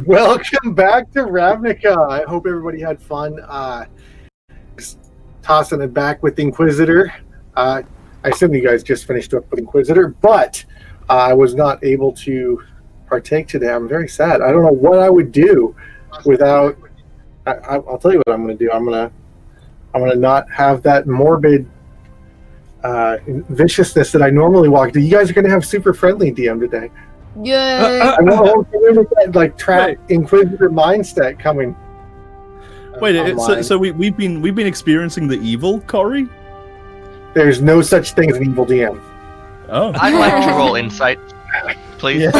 Welcome back to Ravnica. I hope everybody had fun. Just tossing it back with Inquisitor. I assume you guys just finished up with Inquisitor, but I was not able to partake today. I'm very sad. I don't know what I would do without. I'll tell you what I'm going to do. I'm going to not have that morbid viciousness that I normally walk. You guys are going to have super friendly DM today. Yeah. I want that like trap Inquisitor mindset coming. Wait, so we've been experiencing the evil, Corey? There's no such thing as an evil DM. Oh, I'd like to roll insight, please. Yeah.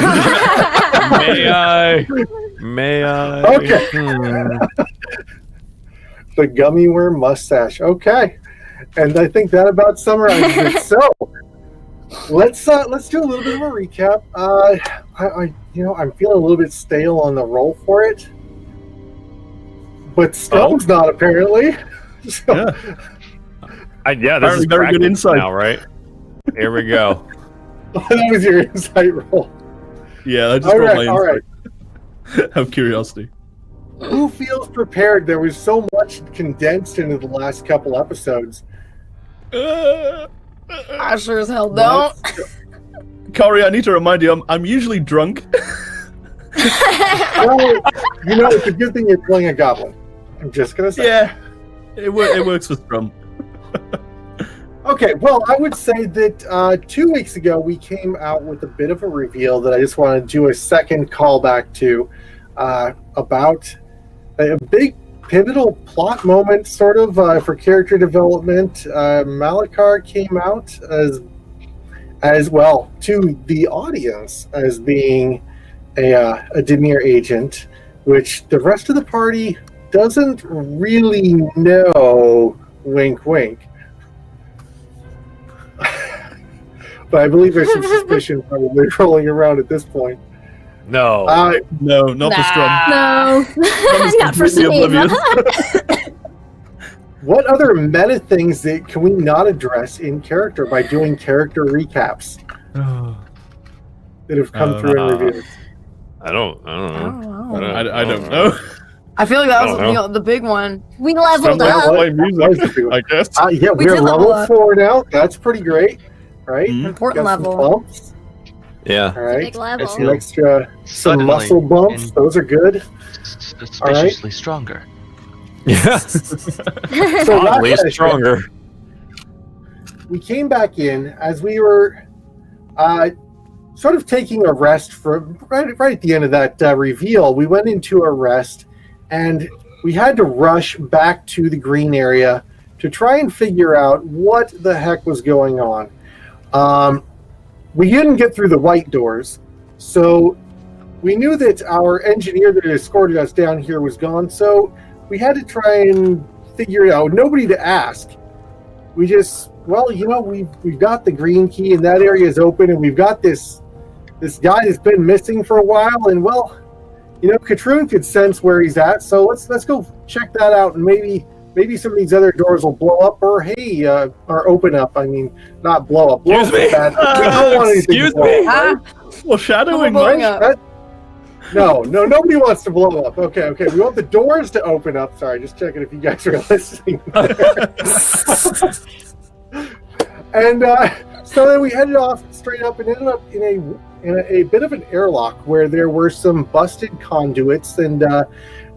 May I? Okay. The gummy worm mustache. Okay, and I think that about summarizes it. So let's do a little bit of a recap. I'm feeling a little bit stale on the roll for it, but Stone's not apparently. So, This is very good insight now, right? Here we go. that was your insight roll. Yeah, I just rolled my insight. Out of curiosity. Who feels prepared? There was so much condensed into the last couple episodes. I sure as hell don't. Corey, I need to remind you, I'm usually drunk. Well, it's a good thing you're playing a goblin. I'm just gonna say. Yeah, it works for Scrum. Okay, well, I would say that 2 weeks ago we came out with a bit of a reveal that I just want to do a second callback to about a big pivotal plot moment, sort of, for character development. Malachar came out as well to the audience as being a Demir agent, which the rest of the party doesn't really know. Wink, wink. But I believe there's some suspicion probably rolling around at this point. No. No, not for Scrum. No. Not for Oblivious. What other meta things can we not address in character by doing character recaps that have come through in reviews? I don't know. I don't know. I feel like that was the big one. We leveled up. Play music, I guess. Yeah, We we're did level level up. 4 now. That's pretty great, right? Important Got some level. bumps. Yeah. All right. Big level. Some extra, some Suddenly muscle bumps. in- Those are good. Suspiciously stronger. Yeah. So Oddly last stronger. we came back in as we were sort of taking a rest from right at the end of that reveal. We went into a rest, and we had to rush back to the green area to try and figure out what the heck was going on. We didn't get through the white doors, so we knew that our engineer that escorted us down here was gone, so we had to try and figure it out. Nobody to ask. We just, we've got the green key and that area is open, and we've got this guy that's been missing for a while, and Katroon could sense where he's at, so let's go check that out, and maybe some of these other doors will blow up, or open up. I mean, not blow up. Blow Excuse me? Bad. We don't want anything to Excuse blow me? up. Well, shadowing, Blowing right? up. No, nobody wants to blow up. Okay. We want the doors to open up. Sorry, just checking if you guys are listening. And so then we headed off straight up and ended up in a bit of an airlock where there were some busted conduits and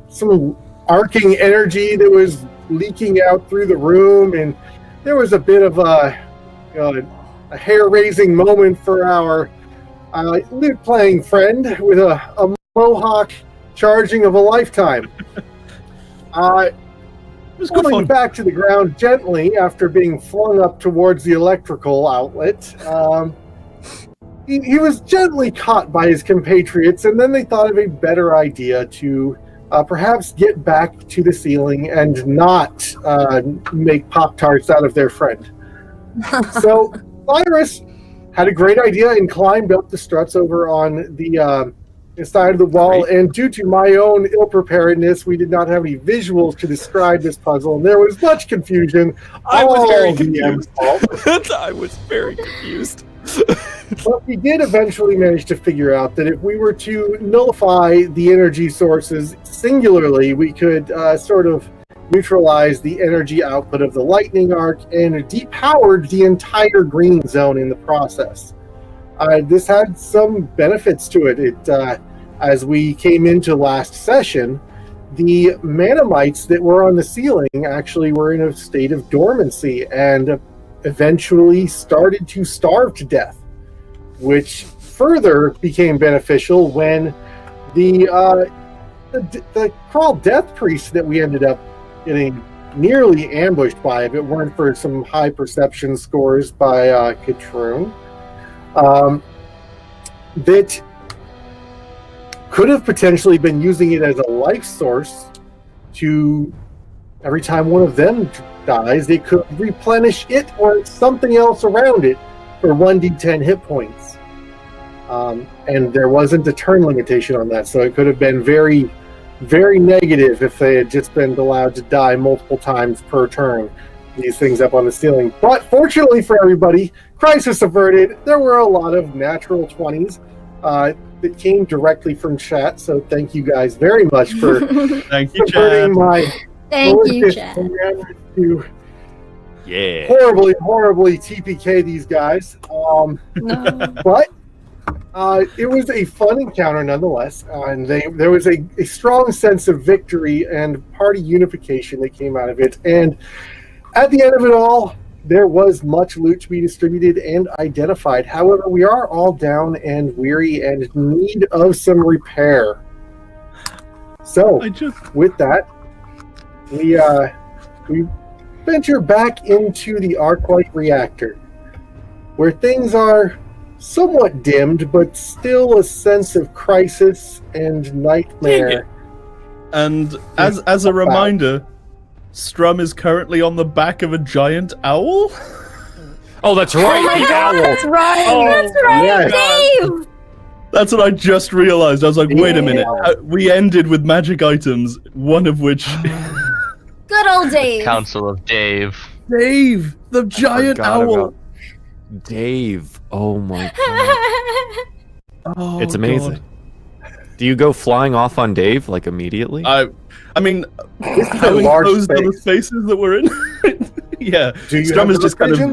some arcing energy that was leaking out through the room, and there was a bit of a hair-raising moment for our lute-playing friend with a mohawk charging of a lifetime. Pulling back to the ground gently after being flung up towards the electrical outlet. He was gently caught by his compatriots, and then they thought of a better idea to perhaps get back to the ceiling and not make Pop-Tarts out of their friend. So Cyrus had a great idea and climbed up the struts over on the side of the wall. Great. And due to my own ill-preparedness, we did not have any visuals to describe this puzzle, and there was much confusion. I was very confused. I was very confused. But we did eventually manage to figure out that if we were to nullify the energy sources singularly, we could sort of neutralize the energy output of the lightning arc and depowered the entire green zone in the process. This had some benefits to it. As we came into last session, the manamites that were on the ceiling actually were in a state of dormancy and eventually started to starve to death, which further became beneficial when the Crawl Death Priest that we ended up getting nearly ambushed by, if it weren't for some high perception scores by Katroon, that could have potentially been using it as a life source to, every time one of them dies, they could replenish it or something else around it for 1d10 hit points. And there wasn't a turn limitation on that, so it could have been very, very negative if they had just been allowed to die multiple times per turn, these things up on the ceiling. But fortunately for everybody, crisis averted. There were a lot of natural 20s that came directly from chat, so thank you guys very much for Thank you, converting Chad. my Thank you, Chad. to Yeah. horribly TPK these guys. No. But it was a fun encounter nonetheless, and there was a strong sense of victory and party unification that came out of it. And at the end of it all, there was much loot to be distributed and identified. However, we are all down and weary and in need of some repair. So, with that, we venture back into the Arclight reactor, where things are somewhat dimmed, but still a sense of crisis and nightmare. And as a reminder, Strum is currently on the back of a giant owl. Oh, that's right. Oh my the god, owl. that's right! Oh, That's right, yes. Dave! That's what I just realized. I was like, wait a minute. We ended with magic items, one of which... Good old Dave. Council of Dave. Dave, the giant Forgot owl. about Dave. Oh my god. Oh, It's amazing. God. Do you go flying off on Dave like immediately? I mean, This is a having large closed on the space. spaces that we're in. Yeah. Do you Strum have is just dark kind vision?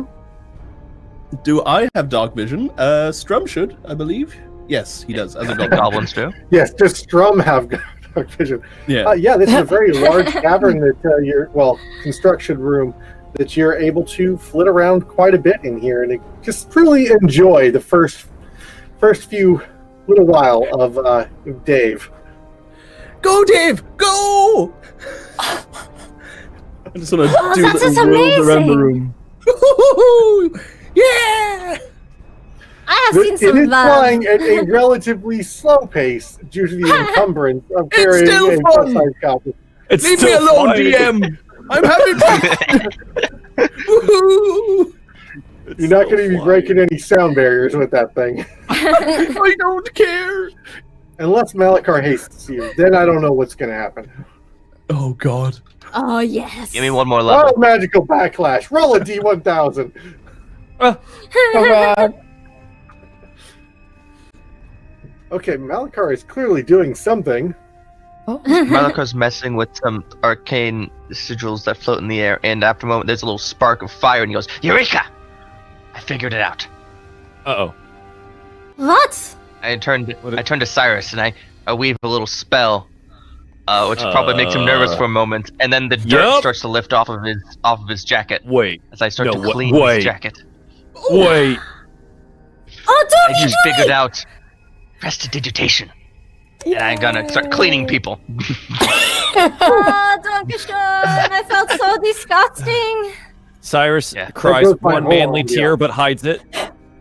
of. Do I have dark vision? Strum should, I believe. Yes, he does. As a I think goblin. goblins do. Yes, just Strum have dark vision. Yeah. Yeah, this is a very large cavern that construction room that you're able to flit around quite a bit in here, and just really enjoy the first few little while of Dave. Go, Dave! Go! I just want to do this is little whirls around the amazing. room. Woo-hoo-hoo! Yeah! I have seen It some is flying at a relatively slow pace due to the encumbrance of carrying still a fun. plus-size copy. It's Leave me still alone, flying. DM! I'm having fun! Woo-hoo! You're not going to be breaking any sound barriers with that thing. I don't care! Unless Malachar hastes you, then I don't know what's going to happen. Oh, God. Oh, yes. Give me one more level. Oh, magical backlash. Roll a D1000. Okay, Malachar is clearly doing something. Malakar's messing with some arcane sigils that float in the air, and after a moment, there's a little spark of fire, and he goes, "Eureka! I figured it out." Uh-oh. What? I turn to Cyrus, and I weave a little spell, which probably makes him nervous for a moment, and then the dirt starts to lift off of his jacket Wait. as I start No, to clean wait. his jacket. Wait. Oh, I just figured out prestidigitation, and I'm gonna start cleaning people. Oh, Dankeschön. I felt so disgusting. Cyrus Yeah. cries That goes my one whole manly idea. tear but hides it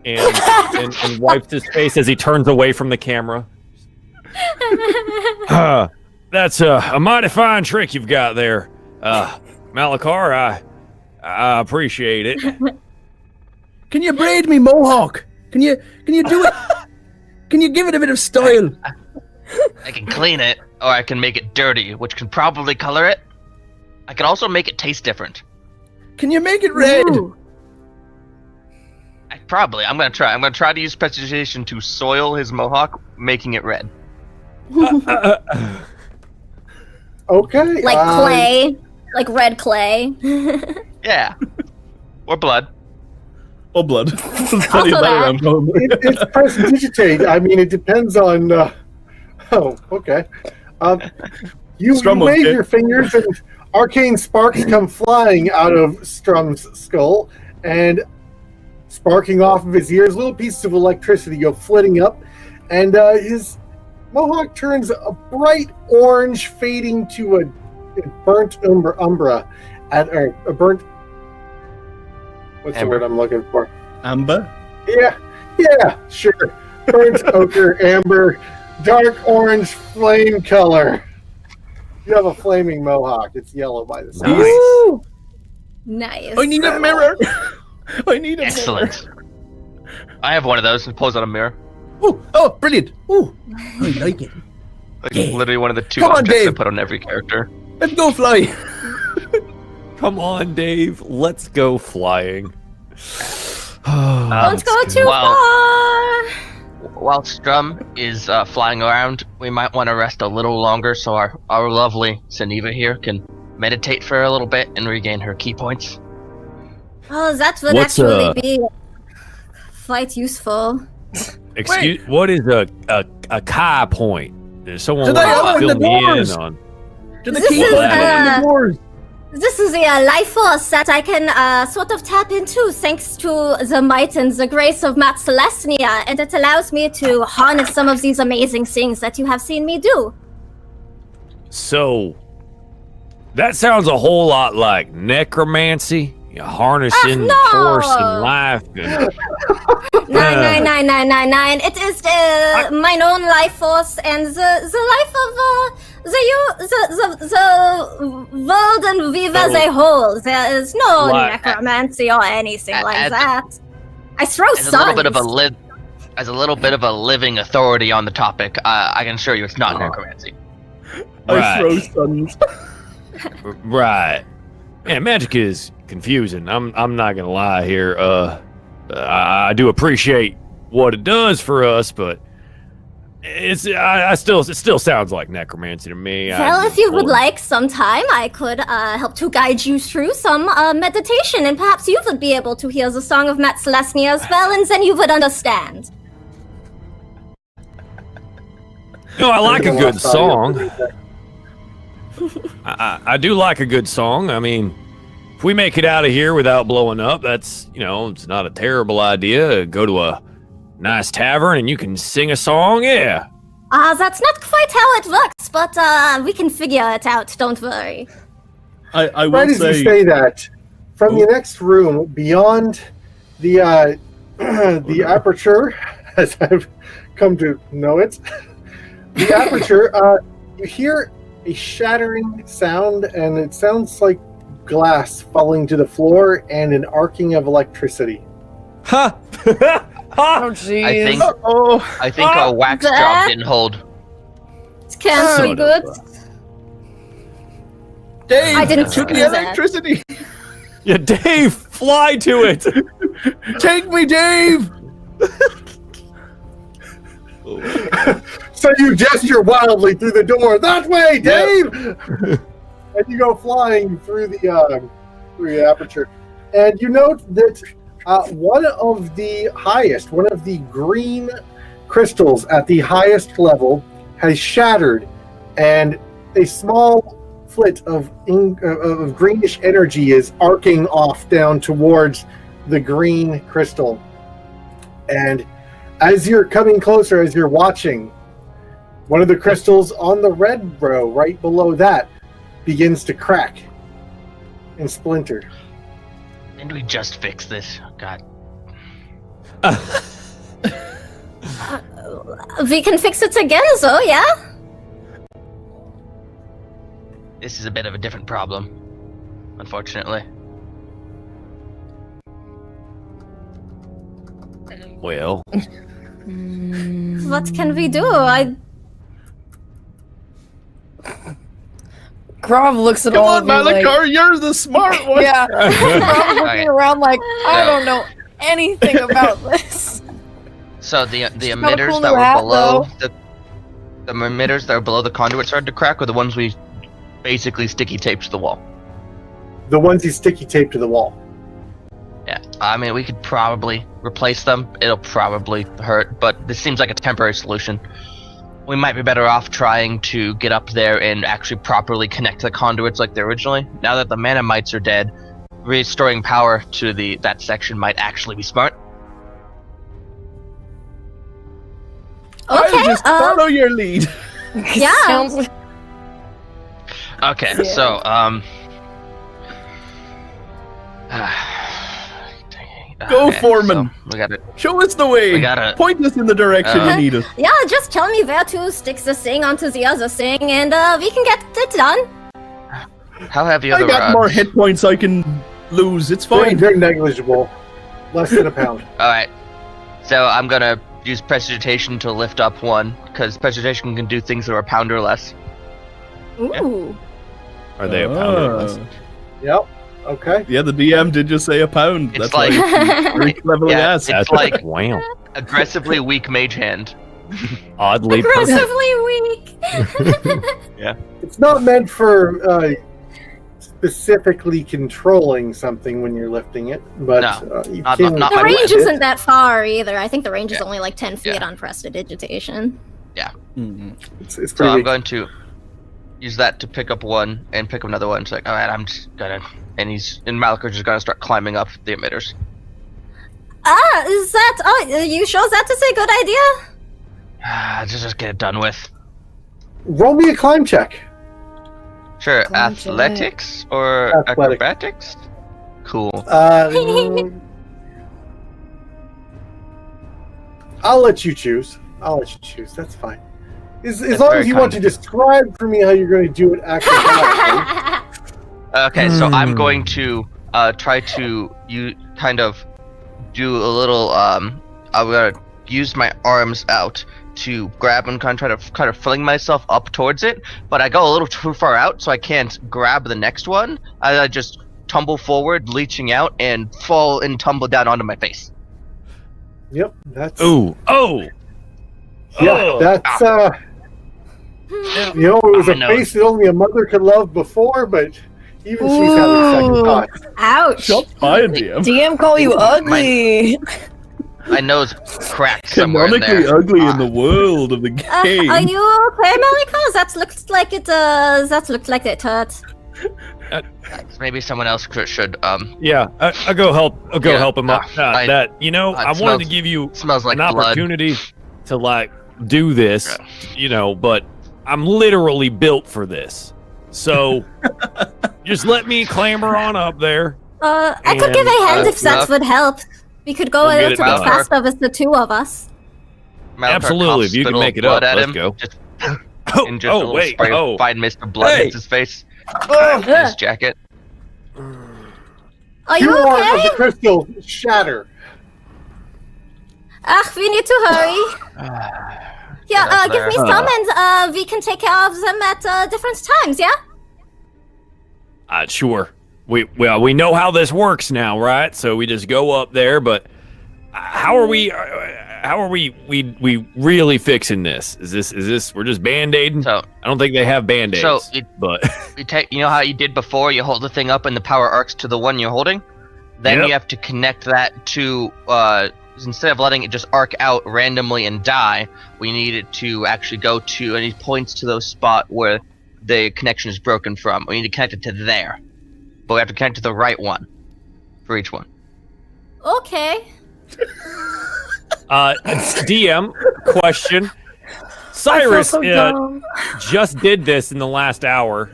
and wipes his face as he turns away from the camera. That's a mighty fine trick you've got there. Malachar, I appreciate it. Can you braid me mohawk? Can you do it? Can you give it a bit of style? I can clean it, or I can make it dirty, which can probably color it. I can also make it taste different. Can you make it red? Ooh. Probably. I'm gonna try. I'm gonna try to use prestidigitation to soil his mohawk, making it red. Okay. Like clay. Like red clay. Yeah. Or blood. Or blood. There's plenty Also of that that. around, probably. It's prestidigitate. I mean, it depends on. Oh, okay. You Strum wave okay. your fingers, and arcane sparks come flying out of Strum's skull, and sparking off of his ears, little pieces of electricity go flitting up, and his mohawk turns a bright orange, fading to a burnt umbra, or a burnt. What's Amber. the word I'm looking for? Amber? Yeah, sure. Burnt ochre, amber, dark orange, flame color. You have a flaming mohawk. It's yellow by the side. Nice. Nice. I need a mirror! I need a Excellent. I have one of those and pulls out a mirror. mirror! Oh, brilliant! Oh, I like it. Like Yeah. literally one of the 2 Come on, objects I Dave. put on every character. Let's go fly! Come on, Dave. Let's go flying. Don't go too Wow. far. While Strum is flying around, we might want to rest a little longer so our lovely Seneva here can meditate for a little bit and regain her key points. Oh, that would What's, actually be quite useful. Excuse. What is a Kai point? Does someone Did they want to open fill the me doors? in on? To the This key! is, Open the doors! This is a life force that I can sort of tap into thanks to the might and the grace of Mat Celestia, and it allows me to harness some of these amazing things that you have seen me do. So, that sounds a whole lot like necromancy. You're harnessing no! force and life. And, 99999. It is my own life force and the life of the world and Viva as a whole. There is no Like- necromancy or anything like as- that. I throw As a little bit of suns. as a little bit of a living authority on the topic, I can assure you it's not necromancy. I Right. throw suns. right. Yeah, magic is confusing. I'm not gonna lie here. I do appreciate what it does for us, but it still sounds like necromancy to me. Well, if you would like some time, I could help to guide you through some meditation, and perhaps you would be able to hear the song of Mat Celestia as well, and then you would understand. No, I like a good song. I do like a good song. I mean, if we make it out of here without blowing up, that's, it's not a terrible idea. Go to a nice tavern and you can sing a song. Yeah. That's not quite how it works, but we can figure it out, don't worry. I will Right as you say... say that, from the next room, beyond the the aperture, as I've come to know it, the aperture, you hear a shattering sound, and it sounds like glass falling to the floor and an arcing of electricity. Ha! Oh, jeez. I think our wax That- job didn't hold. It can't be Son of good. Dave, I didn't to do the that. electricity! Yeah, Dave, fly to it. Take me, Dave! So you gesture wildly through the door. That way, Dave! And you go flying through the aperture. And you note that one of the green crystals at the highest level has shattered, and a small flit of greenish energy is arcing off down towards the green crystal. And as you're coming closer, as you're watching, one of the crystals on the red row right below that begins to crack and splinter. Didn't we just fix this? God. We can fix it again, so yeah? This is a bit of a different problem, unfortunately. Well, What can we do? Krav looks at Come all on, of you like, Malachar, you're the smart one! yeah. Krav looking around like, I don't know. anything about this. So the got a emitters cool that new were hat, below the emitters that were below the conduit started to crack, were the ones we basically sticky taped to the wall. The ones you sticky tape to the wall. Yeah, I mean, we could probably replace them. It'll probably hurt, but this seems like a temporary solution. We might be better off trying to get up there and actually properly connect the conduits like they originally. Now that the mana mites are dead, restoring power to that section might actually be smart. Okay. I'll just follow your lead. Yeah. Sounds like Okay, Yeah. so Go, okay, Foreman. So we gotta. Show us the way. We gotta- Point us in the direction you need us. Yeah, just tell me where to stick the thing onto the other thing, and we can get it done. How heavy are I the got rods? more hit points I can lose. It's Very, fine. very negligible. Less than a pound. All right. So I'm gonna use prestidigitation to lift up one, because prestidigitation can do things that are a pound or less. Ooh. Are they a pound or less? Yep. Okay. Yeah, the DM did just say a pound. It's That's like- why very cleverly Yeah, asked. it's like Wow. aggressively weak mage hand. Oddly perfect. Aggressively weak. It's not meant for specifically controlling something when you're lifting it, but No, you not- can. not The my range weapon. isn't that far either. I think the range is Yeah. only like 10 feet Yeah. on prestidigitation. Mhm. It's So pretty I'm weak. going to use that to pick up one and pick up another one. It's like, all right, I'm just gonna, and Malakir's just gonna start climbing up the emitters. Is that? Oh, you sure that's a good idea? Just get it done with. Roll me a climb check. Sure, Climb check. athletics or Athletics. acrobatics? Cool. I'll let you choose. That's fine. As That's long very as you want to kind. describe for me how you're going to do it acrobatically. Okay, so I'm going to try to kind of do a little. I'm gonna use my arms out to grab and kind of fling myself up towards it, but I go a little too far out, so I can't grab the next one. I just tumble forward, leeching out, and fall and tumble down onto my face. Yep, that's Ooh. Oh. yeah, Oh. that's it was I a know. face that only a mother could love before, but even she's having second Ooh. thoughts. Ouch. Shots fired, DM. DM call you ugly. My nose cracked somewhere in Canonically there. ugly in the world of the game. Are you okay, Malika? That looks like it. That looked like it hurt. Maybe someone else should. Yeah, I'll go help. I'll go Yeah, help him up. I I it wanted to smells- give you Smells like an blood. opportunity to like do this, but I'm literally built for this. So just let me clamber on up there. I could give a And, hand if that Malak- would help. We could go We'll a get little it bit done. faster with the two of us. Malakar Absolutely, coughs if you can spittle make it blood up, at let's him, go. Just, Oh, and just a little wait. spray Oh, of fine mist of blood Hey. hits his face. Oh. His jacket. Are you Two more of okay? the crystals shatter. We need to hurry. Yeah, Get give up me there. some and we can take care of them at different times, yeah? Sure. We know how this works now, right? So we just go up there, but how are we really fixing this? Is this we're just band-aiding? So I don't think they have band-aids. So it- but you take, you know how you did before? You hold the thing up and the power arcs to the one you're holding. Then Yep. you have to connect that to. Instead of letting it just arc out randomly and die, we need it to actually go to, and it points to those spot where the connection is broken from. We need to connect it to there, but we have to connect to the right one for each one. Okay. DM question. Cyrus just did this in the last hour.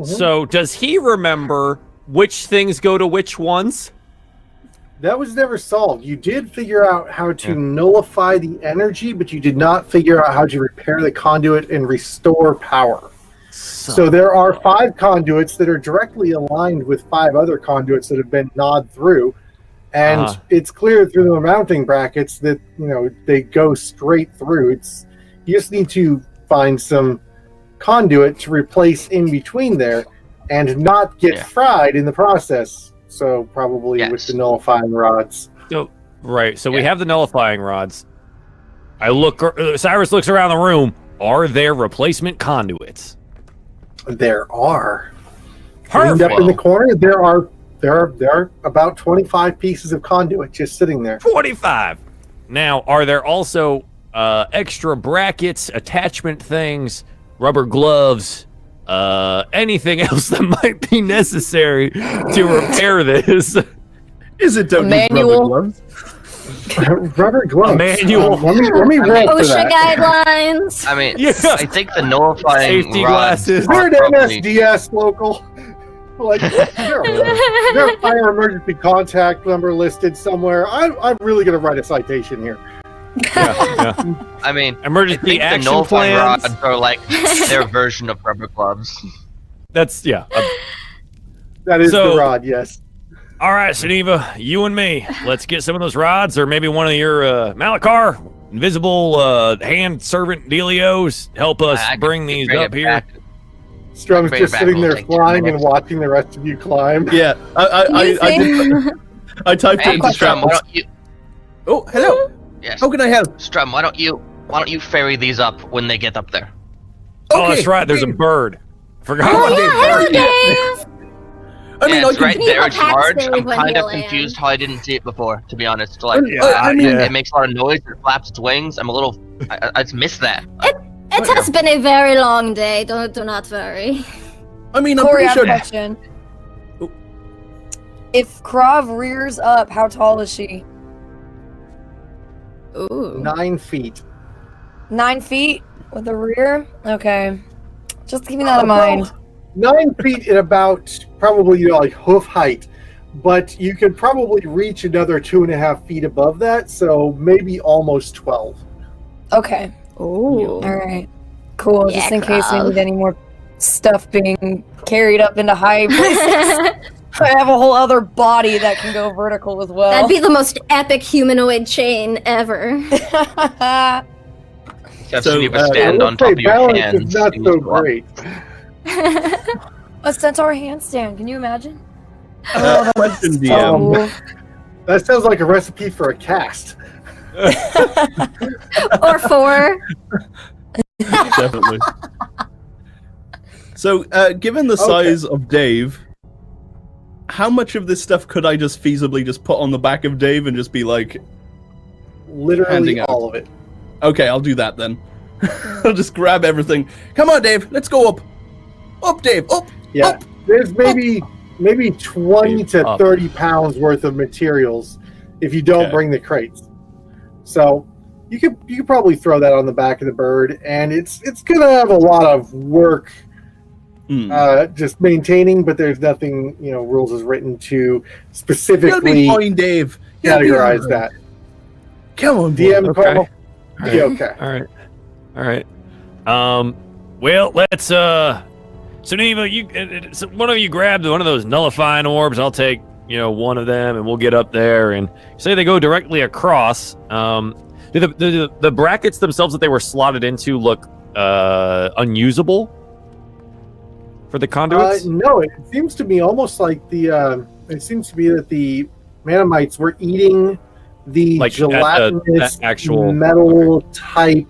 So does he remember which things go to which ones? That was never solved. You did figure out how to nullify the energy, but you did not figure out how to repair the conduit and restore power. So there are 5 conduits that are directly aligned with 5 other conduits that have been gnawed through. And it's clear through the mounting brackets that, they go straight through. You just need to find some conduit to replace in between there and not get fried in the process. So probably with Yes. the nullifying rods. Right. So we have the nullifying rods. Cyrus looks around the room. Are there replacement conduits? There are. Perfect. Leaned up in the corner, there are about 25 pieces of conduit just sitting there. 25. Now, are there also extra brackets, attachment things, rubber gloves, anything else that might be necessary to repair this? Is it don't need Manual? rubber gloves? Rubber gloves. Manual. Let me roll for OSHA that. guidelines. I mean, Yeah. I think the nullifying Safety rods glasses. We're are an probably- MSDS local. Like, their fire emergency contact number listed somewhere. I'm really gonna write a citation here. Yeah. I mean, I Emergency think the action nullifying plans. rods are like their version of rubber gloves. That's, yeah. That is So- the rod, yes. All right, Geneva, you and me. Let's get some of those rods, or maybe one of your Malachar, invisible hand servant dealios. Help us I can bring these bring up it here. back. Strum's Bring it just back, sitting it'll there take 2 flying and minutes. watching the rest of you climb. Yeah, I typed Hey, in the Strum, why Strum. don't you? Oh, hello. Yes, How can I help? Strum, why don't you ferry these up when they get up there? Oh, that's Okay, right. There's a Dave. bird. Forgot Oh, about yeah, that hello, bird. Dave. I mean, yeah, I it's can. right Need there. a It's pack large. save I'm when kind you of land. confused how I didn't see it before. To be honest, like I mean- it makes a lot of noise. It flaps its wings. I'm a little. I just missed that. It has been a very long day. Do not worry. I mean, I'm Corey, I pretty have a sure. question. If Krav rears up, how tall is she? Ooh. 9 feet. 9 feet with a rear? Okay. Just keeping that in mind. 9 feet at about probably like hoof height, but you could probably reach another 2.5 feet above that, so maybe almost 12. Okay. Ooh. All right. Cool. Yeah, Just in case we Krav. need any more stuff being carried up into high places. I have a whole other body that can go vertical as well. That'd be the most epic humanoid chain ever. Have So, Geneva stand I on would top say of your balance hands. is not and so you go up. great. A centaur handstand. Can you imagine? Question, So DM. cool. That sounds like a recipe for a cast. Or 4. Definitely. So, given the Okay. size of Dave, how much of this stuff could I just feasibly just put on the back of Dave and just be like, Literally Handing out. all of it. okay, I'll do that then. I'll just grab everything. Come on, Dave, let's go up. Up, Dave, up. Yeah. Up. There's maybe 20 to Up. 30 pounds worth of materials if you don't Okay. bring the crates. So you could probably throw that on the back of the bird, and it's gonna have a lot of work Hmm. just maintaining, but there's nothing, rules is written to You'll be specifically fine, Dave. You'll be categorize alright. that. Come on, boy. DM Okay. Carl, All be right. okay. All right. Well, let's so Neva, so one of you grab one of those nullifying orbs. I'll take one of them, and we'll get up there. And say they go directly across. Do the brackets themselves that they were slotted into look unusable for the conduits? No, it seems to me almost like it seems to be that the Manamites were eating the Like at the- gelatinous that actual- metal type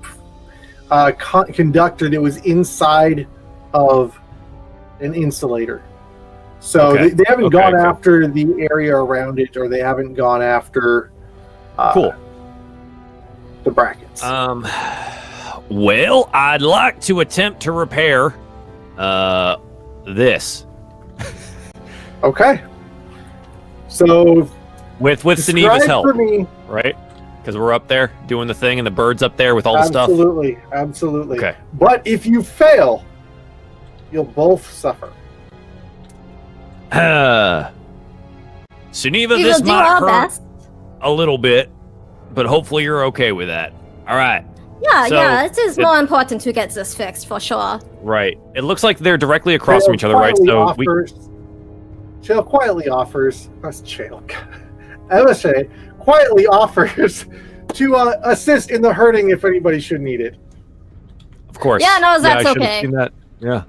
conductor that was inside of an insulator. So Okay. they haven't Okay, gone okay. after the area around it, or they haven't gone after Cool. the brackets. Well, I'd like to attempt to repair this Okay. So with describe Saniva's help, for me. right? Because we're up there doing the thing, and the bird's up there with all the stuff. Absolutely. Okay. But if you fail, you'll both suffer. Suniva, We this will do might our hurt best. a little bit, but hopefully you're okay with that. All right. Yeah, So, yeah, it is it- more important to get this fixed for sure. Right. It looks like they're directly across from Chael each other, right? quietly So we Chael quietly offers. That's Chael. MSA quietly offers to assist in the hurting if anybody should need it. of course. Yeah, no, I that's should have okay. seen that. Yeah.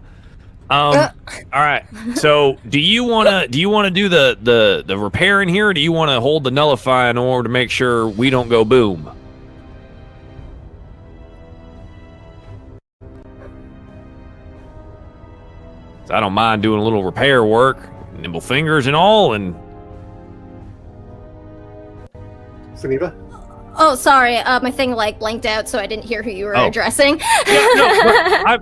All right. So, do you wanna do the repair in here, or do you wanna hold the nullifying orb to make sure we don't go boom? So I don't mind doing a little repair work, nimble fingers and all, and Suniva? Oh, sorry. My thing like blanked out, so I didn't hear who you were addressing. yeah, no,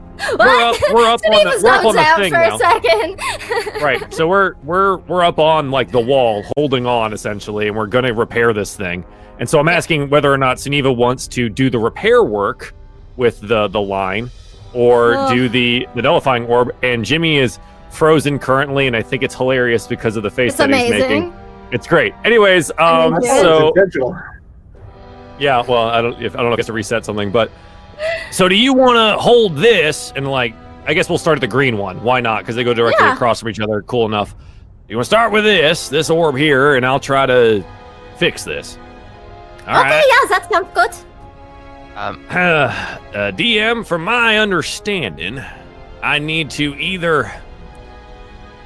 we're up on Suniva the out thing for now. a second. Right. So we're up on like the wall, holding on essentially, and we're gonna repair this thing. And so I'm asking whether or not Suniva wants to do the repair work with the line, or do the nullifying orb. And Jimmy is frozen currently, and I think it's hilarious because of the face It's that he's amazing. making. It's great. Anyways, I thought it was so intentional. yeah, well, I don't know if I get to reset something, but so do you want to hold this and like? I guess we'll start at the green one. Why not? Because they go directly across from each other. Cool enough. You want to start with this orb here, and I'll try to fix this. All Okay, right. yeah, that sounds good. DM, from my understanding, I need to either,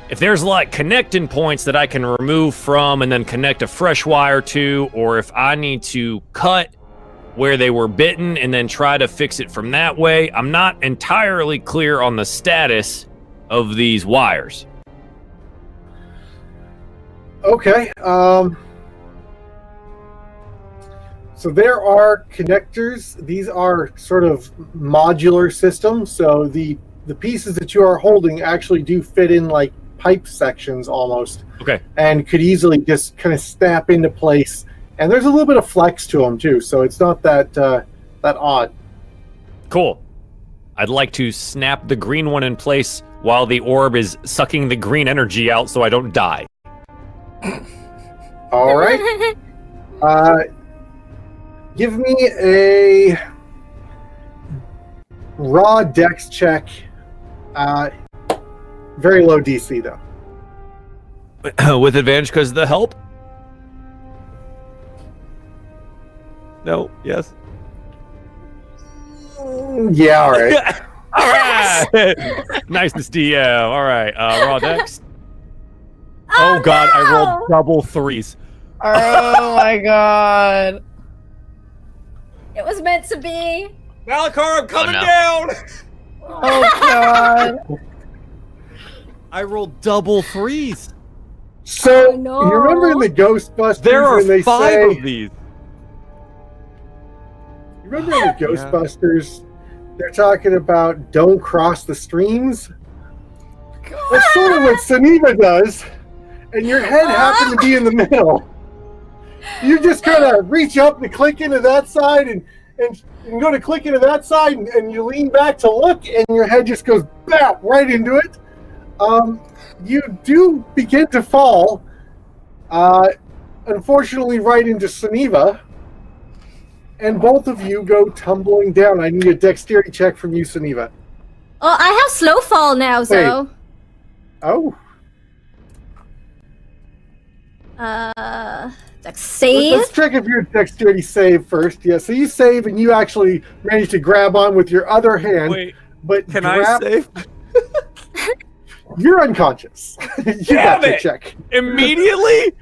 if there's like connecting points that I can remove from and then connect a fresh wire to, or if I need to cut where they were bitten and then try to fix it from that way. I'm not entirely clear on the status of these wires. Okay. So there are connectors. These are sort of modular systems. So the pieces that you are holding actually do fit in like pipe sections almost. Okay. And could easily just kind of snap into place. And there's a little bit of flex to them too, so it's not that odd. Cool. I'd like to snap the green one in place while the orb is sucking the green energy out so I don't die. All right. Give me a raw dex check. Very low DC though. With advantage because of the help? No. Yes. Yeah, all right. All right. Niceness, DM. All right. Raw dex. Oh god, I rolled double threes. Oh my god. It was meant to be. Malachar, I'm coming no. down. Oh god. I rolled double threes. So Oh, no. you remember in the Ghostbusters There are when they 5 say, of these. you remember in the Ghostbusters, they're talking about don't cross the streams? That's sort of what Suniva does, and your head happened to be in the middle. You just kind of reach up and click into that side, and go to click into that side, and you lean back to look, and your head just goes bap right into it. You do begin to fall, unfortunately right into Suniva, and both of you go tumbling down. I need a dexterity check from you, Suniva. Oh, I have slow fall now, so. Oh, Save. let's check if your dexterity save first. Yeah, so you save, and you actually manage to grab on with your other hand. Wait, but can I save? You're unconscious. You Damn got to it! check. Immediately?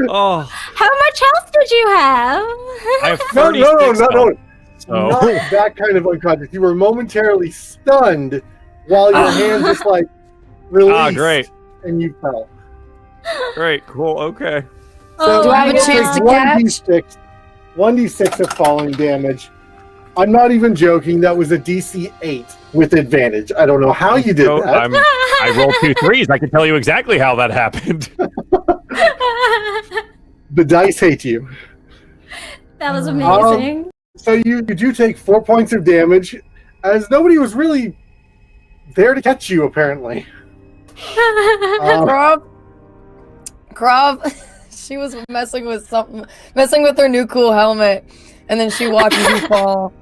Oh, How much health did you have? I have No, 36 no. health, so- Not that kind of unconscious. You were momentarily stunned while your hand just like released. Great. And you fell. Great, cool, okay. Oh, Do I have a my chance to God. catch? 1d6 of falling damage. I'm not even joking. That was a DC 8 with advantage. I don't know how you did So, that. I rolled 2 threes. I can tell you exactly how that happened. The dice hate you. That was amazing. So you do take 4 points of damage, as nobody was really there to catch you, apparently. Crop, she was messing with her new cool helmet, and then she watches you fall.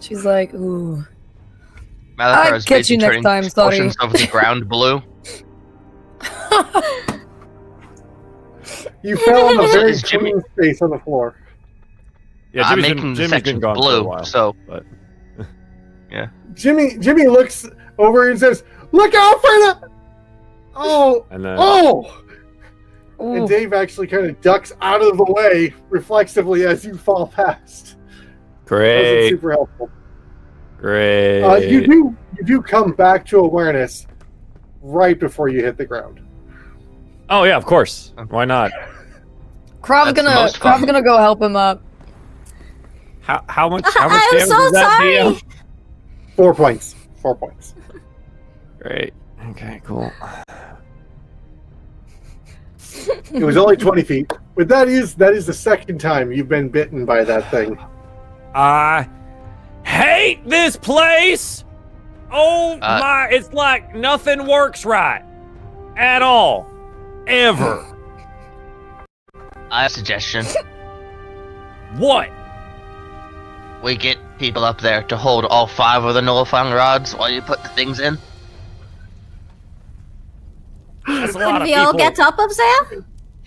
She's like, "Ooh, Malachar I'll is catch you basically next turning time, sorry." portions of the ground blue. You fell on a very Is Jimmy- clean space on the floor. Yeah, I'm Jimmy's making the been sections gone for a blue, while. so But Jimmy looks over and says, Look out for the. Oh. And then Oh. Ooh. And Dave actually kind of ducks out of the way reflexively as you fall past. Wasn't great, super helpful. great. You do come back to awareness right before you hit the ground. Oh yeah, of course. Why not? Krov's That's the most fun. gonna go help him up. How much? I'm damage so is that, sorry. DM? 4 points. 4 points. Great. Okay, cool. It was only 20 feet, but that is the second time you've been bitten by that thing. I hate this place. Oh my! It's like nothing works right at all, ever. I have a suggestion. What? We get people up there to hold all 5 of the nullifying rods while you put the things in. That's a lot Could of we all people get up there?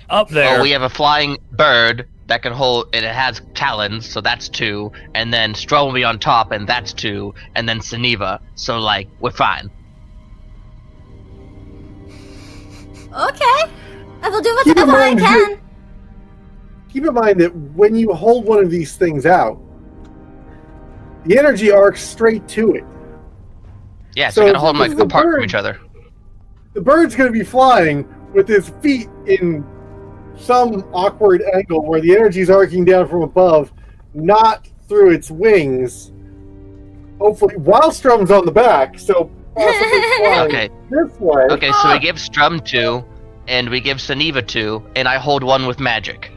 up there. Oh, we have a flying bird that can hold, and it has talons, so that's 2. And then Strom will be on top, and that's 2. And then Saniva, so like we're fine. Okay. I will do Keep in whatever I mind can. Keep in mind that when you hold one of these things out, the energy arcs straight to it. Yeah, so So we gotta hold them if like the apart bird- from each other. The bird's going to be flying with his feet in some awkward angle where the energy's arcing down from above, not through its wings. Hopefully, while Strum's on the back, so possibly flying Okay. this way. Okay, so we give Strum 2, and we give Saniva 2, and I hold 1 with magic.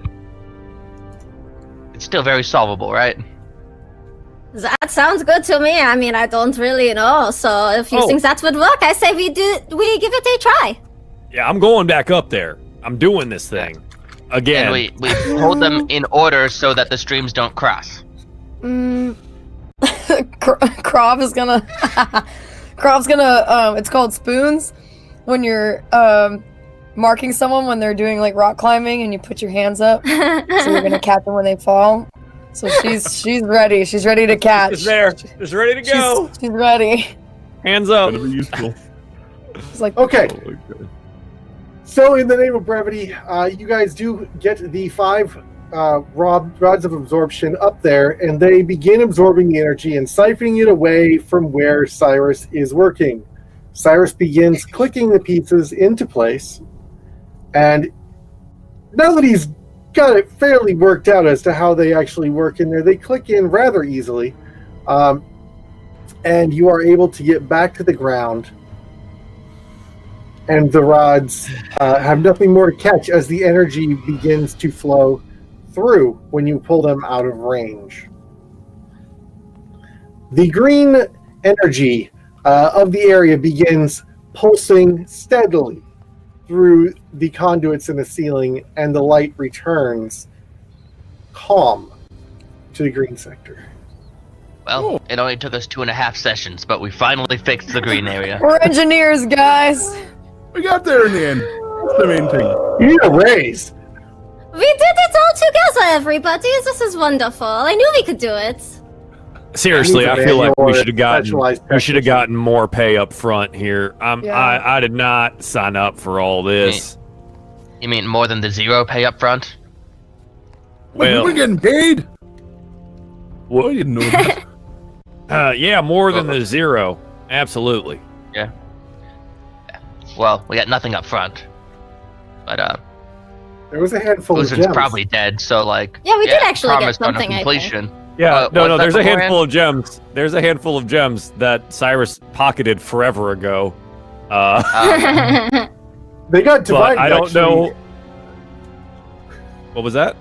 It's still very solvable, right? That sounds good to me. I mean, I don't really know. So if you Oh. think that would work, I say we give it a try. Yeah, I'm going back up there. I'm doing this thing again. And we hold them in order so that the streams don't cross. Krov is gonna Krov's gonna it's called spoons when you're marking someone when they're doing like rock climbing and you put your hands up so you're gonna catch them when they fall. So she's ready. She's ready to catch. It's there. It's ready to go. She's ready. Hands up. Gonna be useful. It's like Okay, Oh my God. so in the name of brevity, you guys do get the 5 rods of absorption up there, and they begin absorbing the energy and siphoning it away from where Cyrus is working. Cyrus begins clicking the pieces into place, and now that he's got it fairly worked out as to how they actually work in there, they click in rather easily, and you are able to get back to the ground, and the rods have nothing more to catch as the energy begins to flow through when you pull them out of range. The green energy of the area begins pulsing steadily through the conduits in the ceiling, and the light returns calm to the green sector. Well, it only took us 2.5 sessions, but we finally fixed the green area. we're engineers, guys. We got there in the end. That's the main thing. You need a raise. We did it all together, everybody. This is wonderful. I knew we could do it. Seriously, I feel like we should have Specialized gotten more pay up front here. Yeah. I did not sign up for all this. You mean more than the 0 pay up front? Wait, Well- we're getting paid. What? Oh, you didn't know that. Yeah, more than the 0. Absolutely. Well, we got nothing up front. But There was a handful of Uzin's gems. probably dead, so like Yeah, we did actually get promised on something, I think. completion. Yeah, no, there's a beforehand? handful of gems. There's a handful of gems that Cyrus pocketed forever ago. They got But divided. I don't actually. know. What was that?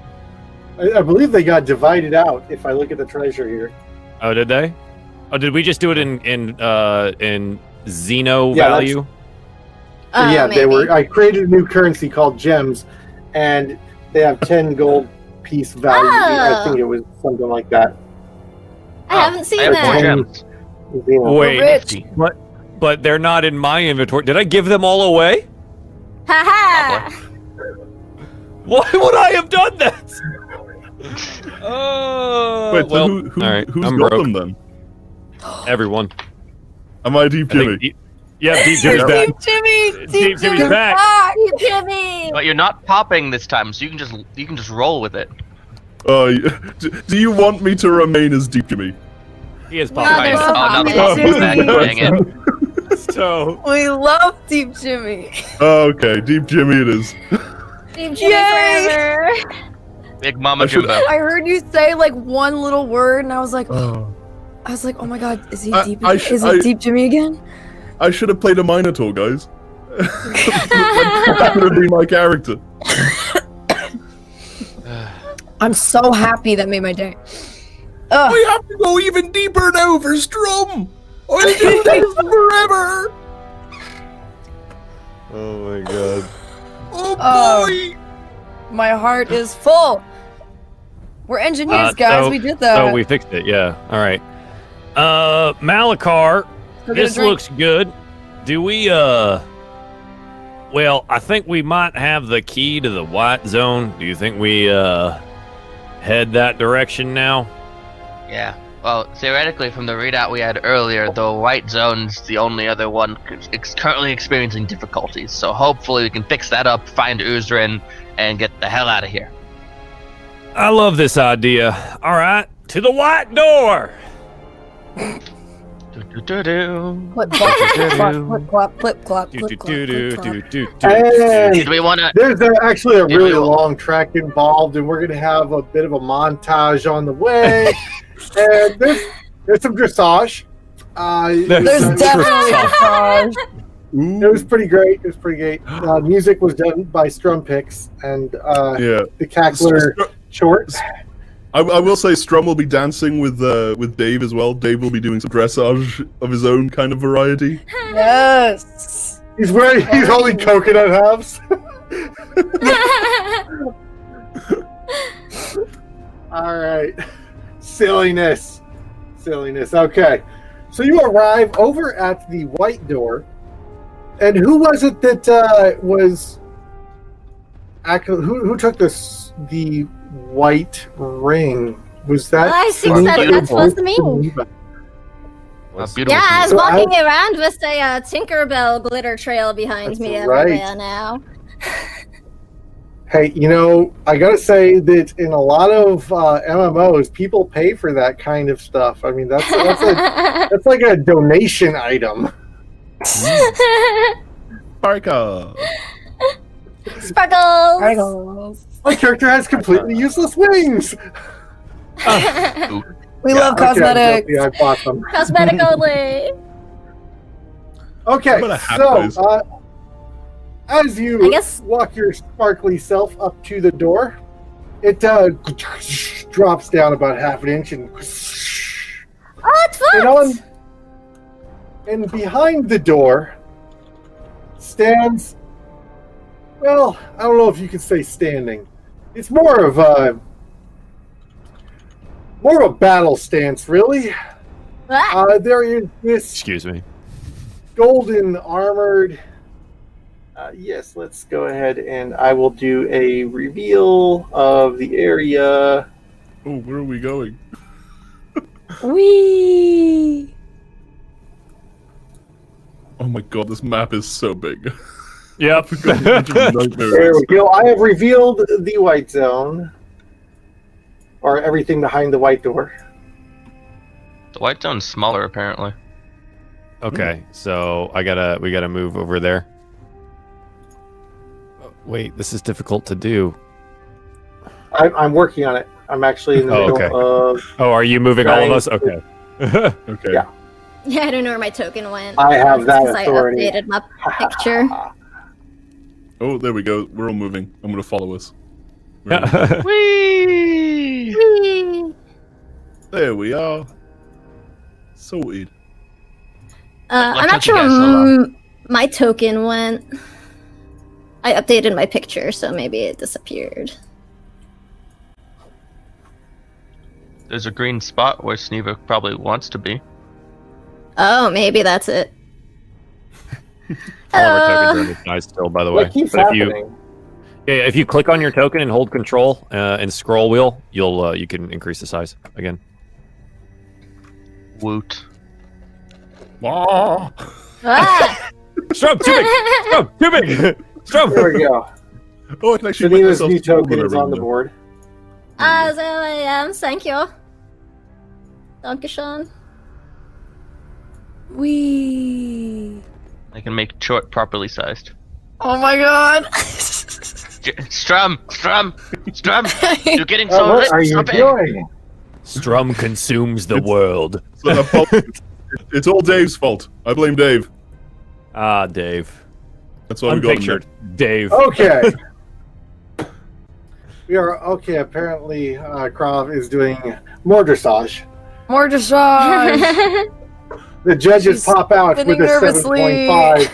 I believe they got divided out. If I look at the treasure here, Oh, did they? Oh, did we just do it in Xeno Yeah, value? yeah, they maybe. were. I created a new currency called gems, and they have 10 gold piece value. I Oh. think it was something like that. I haven't seen I have more that. gems. You know. Wait, rich. but they're not in my inventory. Did I give them all away? Haha. Why would I have done that? Oh, Wait, so well, who's all right, got I'm broke. them then? Everyone. Am I I deep think Yeah, Deep Jimmy's back. Deep Jimmy! Deep Jimmy's Jimmy's back. Jimmy! But you're not popping this time, so you can just roll with it. Do you want me to remain as Deep Jimmy? He is Well, popping. there's Oh, now the pop is back. Dang it. So, We love Deep Jimmy. Okay, Deep Jimmy it is. Deep Jimmy Yay! forever. Big Mama I should- Jimbo. I heard you say like one little word, and I was like, Oh. oh my god, is he I- Deep? I Is he Deep Jimmy again? I should have played a Minotaur, guys. That would have been my character. I'm so happy that made my day. Ugh. We have to go even deeper now for Strum. I'll do this forever. oh my god. Oh boy. My heart is full. We're engineers, guys. so- We did that. So we fixed it, yeah. All right. Malachar, Go get a this drink. looks good. Do we, well, I think we might have the key to the white zone. Do you think we, head that direction now? Yeah. Well, theoretically, from the readout we had earlier, the white zone's the only other one currently experiencing difficulties. So hopefully we can fix that up, find Uzrin, and get the hell out of here. I love this idea. All right, to the white door. Do-do-do-do. Flip, flop, flip, flop, flip, flop, Do, flip, do, flop, do, do, flip, flop. do, do, do. Hey, Did we want to? there's actually a Yeah, really we will. long track involved, and we're going to have a bit of a montage on the way. And there's some dressage. There's it definitely dressage. was pretty great. It was pretty great. Music was done by Strum Picks and Yeah. the Cackler shorts. I will say Strum will be dancing with Dave as well. Dave will be doing some dressage of his own kind of variety. Yes. He's holding coconut halves. All right. Silliness. Okay. So you arrive over at the white door. And who was it that was actually who took the white ring? Was that I think Suniva? that was me. Suniva. Beautiful. Yeah, I was So walking around with a Tinkerbell glitter trail behind That's me right. everywhere now. Hey, I gotta say that in a lot of MMOs, people pay for that kind of stuff. I mean, that's like a donation item. Parka. Sparkles! Sparkles. My character has completely useless wings. We love Okay, I'm cosmetics. guilty, I bought them. Cosmetic only. Okay, How about a hat, guys? so as you I guess- walk your sparkly self up to the door, it drops down about half an inch and Oh, it's fun! and behind the door stands, well, I don't know if you could say standing. It's more of a battle stance, really. Ah, There is this Excuse me. golden armored. Yes, let's go ahead and I will do a reveal of the area. Oh, where are we going? Wee. Oh my god, this map is so big. Yep. There we go. I have revealed the white zone, or everything behind the white door. The white zone's smaller, apparently. Okay, so we gotta move over there. Oh, wait, this is difficult to do. I'm working on it. I'm actually in the Oh, middle okay. of. Oh, are you moving all of us? Trying Okay. Okay. Yeah. yeah, I don't know where my token went. I have that Because I authority. updated my picture. Oh, there we go. We're all moving. I'm gonna follow us. Whee! Whee! There we are. Sorted. I'm What not took you sure guys so where long? my token went. I updated my picture, so maybe it disappeared. There's a green spot where Sneeva probably wants to be. Oh, maybe that's it. All of our tokens are in the size still, by the way. What keeps But happening? if you click on your token and hold Control and scroll wheel, you can increase the size again. Woot. Ah! Ah. Strum, too big! Strum, too big! Strum! There we go. Oh, I can actually make Shanina's myself new small token when I is on ring the them. board. There I am. Thank you. Dankeschön. Wee. I can make short properly sized. Oh my god. Strum! You're getting so What lit. are you Stop it. doing? Strum consumes the world. It's all Dave's fault. I blame Dave. Ah, Dave. That's why we got him. Unpictured. Dave. Okay. We are okay. Apparently, Krav is doing more dressage. More dressage. The judges She's pop out with spinning a nervously. 7.5.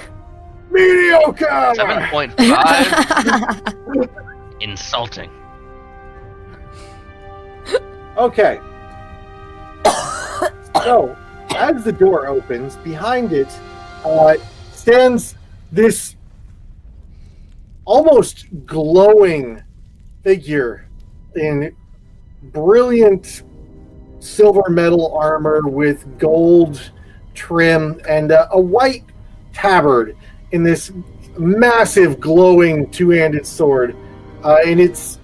Mediocre. 7.5. Insulting. Okay. So, as the door opens, behind it stands this almost glowing figure in brilliant silver metal armor with gold trim and a white tabard in this massive glowing two-handed sword. And it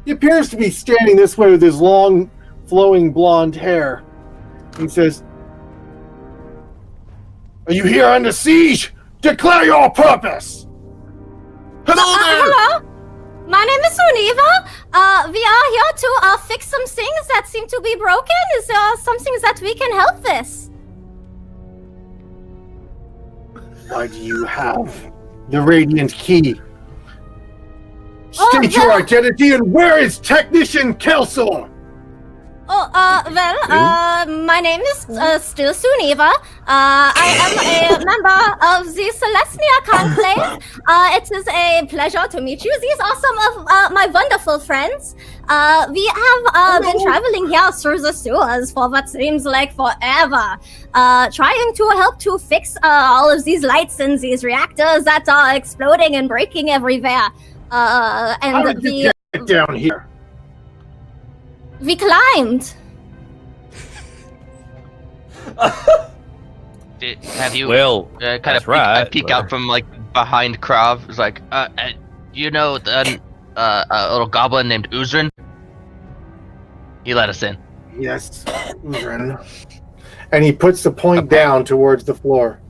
appears to be standing this way with his long flowing blonde hair. He says, "Are you here under siege? Declare your purpose!" Hello? My name is Suniva. We are here to fix some things that seem to be broken. Is there some things that we can help with? Why do you have the radiant key? Oh, State your identity and where is Technician Kelso? My name is still Suniva. I am a member of the Celestia Conclave. It is a pleasure to meet you. These are some of my wonderful friends. We have been traveling here through the sewers for what seems like forever, trying to help to fix all of these lights and these reactors that are exploding and breaking everywhere. How did you get down here? We climbed. Have you Well, kind that's of right, peek but- out from like behind Krav? It's like, you know, a little goblin named Uzrin? He let us in. Yes, Udrin. And he puts the point down towards the floor.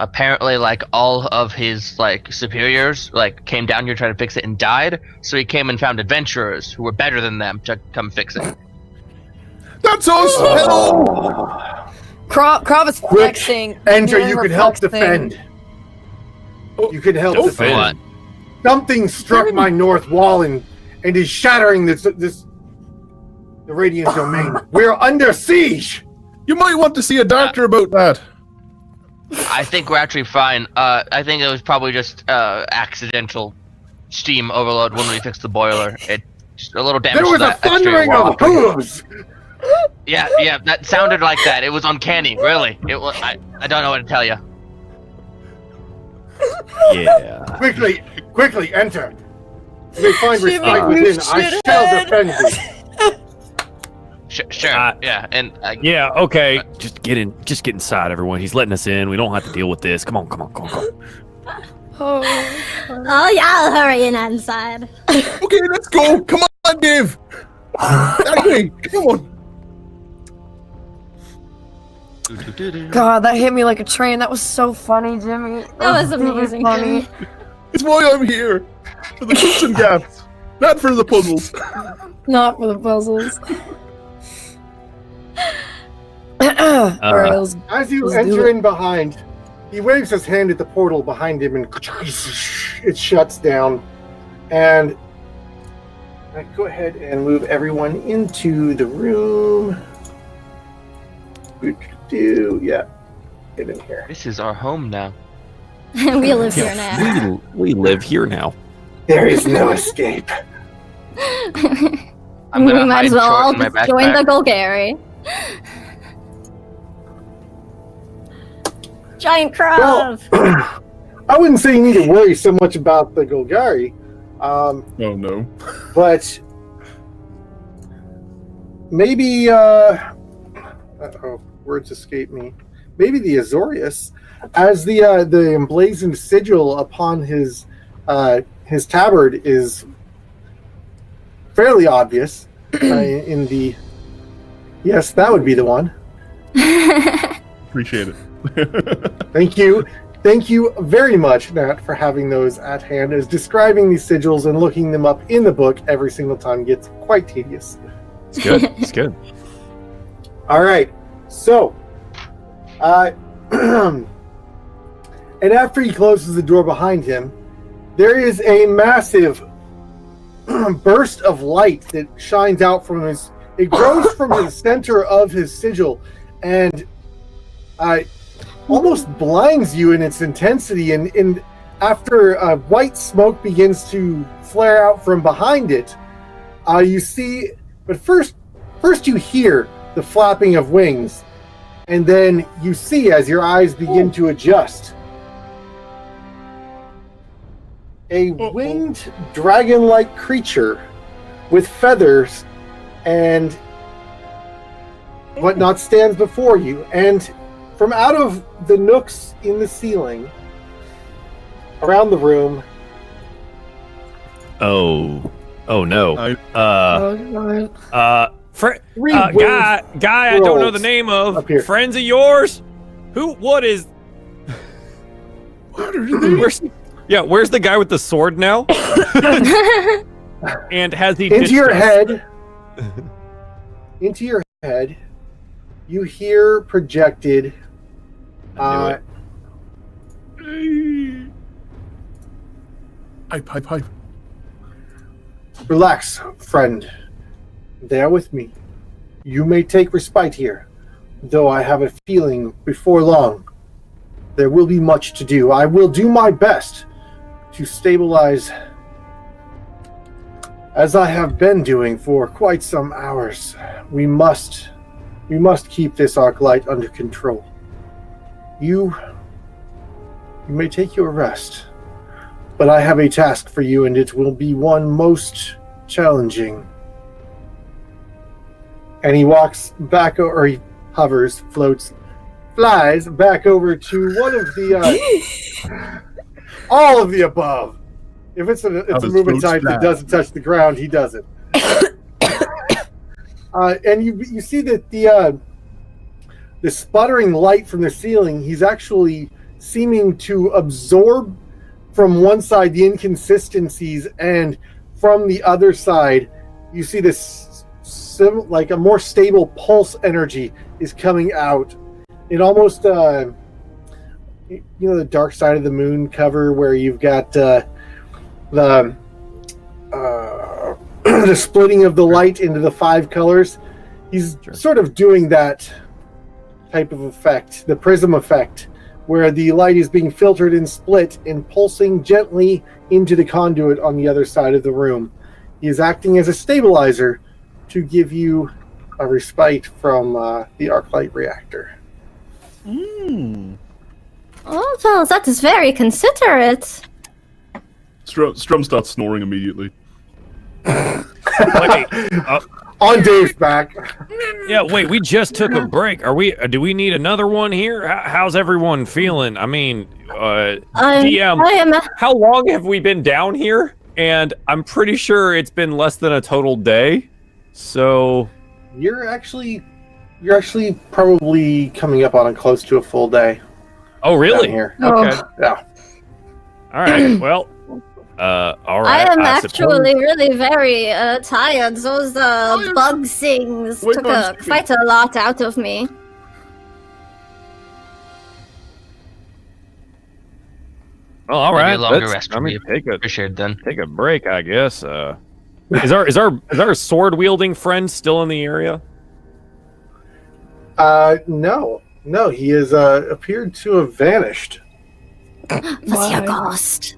Apparently, like all of his like superiors like came down here trying to fix it and died. So he came and found adventurers who were better than them to come fix it. That's us! Hello! Krav is Quick, flexing. Enter, Hearing you her can help flexing. defend. You can help Defend. defend. Something struck my north wall and is shattering the radiant domain. We're under siege! You might want to see a doctor about that. I think we're actually fine. I think it was probably just accidental steam overload when we fixed the boiler. It just a little damage There to was a that extra thundering wall. of hooves! Yeah, that sounded like that. It was uncanny, really. It was. I don't know what to tell you. Yeah. Quickly, enter. You may find Jimmy, respite you within. I shall shithead. defend thee. Sure. Yeah, and Yeah, okay. Just get inside, everyone. He's letting us in. We don't have to deal with this. Come on. Oh. Oh yeah, I'll hurry in inside. Okay, let's go. Come on, Dave. Okay, come on. God, that hit me like a train. That was so funny, Jimmy. That was really amazing, funny. Jimmy. It's why I'm here. For the goods and gaps. Not for the puzzles. Not for the puzzles. Alright, let's As you Let's do enter it. in behind, he waves his hand at the portal behind him and it shuts down. And go ahead and move everyone into the room. Yeah, get in here. this is our home now. We live here now. We live here now. There is no escape. I'm We gonna might hide as well short all in my just join the backpack. Golgari. Giant crab. I wouldn't say you need to worry so much about the Golgari, Oh no. but maybe, words escape me. maybe the Azorius, as the emblazoned sigil upon his tabard is fairly obvious. In the yes, that would be the one. Appreciate it. Thank you very much, Nat, for having those at hand. As describing these sigils and looking them up in the book every single time gets quite tedious. It's good. It's good. All right, so, and after he closes the door behind him, there is a massive burst of light that shines out from his. It grows from the center of his sigil, and almost blinds you in its intensity. And after white smoke begins to flare out from behind it, you see. But first you hear the flapping of wings, and then you see as your eyes begin to adjust. A winged dragon-like creature with feathers and whatnot stands before you, and from out of the nooks in the ceiling around the room. Oh no. God. Guy I don't know the name of. Friends of yours? What is... Where's the guy with the sword now? And has he... Into your head, you hear projected... Pipe. Relax, friend. Bear with me. You may take respite here, though I have a feeling before long there will be much to do. I will do my best to stabilize, as I have been doing for quite some hours. We must keep this arc light under control. You may take your rest, but I have a task for you, and it will be one most challenging. And he walks back, or he hovers, floats, flies back over to one of the all of the above. If it's a movement type that doesn't touch the ground, he doesn't. And you see that the sputtering light from the ceiling, he's actually seeming to absorb from one side the inconsistencies, and from the other side you see this like a more stable pulse energy is coming out. It almost the Dark Side of the Moon cover where you've got the splitting of the light into the 5 colors. He's sort of doing that type of effect, the prism effect, where the light is being filtered and split and pulsing gently into the conduit on the other side of the room. He is acting as a stabilizer to give you a respite from the arc light reactor. Oh, well, that is very considerate. Strum starts snoring immediately. On Dave's back. Yeah, wait, we just took a break. Do we need another one here? How's everyone feeling? I mean, DM, how long have we been down here? And I'm pretty sure it's been less than a total day. So you're actually probably coming up on close to a full day. Oh, really? Here. Okay. Yeah. All right. Well, all right. I am actually really very tired. Those bug things took quite a lot out of me. Well, all right. Longer rest I mean, appreciate then. Take a break, I guess. Is our sword wielding friend still in the area? No, he has appeared to have vanished. Was he a ghost?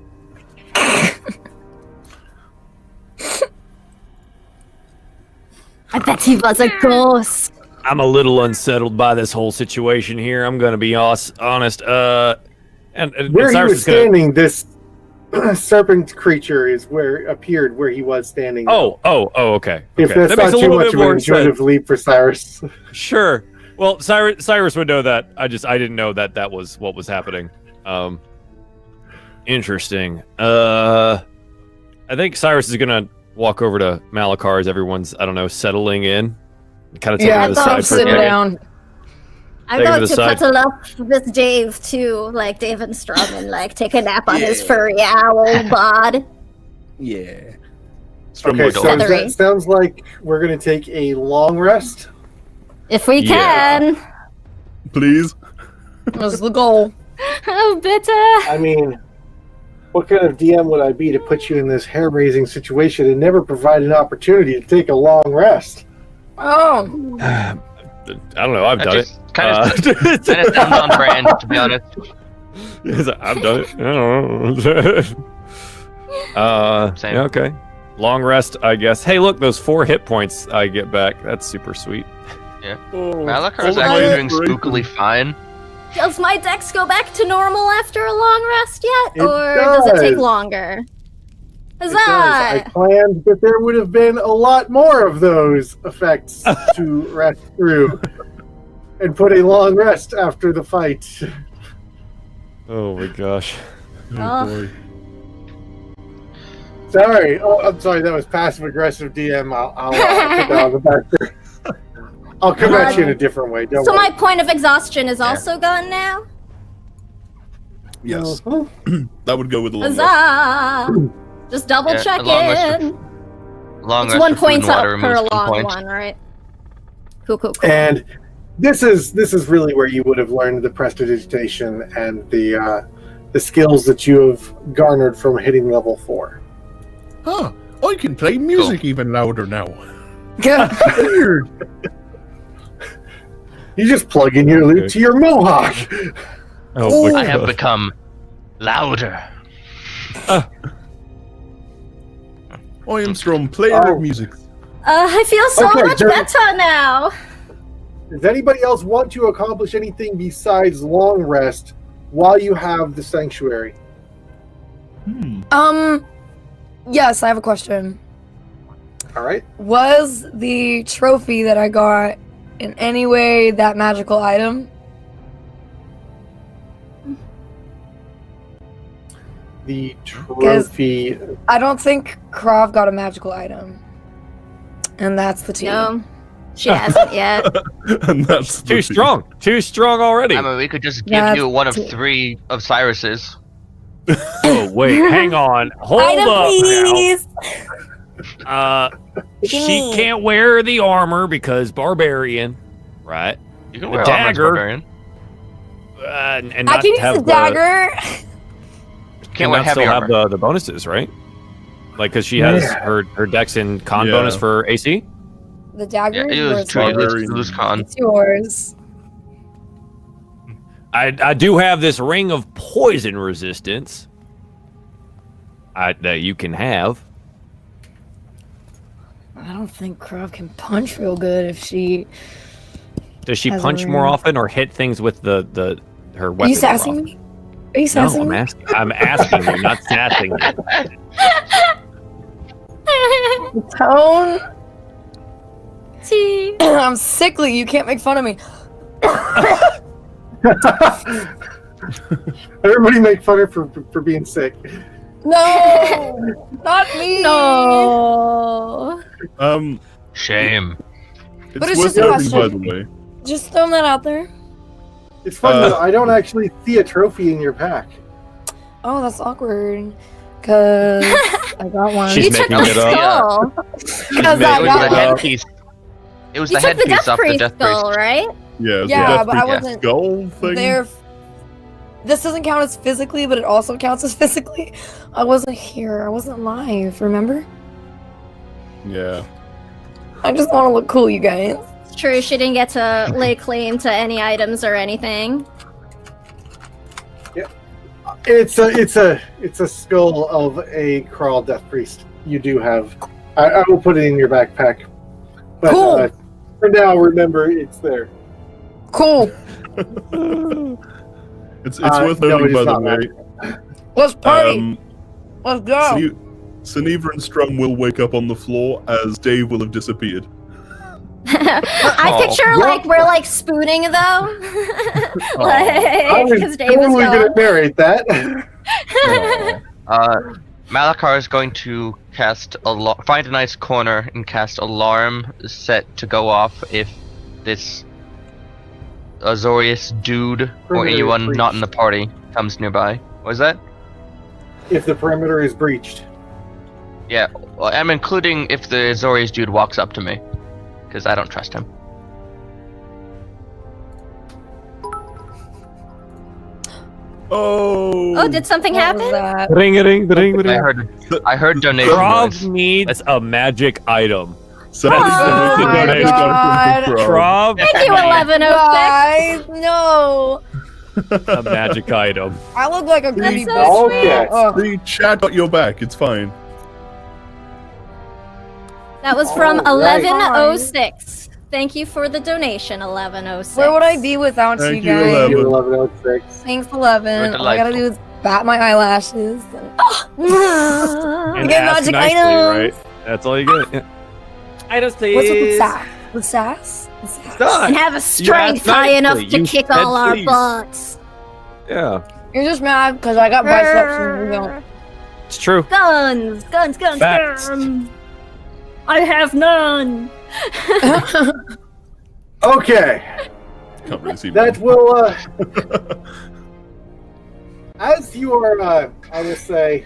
I bet he was a ghost. I'm a little unsettled by this whole situation here. I'm gonna be honest. And where he Cyrus was standing, this serpent creature is where he was standing. Oh, okay. If that's that not makes a too little much bit of an more intuitive sense. leap for Cyrus. Sure. Well, Cyrus would know that. I didn't know that was what was happening. Interesting. I think Cyrus is gonna walk over to Malachar as everyone's, I don't know, settling in. Kind of take him to the side for a sitting second. down. I'm going to cuddle up with Dave too, like Dave and Strum, and like take a nap on his furry owl bod. Yeah. Okay, so Feathery. that sounds like we're going to take a long rest. If we Yeah. can. Please. Was the goal. Oh, bitter. I mean, what kind of DM would I be to put you in this hair-raising situation and never provide an opportunity to take a long rest? Oh. I don't know. I've done it. Kind of sounds on brand, to be honest. I've done it. I don't know. Same. Yeah, okay. Long rest, I guess. Hey, look, those 4 hit points I get back. That's super sweet. Malachar is Oh, actually my doing spookily fine. Does my dex go back to normal after a long rest yet? It or does it take does. longer? It does. I Huzzah! planned that there would have been a lot more of those effects to rest through and put a long rest after the fight. Oh my gosh. Oh. Boy. Sorry. Oh, I'm sorry. That was passive-aggressive DM. I'll put that on the back there. I'll come at you in a different way. Don't So worry. my point of exhaustion is also gone now? Yes. Mhm. That would go with the long rest. Huzzah! Just double Yeah, check a long rest in. Long It's rest 1 for food point and up water per removes 1 long point. one, right? Cool. And this is really where you would have learned the prestidigitation and the skills that you have garnered from hitting level 4. Huh. I can play music even louder now. Weird. You just plug in your lute to your mohawk. Oh my I have gosh. become louder. I am Strom, player Oh. of music. I feel so Okay, much there- better now. Does anybody else want to accomplish anything besides long rest while you have the sanctuary? Yes, I have a question. All right. Was the trophy that I got in any way that magical item? The trophy. I don't think Krav got a magical item. And that's the team. No, she hasn't yet. And that's Too strong. Too strong already. I mean, we could just give That's you one of too- 3 of Cyrus's. Oh, wait. Hang on. Hold Item, up please! now. She Gimme. can't wear the armor because barbarian, right? You can The wear armor as dagger. barbarian. And I not can use have the dagger. Can't and wear not heavy still armor. have the bonuses, right? Like, because she has Yeah. her dex and con Yeah. bonus for AC. The dagger? Yeah, you Or lose it's 2, you yours? Barbarian. lose con. It's yours. I do have this ring of poison resistance. That you can have. I don't think Krav can punch real good if she... Does she Has a punch more ring. often or hit things with her weapon? Are you more sassing often? me? Are you No, sassing I'm me? asking. I'm asking you, not sassing you. Tone? See? I'm sickly. You can't make fun of me. Everybody make fun of her for being sick. No! Not me! No. Shame. But It's it's worth just a noting, by question. the way. Just throwing that out there. It's fun though. I don't actually see a trophy in your pack. Oh, that's awkward. Cause I got one. She's You took making the it up. skull. Cause It I was got the one. headpiece. It was You the took the headpiece death off the priest death skull, priest. right? Yeah, Yeah, the but I Death wasn't skull thing. there. This doesn't count as physically, but it also counts as physically. I wasn't here. I wasn't live. Remember? Yeah. I just want to look cool, you guys. It's true, she didn't get to lay claim to any items or anything. It's a skull of a Kral death priest. You do have. I will put it in your backpack. But Cool. For now, remember it's there. Cool. It's worth no, noting, it by is the not way. Let's party. Let's go. Seneva and Strum will wake up on the floor as Dave will have disappeared. I picture like we're like spooning though. I was Because Dave is totally gone. going to narrate that. Malakar is going to cast find a nice corner and cast alarm set to go off if this Azorius dude or Perimeter anyone breach. not in the party comes nearby. What was that? If the perimeter is breached. Yeah, well, I'm including if the Azorius dude walks up to me, because I don't trust him. Oh. Oh, did something What was happen? that? I heard donation Krav noise. needs a magic item. Somebody Oh sent us a my donation God. from Krav, Thank you, 1106. Guys, no. a magic item. I look like a greedy so bitch. sweet. Okay. Oh. The chat got your back. It's fine. That was from All right. 1106. Thank you for the donation, 1106. Where would I be without Thank you you, guys? 11. 1106. Thanks, 11. You're All I gotta do is bat my eyelashes. And... And get ask magic nicely, items. right? That's all you get. Yeah. Items, please. What's up with sass? With sass? With sass? Done. and have a strength asked high enough nicely. to You kick said all our please. butts. Yeah, You're just mad because I got biceps and you don't. it's true. Guns, guns, guns, Facts. guns. I have none. Okay. Can't really see That me. will, as you are, I will say,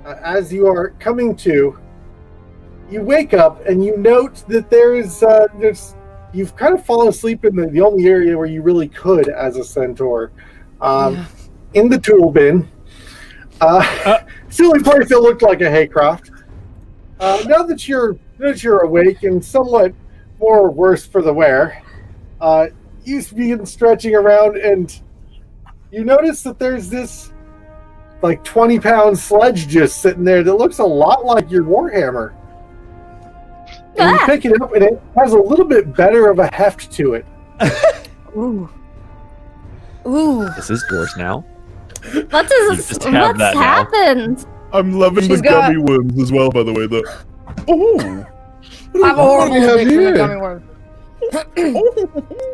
as you are coming to, you wake up and you note that there's you've kind of fallen asleep in the only area where you really could as a centaur, Yeah. in the tool bin. It's the only place that looked like a haycroft. Now that you're awake and somewhat more worse for the wear, you begin stretching around and you notice that there's this like 20-pound sledge just sitting there that looks a lot like your warhammer. And you Ah. pick it up and it has a little bit better of a heft to it. Ooh. Ooh. This is yours now. What You is just have what's that now. happened? I'm loving She's the got- gummy worms as well, by the way. Though. Oh. I have a horrible What do we have addiction to here? gummy worms.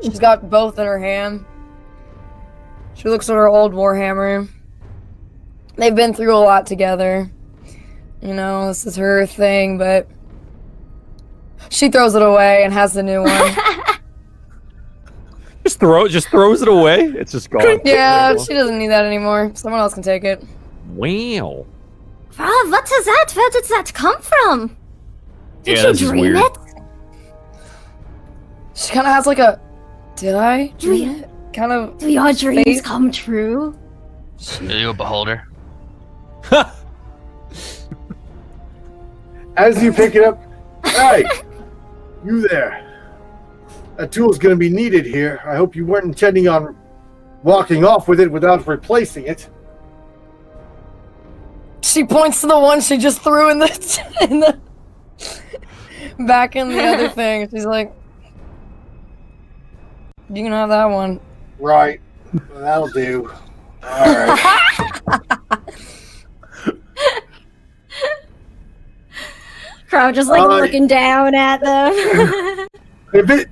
She's got both in her hand. She looks at her old warhammer. They've been through a lot together. You know, this is her thing, but she throws it away and has the new one. Just throws it away. It's just gone. Yeah, she doesn't need that anymore. Someone else can take it. Wow. Rob, what is that? Where did that come from? Did Yeah, you this is dream weird. it? She kind of has like a. Did I Do dream you- it? Kind of. Do your dreams Face? come true? Are you a beholder? As you pick it up, hey, you there. That tool's going to be needed here. I hope you weren't intending on walking off with it without replacing it. She points to the one she just threw in the back in the other thing. She's like, "You can have that one." Right. Well, that'll do. All right. Crowd just like Uh, looking down at them. If it,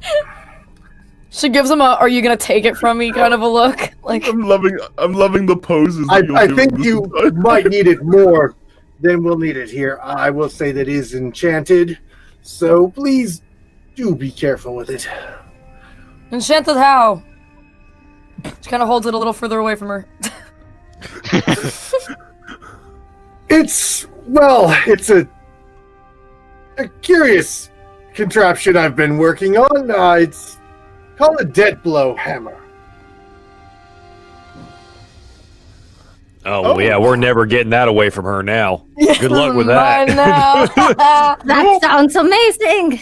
She gives him a "Are you gonna take it from me?" kind of a look. Like, I'm loving the poses. I that you're doing think this you entire time. might need it more than we'll need it here. I will say that it is enchanted, so please do be careful with it. enchanted how? She kind of holds it a little further away from her. It's a curious contraption I've been working on. It's called a dead blow hammer. Oh, yeah, we're never getting that away from her now. Good luck with Mine that. now. That sounds amazing.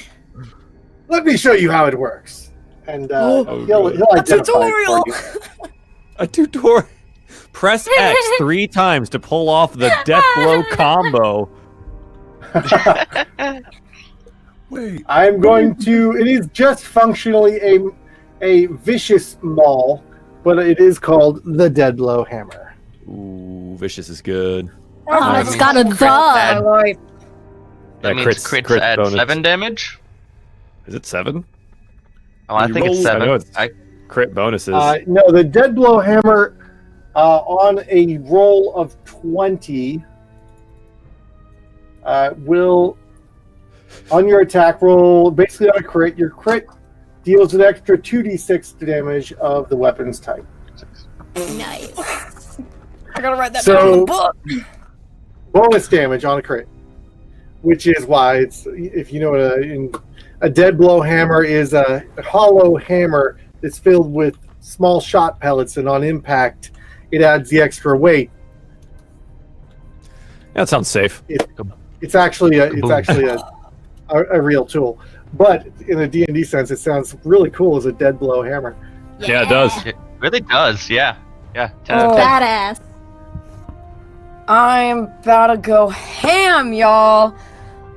Let me show you how it works. And he'll A identify it tutorial. for you. A tutorial. Press X 3 times to pull off the death blow combo. Wait. I'm going to. It is just functionally a vicious maul, but it is called the dead blow hammer. Ooh, vicious is good. Oh, it's got a My the. life. That means crits crits add bonus. 7 damage. Is it 7? Oh, I think it's roll- I know 7. it's crit bonuses. No, the dead blow hammer on a roll of 20 will, on your attack roll, basically on a crit, your crit deals an extra 2d6 damage of the weapon's type. Nice. I gotta write that So- down in the book. Bonus damage on a crit, which is why it's, if you know what a dead blow hammer is, a hollow hammer that's filled with small shot pellets, and on impact it adds the extra weight. That sounds safe. It's actually a real tool, but in a D&D sense it sounds really cool as a dead blow hammer. Yeah, it does. It really does. Yeah. 10 Oh. out of 10. Badass. I'm about to go ham, y'all.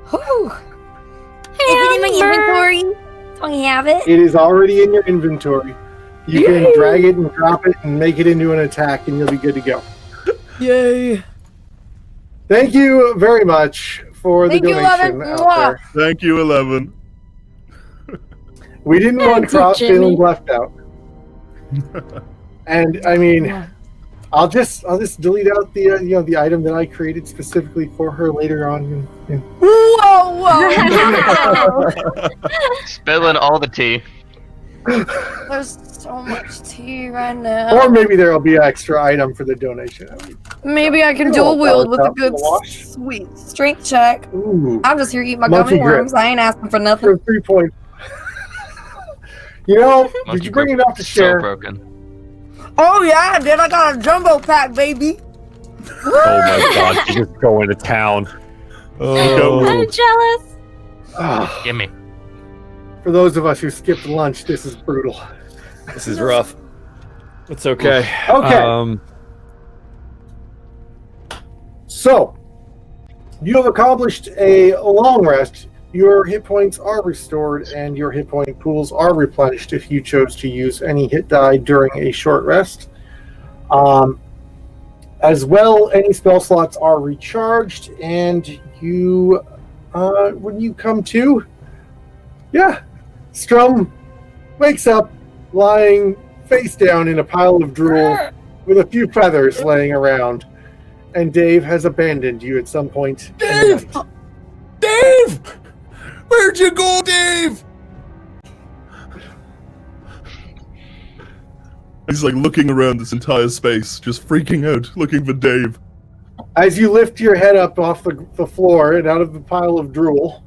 Whew. Is it in my inventory? Don't you have it? It is already in your inventory. You can drag it and drop it and make it into an attack, and you'll be good to go. Yay. Thank you very much for Thank the you, donation 11. out there. Thank you, 11. We didn't want Thank you, Cross Jimmy. feeling left out. And I mean, I'll just delete out the the item that I created specifically for her later on. Whoa. Spilling all the tea. There's so much tea right now. Or maybe there'll be an extra item for the donation. Maybe I can dual wield with a good sweet strength check. Ooh, I'm just here eating my Monkey gummy grip. worms. I ain't asking for nothing. for 3 points. You know, did Monkey you bring grip enough to So share? broken. Oh yeah, I did. I got a jumbo pack, baby. Oh my god, she's just going to town. I'm jealous. Ah, Gimme. for those of us who skipped lunch, this is brutal. This is rough. It's okay. Okay. So, you have accomplished a long rest. Your hit points are restored, and your hit point pools are replenished if you chose to use any hit die during a short rest. As well, any spell slots are recharged, and you, when you come to, Strum wakes up lying face down in a pile of drool with a few feathers laying around, and Dave has abandoned you at some point. in the night. Dave! Where'd you go, Dave? He's like looking around this entire space, just freaking out, looking for Dave. As you lift your head up off the floor and out of the pile of drool,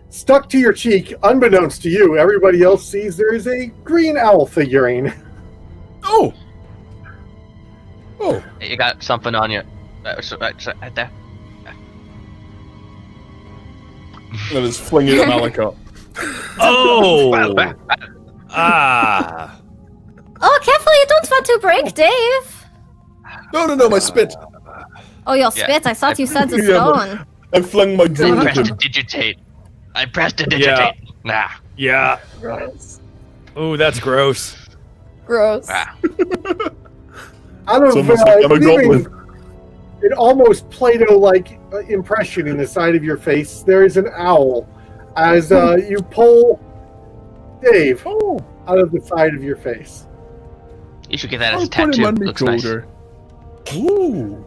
stuck to your cheek, unbeknownst to you, everybody else sees there is a green owl figurine. Oh! Oh, You got something on you. Right there. and is flinging at Malika. Oh! Ah! Oh, careful, you don't want to break, Dave. No, my spit. Oh, your Yeah. spit. I thought you said the Yeah, but- stone. I flung my I drool at prestidigitate. him. I prestidigitate. Nah. Yeah. Gross. Ooh, that's gross. Gross. Ah. Out of It's almost like I'm a leaving goblin. an almost Play-Doh-like impression in the side of your face, there is an owl. As you pull Dave out of the side of your face. You should get that as I'll a put him tattoo. on my Looks nice. shoulder. Ooh.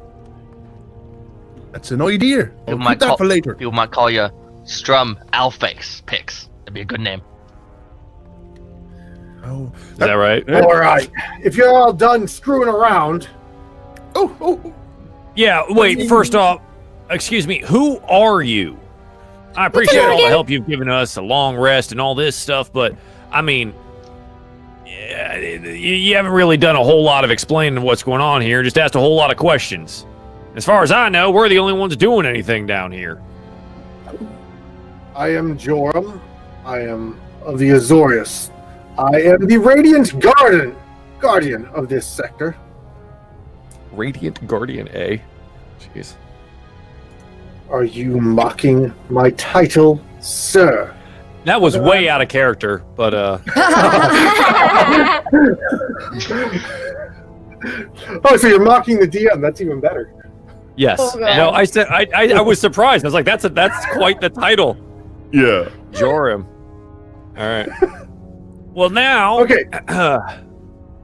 That's an idea. I'll People might keep that call- for later. People might call you Strum Alface Pix. That'd be a good name. Oh, Is that right? Yeah. All right. If you're all done screwing around, Oh. Yeah, wait, first off, excuse me, who are you? I appreciate all the help you've given us, a long rest and all this stuff, but, I mean, you haven't really done a whole lot of explaining what's going on here, just asked a whole lot of questions. As far as I know, we're the only ones doing anything down here. I am Joram. I am of the Azorius. I am the Radiant Guardian of this sector. Radiant Guardian A? Jeez. Are you mocking my title, sir? That was way out of character, but, Oh, so you're mocking the DM. That's even better. yes. Oh, God. No, I said, I was surprised. I was like, that's quite the title. Yeah. Joram. All right. Well, now, Okay.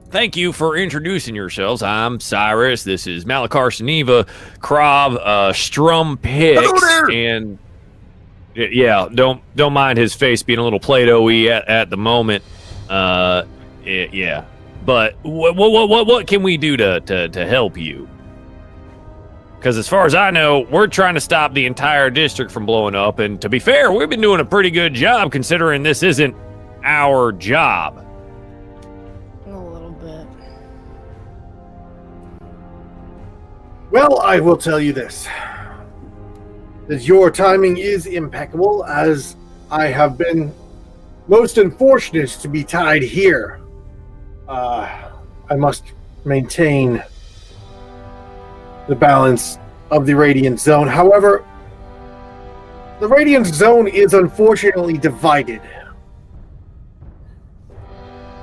Thank you for introducing yourselves. I'm Cyrus. This is Malachar Saniva, Krav, Strum Pix, and yeah, don't mind his face being a little Play-Doh-y at the moment. Yeah. But what can we do to help you? Because as far as I know, we're trying to stop the entire district from blowing up, and to be fair, we've been doing a pretty good job considering this isn't our job. A little bit. Well, I will tell you this. That your timing is impeccable, as I have been most unfortunate to be tied here. I must maintain the balance of the Radiant Zone. However, the Radiant Zone is unfortunately divided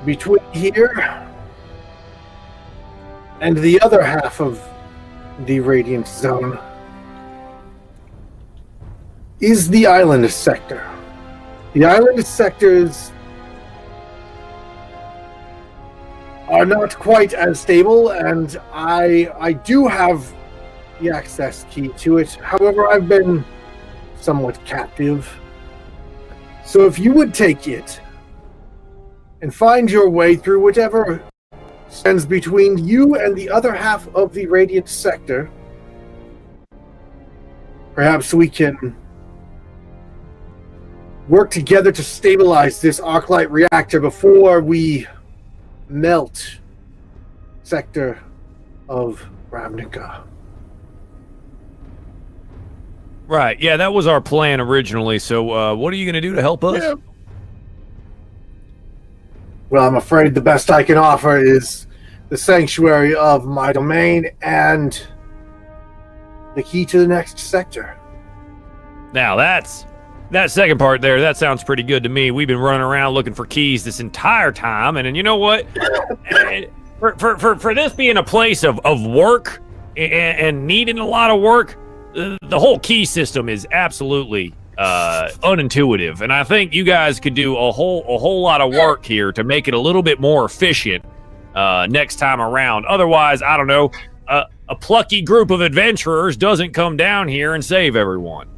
between here and the other half of the Radiant Zone is the island sector. The island sectors are not quite as stable, and I do have the access key to it. However, I've been somewhat captive. So if you would take it and find your way through whatever stands between you and the other half of the Radiant sector, perhaps we can work together to stabilize this arclight reactor before we melt sector of Ravnica. Right, yeah, that was our plan originally, so what are you going to do to help us? Yeah. Well, I'm afraid the best I can offer is the sanctuary of my domain and the key to the next sector. Now, that second part there, that sounds pretty good to me. We've been running around looking for keys this entire time, and you know what? for this being a place of work and needing a lot of work, the whole key system is absolutely unintuitive, and I think you guys could do a whole lot of work here to make it a little bit more efficient next time around. Otherwise, I don't know, a plucky group of adventurers doesn't come down here and save everyone.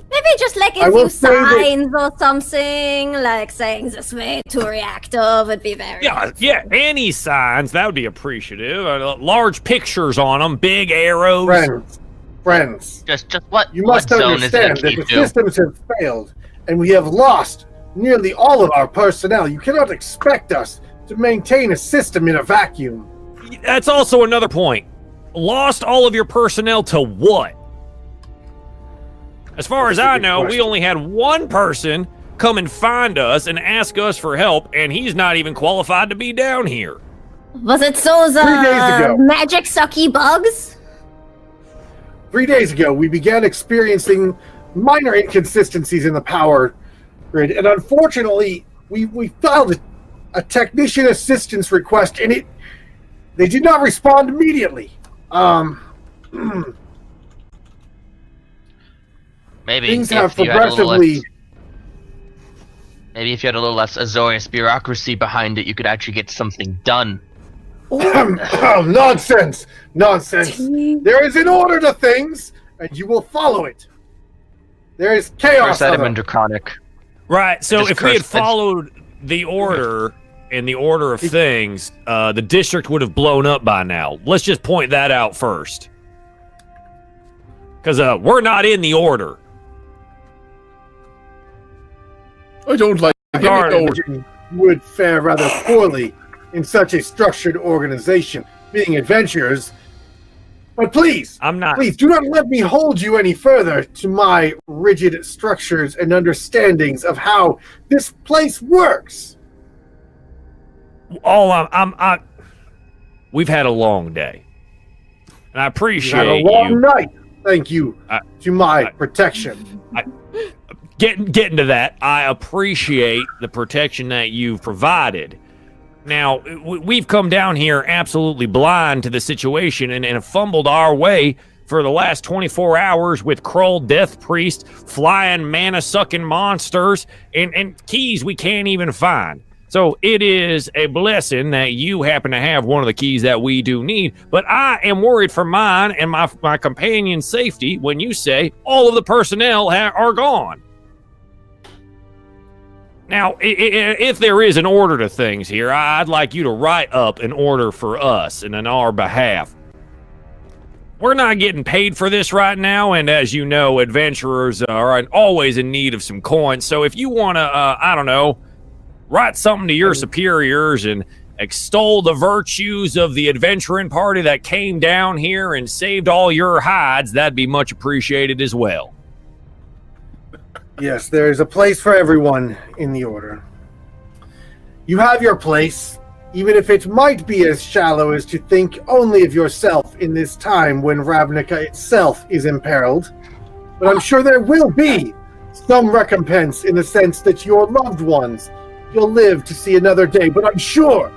Maybe just like a few signs or something, like saying this way to reactor would be very helpful. Yeah, any signs, that would be appreciative. Large pictures on them, big arrows. Friends. Just what? You must what understand zone is that the systems have failed, and we have lost nearly all of our personnel. You cannot expect us to maintain a system in a vacuum. That's also another point. Lost all of your personnel to what? As far as I know, we only had one person come and find us and ask us for help, and he's not even qualified to be down here. Was it those 3 days ago. magic sucky bugs? 3 days ago, we began experiencing minor inconsistencies in the power grid, and unfortunately, we filed a technician assistance request, and they did not respond immediately. Maybe things if have you had a little progressively. maybe if you had a little less Azorius bureaucracy behind it, you could actually get something done. Nonsense! There is an order to things, and you will follow it. There is chaos. First item in Draconic. Right, so if we had followed the order and the order of things, the district would have blown up by now. Let's just point that out first. Because we're not in the order. I don't like any order. Would fare rather poorly in such a structured organization, being adventurers. But please, please do not let me hold you any further to my rigid structures and understandings of how this place works. We've had a long day, and I appreciate had a long night. Thank you to my protection. Getting to that, I appreciate the protection that you've provided. Now, we've come down here absolutely blind to the situation and have fumbled our way for the last 24 hours with Krull Death Priest, flying mana-sucking monsters, and keys we can't even find. So it is a blessing that you happen to have one of the keys that we do need, but I am worried for mine and my companion's safety when you say all of the personnel are gone. Now, if there is an order to things here, I'd like you to write up an order for us and on our behalf. We're not getting paid for this right now, and as you know, adventurers are always in need of some coins. So if you want to, I don't know, write something to your superiors and extol the virtues of the adventuring party that came down here and saved all your hides, that'd be much appreciated as well. Yes, there is a place for everyone in the order. You have your place, even if it might be as shallow as to think only of yourself in this time when Ravnica itself is imperiled. But I'm sure there will be some recompense in the sense that your loved ones, you'll live to see another day, but I'm sure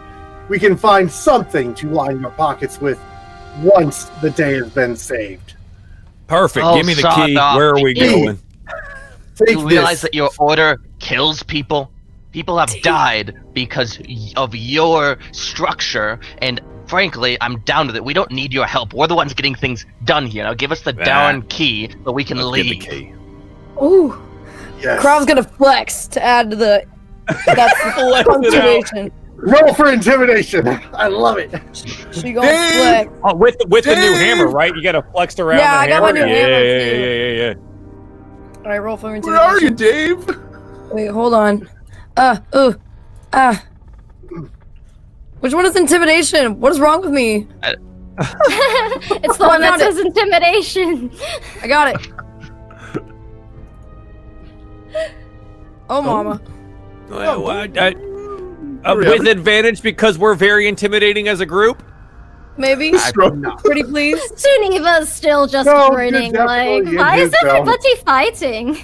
we can find something to line your pockets with once the day has been saved. Perfect. Oh, Give me the shut key. up. Where are we going? You realize that your order kills people? People have died because of your structure, and frankly, I'm down with it. We don't need your help. We're the ones getting things done here. Now give us the darn key so we can leave. Get the key. Ooh. Yes. Krov's gonna flex to add to the. That's punctuation. Roll for intimidation. I love it. She gonna flex. Oh, with the new hammer, right? You got to flex around Yeah, the I got hammer. my new hammer, Yeah. All right, roll for Where intimidation. are you, Dave? Wait, hold on. Which one is intimidation? What is wrong with me? It's the one that says intimidation. I got it. Oh, mama. Well, with advantage because we're very intimidating as a group. Maybe. No. Pretty please. Suneva's still just No, grinning you're like, definitely why in is his realm. everybody fighting?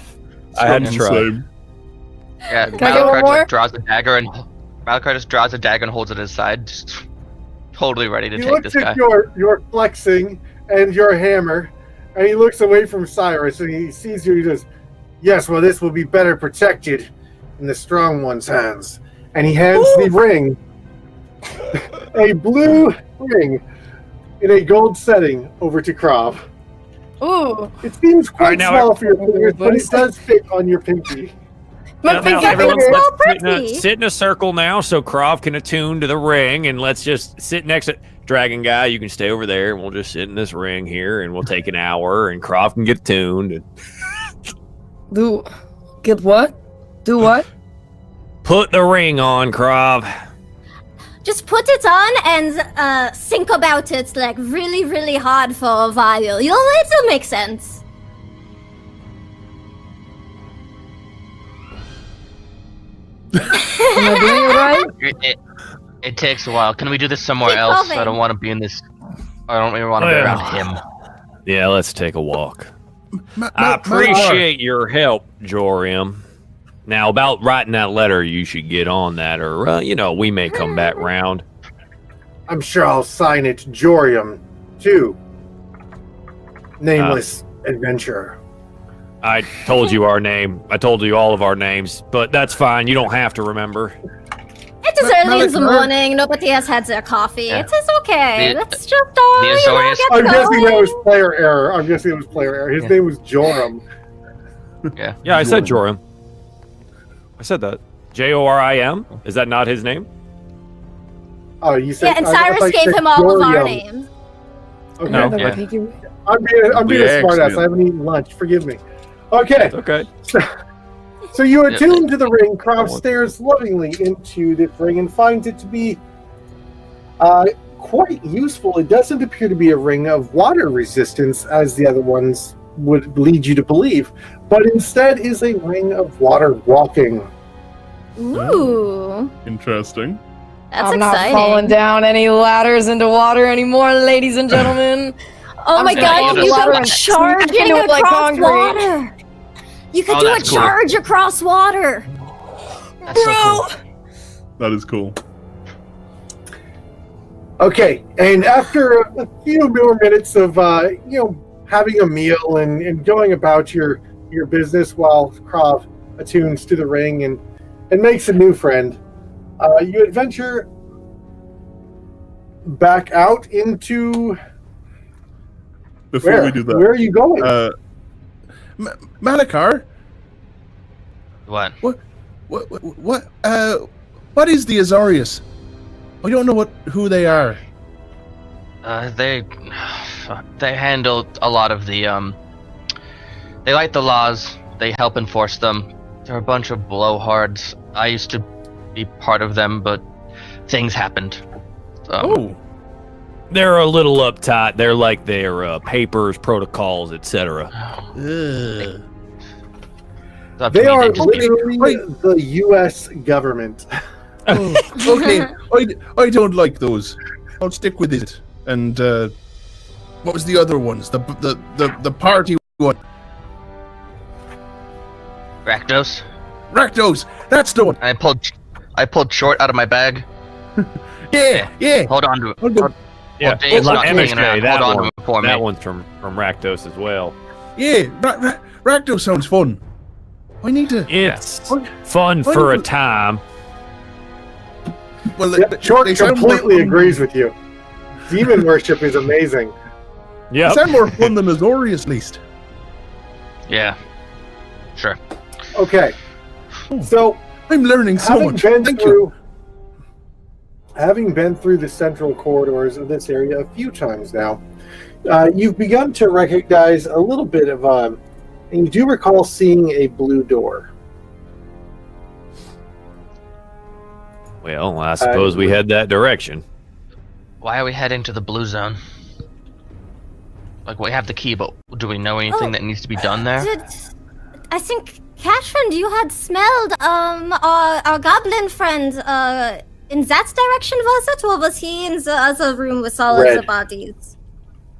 I had to try. Same. Yeah, Can I get one more? Malachar draws a dagger and Malachar just draws a dagger and holds it at his side, just totally ready to He take looks this guy. at your flexing and your hammer, and he looks away from Cyrus, and he sees you. He says, "Yes, well, this will be better protected in the strong one's hands." And he hands the ring, a blue ring in a gold setting, over to Krov. Ooh. It seems quite All right, now small for your fingers, but it does fit on your pinky. My Now, pinky everyone, finger. so let's pretty. sit in a circle now so Krov can attune to the ring, and let's just sit next to Dragon Guy. You can stay over there, and we'll just sit in this ring here, and we'll take an hour, and Krov can get attuned. And Get what? Do what? put the ring on, Krov. Just put it on and think about it like really, really hard for a while. It'll make sense. Am I doing it right? It takes a while. Can we do this somewhere Keep else? moving. I don't want to be in this. I don't even want to be around him. Yeah, let's take a walk. I appreciate your help, Jorium. Now, about writing that letter, you should get on that, or, we may come back round. I'm sure I'll sign it Jorium, too. Nameless adventurer. I told you our name. I told you all of our names, but that's fine. You don't have to remember. It is early in the morning. Nobody has had their coffee. Yeah. It is okay. The- Let's just all, the Azorius- get I'm guessing that going. was player error. His name was Joram. Yeah. Yeah, I said Jorim. I said that. Jorim? Is that not his name? Oh, you said. Yeah, and I thought Cyrus you gave said him all of our Jorium. names. Okay. No. My Yeah. pinky. I'm being a Yeah, smartass. excellent. I haven't eaten lunch. Forgive me. Okay. Okay. So you Yeah. attune to the ring. Krov stares lovingly into this ring and finds it to be quite useful. It doesn't appear to be a ring of water resistance, as the other ones would lead you to believe, but instead is a ring of water walking. Ooh, Interesting. that's I'm not exciting. falling down any ladders into water anymore, ladies and gentlemen. Oh I'm my just gonna god, fall you in the can water and charge smack into it like across concrete. water. You could Oh, do a that's cool. charge across water. That's so cool. That is cool. Okay, and after a few more minutes of having a meal and going about your business while Krov attunes to the ring and makes a new friend, You adventure back out into... Before we do that, Where are you going? Malachar, What? what is the Azorius? I don't know who they are. They handle a lot of the They write the laws. They help enforce them. They're a bunch of blowhards. I used to be part of them, but things happened. They're a little uptight. They're like their papers, protocols, etc. They are literally the U.S. government. Okay, I don't like those. I'll stick with it. And what was the other ones? The party one. Rakdos. Rakdos. That's the one. I pulled short out of my bag. Yeah. Hold on to it. Yeah, Dave's not hanging around. that Hold on one. to it for me. That one's from Rakdos as well. Yeah, Rakdos sounds fun. I need to. It's fun for a time. Well, Short they sound completely more fun- agrees with you. Demon worship is amazing. They Yeah. sound more fun than Azorius, at least. Yeah. Sure. Okay. So, I'm learning so much. Thank you. Having been through the central corridors of this area a few times now, you've begun to recognize a little bit of, and you do recall seeing a blue door. Well, I suppose we head that direction. Why are we heading to the blue zone? Like, we have the key, but do we know anything that needs to be done there? I think, Catherine, you had smelled our goblin friend in that direction, was it? Or was he in the other room with all of the bodies?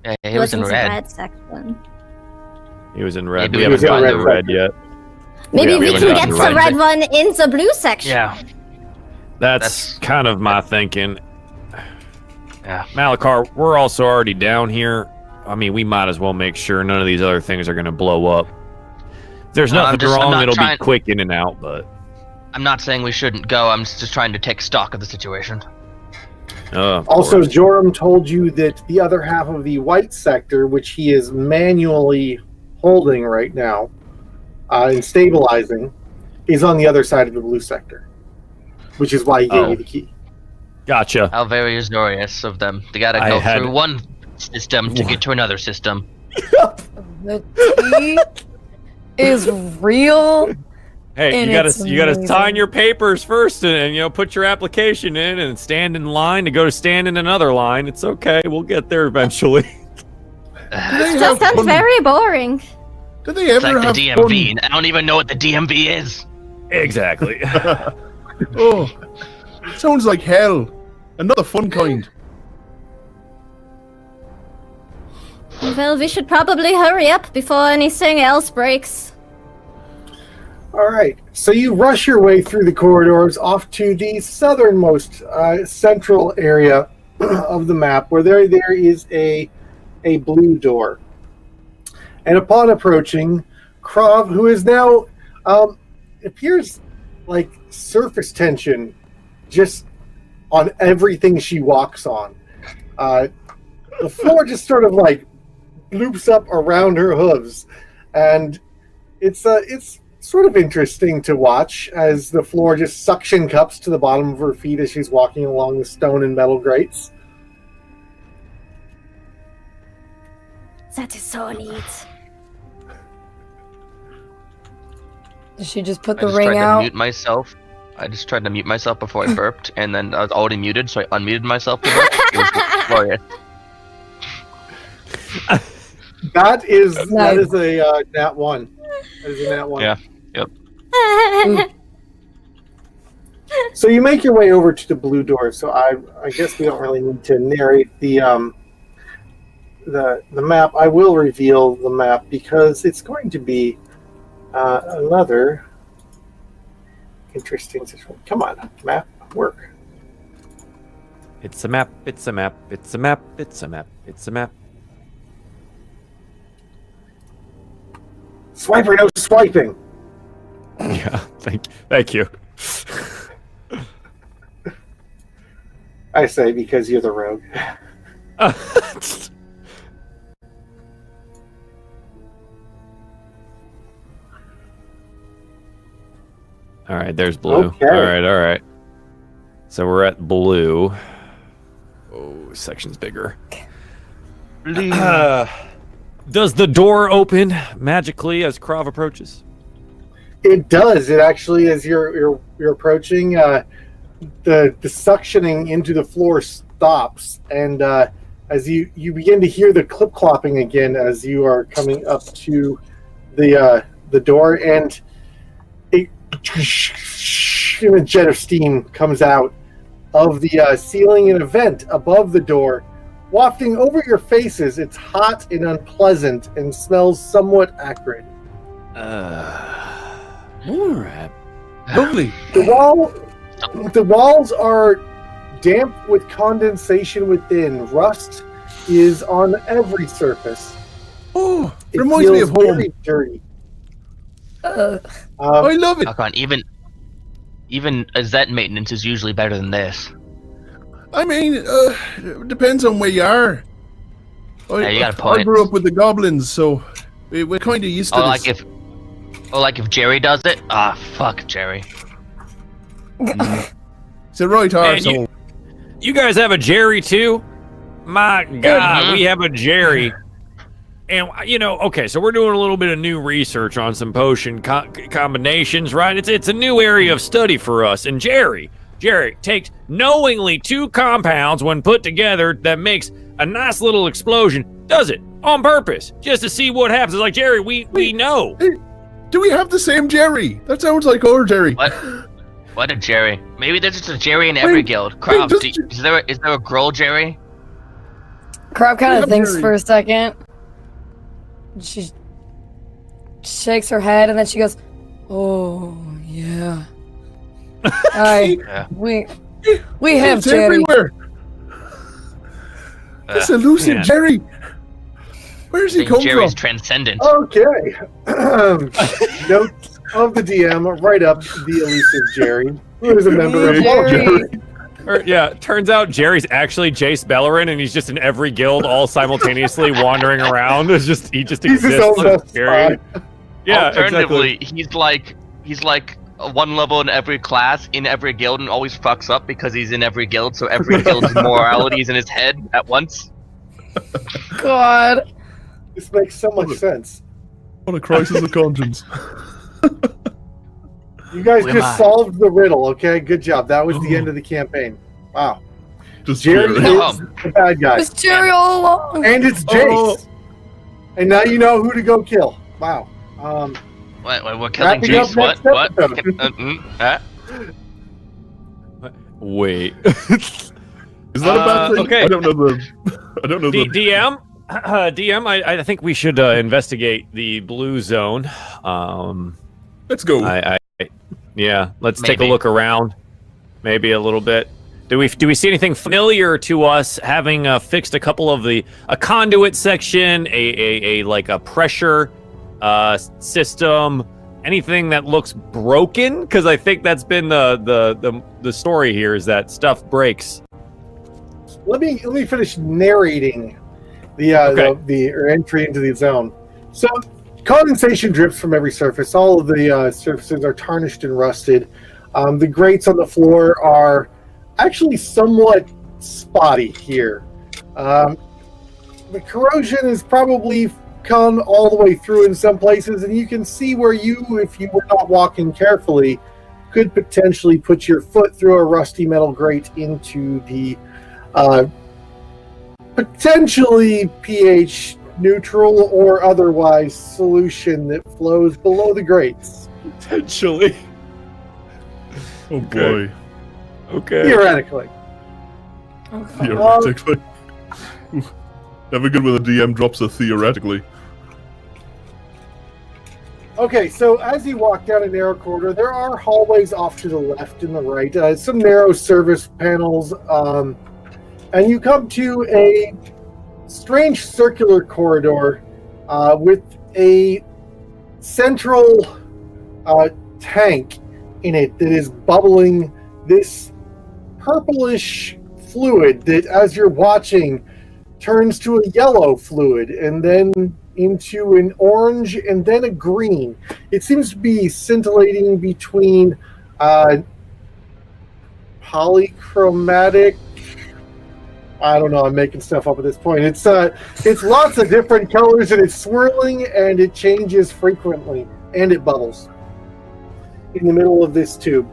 Yeah, he was in the red. red section. He was in red. Maybe We haven't he was in gotten the red red yet. Maybe we we haven't can gotten get the the red red one in the blue section. Yeah. That's kind of my thinking. Yeah. Malachar, we're also already down here. I mean, we might as well make sure none of these other things are going to blow up. If there's No, nothing I'm wrong, not it'll trying- be quick in and out, but... I'm not saying we shouldn't go. I'm just trying to take stock of the situation. of Also, course. Joram told you that the other half of the white sector, which he is manually holding right now and stabilizing, is on the other side of the blue sector, which is why he gave you the key. Gotcha. How very Azorius of them. They gotta I go had- through one system to get to another system. The tea is real. Hey, And you it's gotta amazing. sign your papers first, and put your application in, and stand in line to go to stand in another line. It's okay. We'll get there eventually. That sounds very boring. Do they It's ever like have the DMV. I don't even know what the DMV is. Exactly. fun? Oh, sounds like hell. Another fun kind. Well, we should probably hurry up before anything else breaks. All right, so you rush your way through the corridors off to the southernmost central area of the map, where there is a blue door. And upon approaching, Krav, who is now appears like surface tension just on everything she walks on. The floor just sort of like bloops up around her hooves, and it's sort of interesting to watch as the floor just suction cups to the bottom of her feet as she's walking along the stone and metal grates. That is so neat. Did she just put I the just ring tried to out? mute myself. I just tried to mute myself before I burped, and then I was already muted, so I unmuted myself to burp. It was glorious. That is a nat 1. That is a nat 1. Yeah. So you make your way over to the blue door. So I guess we don't really need to narrate the map. I will reveal the map because it's going to be another interesting situation. Come on, map, work. It's a map. It's a map. It's a map. It's a map. It's a map. Swiper, no swiping. Yeah. Thank you. I say because you're the rogue. All right, there's blue. Okay. All right. So we're at blue. Oh, section's bigger. Does the door open magically as Krav approaches? It does. It actually, as you're approaching, the suctioning into the floor stops, and as you begin to hear the clip clopping again as you are coming up to the door, and a jet of steam comes out of the ceiling in a vent above the door, wafting over your faces. It's hot and unpleasant and smells somewhat acrid. All right. Lovely. The walls are damp with condensation within. Rust is on every surface. Oh, It reminds me feels of home. very dirty. I love it. How come even a Zet maintenance is usually better than this. I mean, it depends on where you are. Yeah, you got a I point. grew up with the goblins, so we're kind of used to this. Like if Jerry does it? Ah, fuck Jerry. It's a right Man, arsehole. You guys have a Jerry too? My God, we have a Jerry. And, okay, so we're doing a little bit of new research on some potion combinations, right? It's a new area of study for us. And Jerry takes knowingly 2 compounds when put together that makes a nice little explosion, does it on purpose, just to see what happens. It's like, Jerry, we know. Hey, do we have the same Jerry? That sounds like our Jerry. What a Jerry. Maybe there's just a Jerry in every guild. Krav, is there a girl Jerry? Krav kind of thinks Jerry. for a second. She shakes her head and then she goes, "Oh yeah, we have It's Jerry." everywhere. It's elusive man. Jerry. Where's he come Jerry's from? transcendent. Okay. Notes of the DM, right up the elusive Jerry, who is a member of Jerry. Turns out Jerry's actually Jace Bellerin, and he's just in every guild all simultaneously wandering around. He just He's his exists. own best Jerry. spy. Yeah, Alternatively, exactly. he's like one level in every class in every guild and always fucks up because he's in every guild, so every guild's morality is in his head at once. God. This makes so much sense. What a crisis of conscience. You guys Who am just I? solved the riddle, okay? Good job. That was the end of the campaign. Wow. Just Jerry Jerry. is the bad guy. It's Jerry all along. And it's Jace. And now you know who to go kill. Wow. We're killing Wrapping up Jace. What? next episode. Wait. Is that a bad thing? okay. I don't know the. DM? DM, I think we should investigate the blue zone. Let's go. Let's take a Maybe. look around. Maybe a little bit. Do we see anything familiar to us having fixed a couple of a conduit section, a pressure system, anything that looks broken? Because I think that's been the story here, is that stuff breaks. Let me finish narrating the entry into the zone. So condensation drips from every surface. All of the surfaces are tarnished and rusted. The grates on the floor are actually somewhat spotty here. The corrosion has probably come all the way through in some places, and you can see where you, if you were not walking carefully, could potentially put your foot through a rusty metal grate into the potentially pH neutral or otherwise solution that flows below the grates. Potentially. Oh boy. Okay. Theoretically. Theoretically. Never good when the DM drops a theoretically. Okay, so as you walk down a narrow corridor, there are hallways off to the left and the right, some narrow service panels, and you come to a strange circular corridor with a central tank in it that is bubbling this purplish fluid that, as you're watching, turns to a yellow fluid and then into an orange and then a green. It seems to be scintillating between polychromatic. I don't know. I'm making stuff up at this point. It's lots of different colors, and it's swirling, and it changes frequently, and it bubbles in the middle of this tube.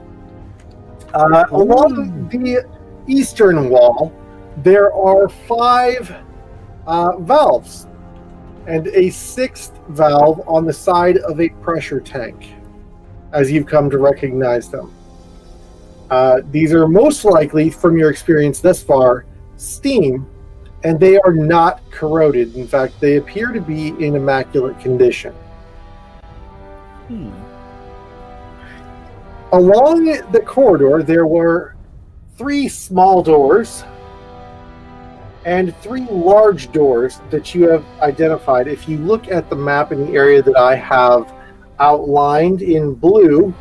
Along the eastern wall, there are 5 valves, and a 6th valve on the side of a pressure tank, as you've come to recognize them. These are most likely, from your experience thus far, steam, and they are not corroded. In fact, they appear to be in immaculate condition. Along the corridor, there were 3 small doors and 3 large doors that you have identified. If you look at the map in the area that I have outlined in blue,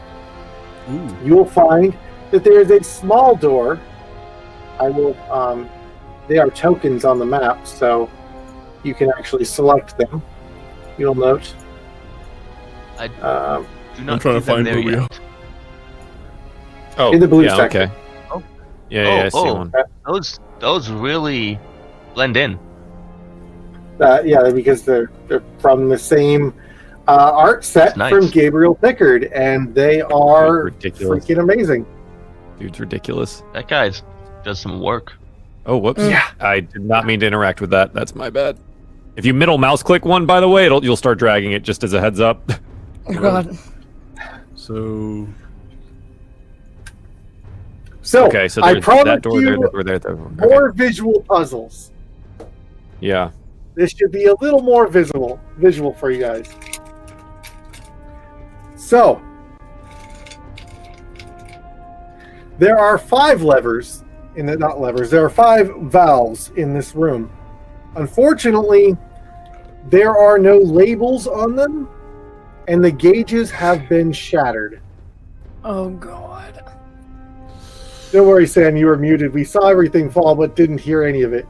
you'll find that there is a small door. I will they are tokens on the map, so you can actually select them. You'll note. I do not I'm trying to see them find there where we yet. are. Oh, In the blue yeah, section. okay. Yeah, I see one. Those really blend in. Yeah, because they're from the same art set Nice. from Gabriel Pickard, and they are Ridiculous. freaking amazing. Dude's ridiculous. That guy does some work. Oh, whoops. Yeah. I did not mean to interact with that. That's my bad. If you middle mouse click one, by the way, you'll start dragging it just as a heads up. Oh god. So Okay, so I there's promised that door you there. more visual puzzles. Yeah. This should be a little more visual for you guys. So, there are 5 levers there are 5 valves in this room. Unfortunately, there are no labels on them, and the gauges have been shattered. Oh god. Don't worry, Sam, you were muted. We saw everything fall, but didn't hear any of it.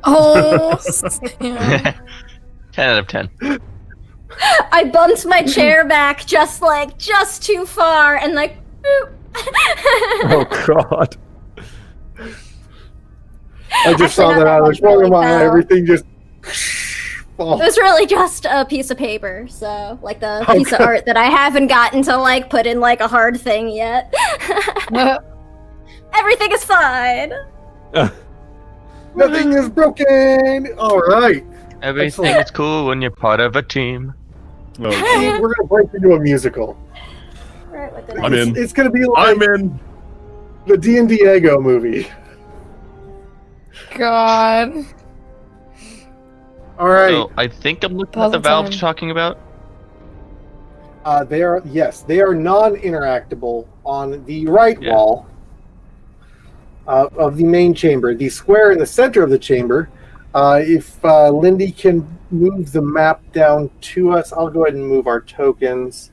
Oh. Sam. 10 out of 10. I bumped my chair back just too far and like boop. Oh god. I just saw Actually, that out of the not corner of my eye. really, Everything just It falls. was really just a piece of paper, so like the piece of Okay. art that I haven't gotten to like put in like a hard thing yet. Everything is fine. Nothing is broken. All right. Everything Excellent. is cool when you're part of a team. oh, Steve, we're gonna break into a musical. Right, what did I'm I in. It's gonna be like I'm in. the Diego movie. God. All right. So I think I'm looking at the Puzzle valves time. you're talking about. They are non-interactable on the right Yeah. wall of the main chamber. The square in the center of the chamber. If Lindy can move the map down to us, I'll go ahead and move our tokens.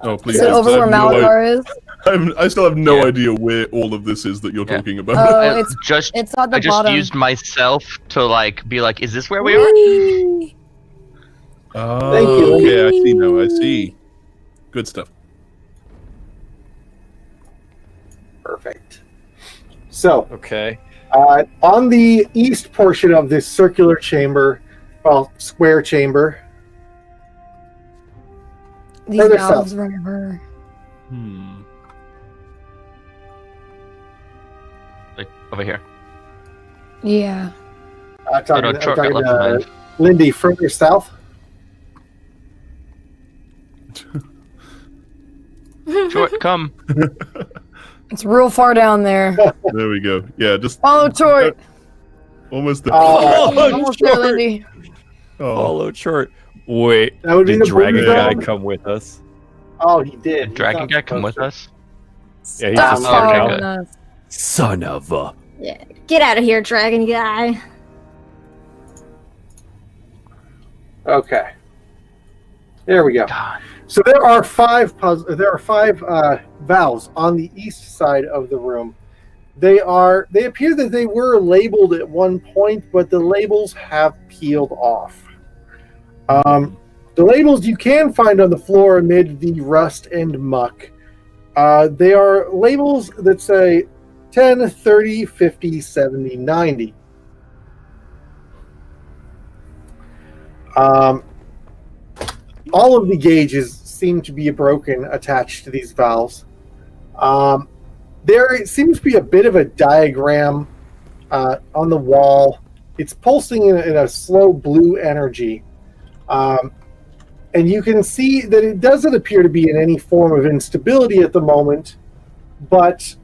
Oh, please. Is it over where Malabar is? I still have no Yeah. idea where all of this is that you're Yeah. talking about. Oh, I it's just it's at the I just bottom. used myself to be like, is this where we are? Whee! Oh, Thank you. okay, I see now. I see. Good stuff. Perfect. So, Okay. on the east portion of this circular chamber, well, square chamber, These Further valves south. wherever. Like over here. Yeah. I'm talking, no, I'm Troy got talking left to behind. Lindy, further south. Short, come. It's real far down there. There we go. Yeah, just Follow Troy. almost there. Oh, Almost there, Lindy. Oh, Follow chart. Wait, That would be did the Dragon blue Guy zone? come with us? Oh, he did. He's Dragon not guy, come with supposed to. us. Yeah, he's Stop just okay, following good. us. Son of a. Yeah, get out of here, dragon guy. Okay. There we go. God. So there are 5 valves on the east side of the room. They appear that they were labeled at one point, but the labels have peeled off. The labels you can find on the floor amid the rust and muck. They are labels that say 10, 30, 50, 70, 90. All of the gauges seem to be broken attached to these valves. There seems to be a bit of a diagram on the wall. It's pulsing in a slow blue energy. And you can see that it doesn't appear to be in any form of instability at the moment, but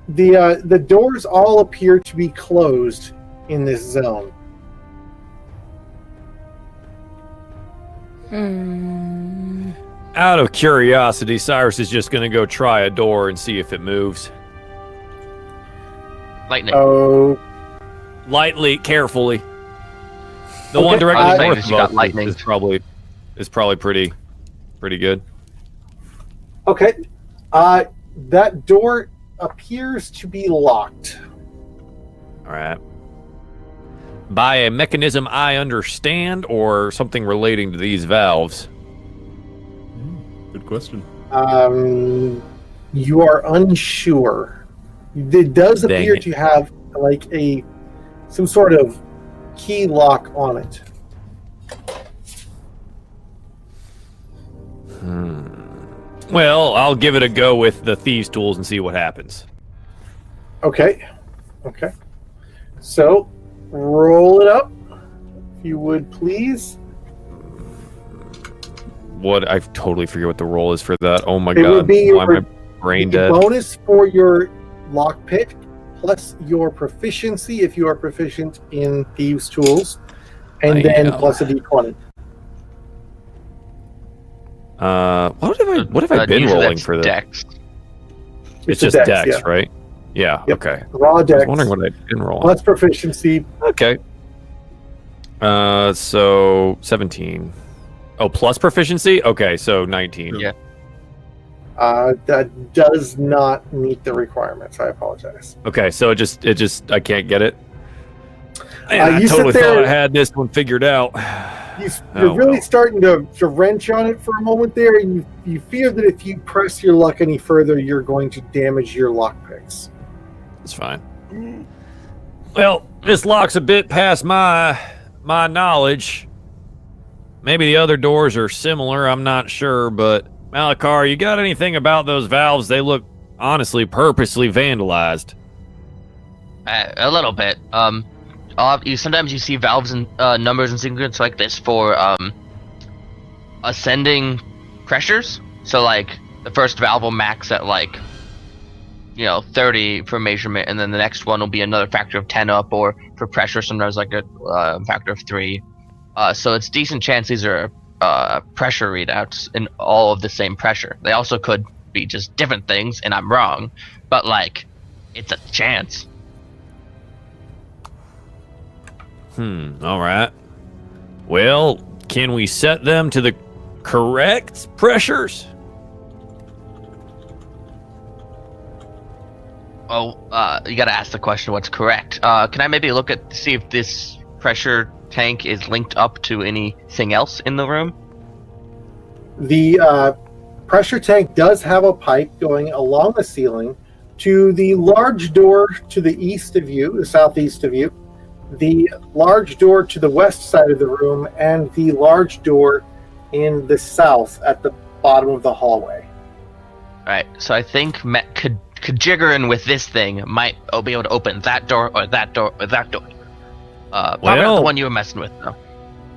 the doors all appear to be closed in this zone. Out of curiosity, Cyrus is just going to go try a door and see if it moves. Lightning. Oh, Lightly, carefully. The Okay, one directly north you got of us lightning. is probably pretty good. okay. That door appears to be locked. All right. By a mechanism I understand, or something relating to these valves. Good question. You are unsure. It does Dang appear it. to have like some sort of key lock on it. Well, I'll give it a go with the thieves' tools and see what happens. Okay. So, roll it up, if you would please. What? I totally forget what the roll is for that. Oh my It would god! be Why am your I brain the dead? bonus for your lockpick, plus your proficiency if you are proficient in thieves' tools, and I then am. plus a d20. What have I been Usually rolling that's for this? Dex. It's a just dex, yeah. right? Yeah. Yep. Okay. Raw I was dex, wondering what I've been rolling. plus proficiency. Okay. So 17. Oh, plus proficiency? Okay, so 19. Yeah. That does not meet the requirements. I apologize. Okay, so it just I can't get it. Man, I you sit totally there- thought I had this one figured out. You're really well. starting to wrench on it for a moment there, and you fear that if you press your luck any further, you're going to damage your lockpicks. It's fine. Well, this lock's a bit past my knowledge. Maybe the other doors are similar, I'm not sure, but Malakar, you got anything about those valves? They look honestly purposely vandalized. A little bit. Sometimes you see valves and numbers and sequence like this for ascending pressures. So like the first valve will max at 30 for measurement, and then the next one will be another factor of 10 up, or for pressure sometimes like a factor of 3. So it's decent chance these are pressure readouts in all of the same pressure. They also could be just different things, and I'm wrong, but it's a chance. All right. Well, can we set them to the correct pressures? Oh, you gotta ask the question what's correct. Can I maybe see if this pressure tank is linked up to anything else in the room? The pressure tank does have a pipe going along the ceiling to the large door to the east of you, the southeast of you, the large door to the west side of the room, and the large door in the south at the bottom of the hallway. Alright, so I think jiggering with this thing might be able to open that door, or that door, or that door. Probably not Well- the one you were messing with, though.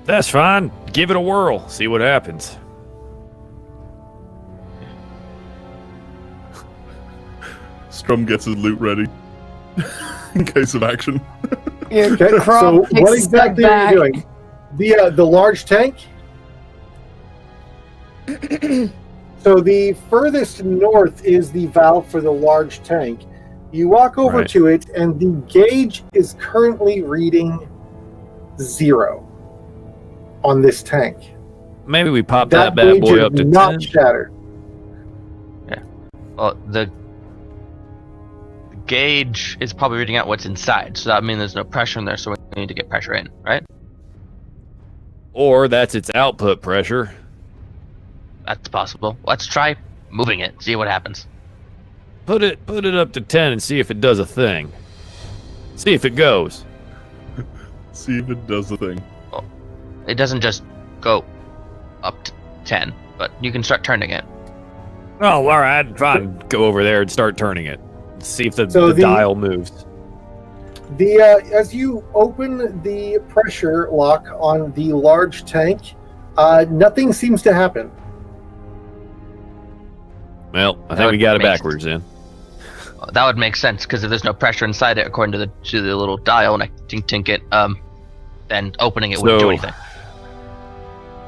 That's fine. Give it a whirl. See what happens. Strum gets his loot ready in case of action. Your Okay, so crop takes what a step exactly are back. you doing? The large tank? So the furthest north is the valve for the large tank. You walk over Right. to it, and the gauge is currently reading 0 on this tank. Maybe we pop that bad gauge boy is up to not 10. shattered. Well, the gauge is probably reading out what's inside, so that means there's no pressure in there, so we need to get pressure in, right? Or that's its output pressure. That's possible. Let's try moving it, see what happens. Put it up to 10 and see if it does a thing. See if it goes. See if it does the thing. It doesn't just go up to 10, but you can start turning it. Oh, all right. Try and go over there and start turning it. See if the dial moves. As you open the pressure lock on the large tank, nothing seems to happen. Well, I think we got it backwards then. That would make sense, because if there's no pressure inside it, according to the little dial, and I tink it, then opening it wouldn't do anything.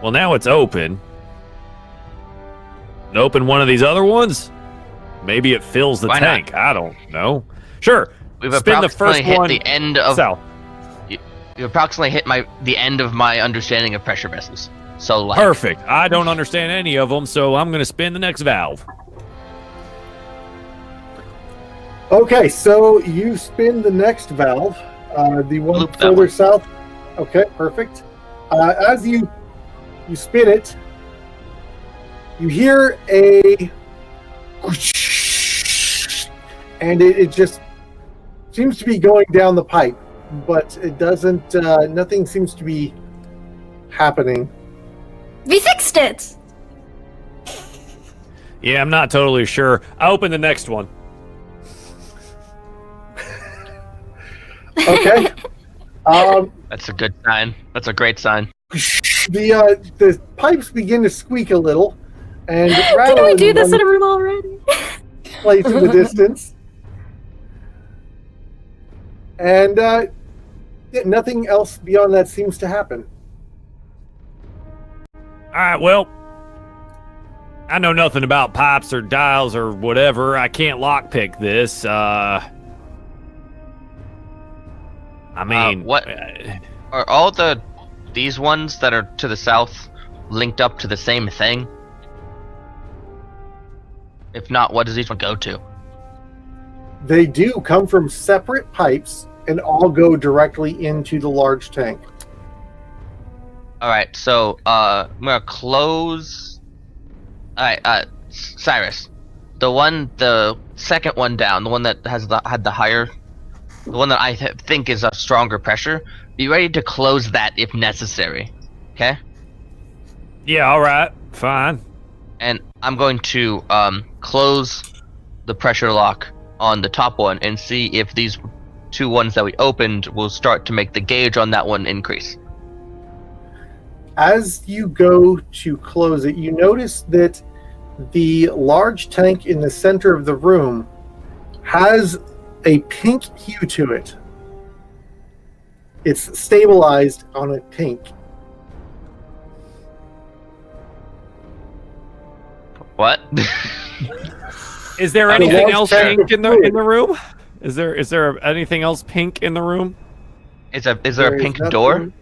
Well, now it's open. And open one of these other ones? Maybe it fills the tank. I don't know. Sure. We've spin the first hit one the end of south. You approximately hit the end of my understanding of pressure vessels. So like, perfect. I don't understand any of them, so I'm going to spin the next valve. Okay, so you spin the next valve, the one further south. Okay, perfect. As you spin it, you hear a whoosh, and it just seems to be going down the pipe, but it doesn't. Nothing seems to be happening. We fixed it! Yeah, I'm not totally sure. I open the next one. Okay. That's a good sign. That's a great sign. The pipes begin to squeak a little, and Can we do this in a room already? Place in the distance, and nothing else beyond that seems to happen. All right, well, I know nothing about pipes or dials or whatever. I can't lockpick this. I mean, what are all these ones that are to the south linked up to the same thing? If not, what does each one go to? They do come from separate pipes and all go directly into the large tank. All right, so I'm gonna close. All right, Cyrus, the second one down, the one that had the higher. The one that I think is a stronger pressure. Be ready to close that if necessary. Okay? Yeah, all right. Fine. And I'm going to close the pressure lock on the top one and see if these two ones that we opened will start to make the gauge on that one increase. As you go to close it, you notice that the large tank in the center of the room has a pink hue to it. It's stabilized on a pink. What? Is there anything else pink in the room? Is there anything else pink in the room? Is there a pink door?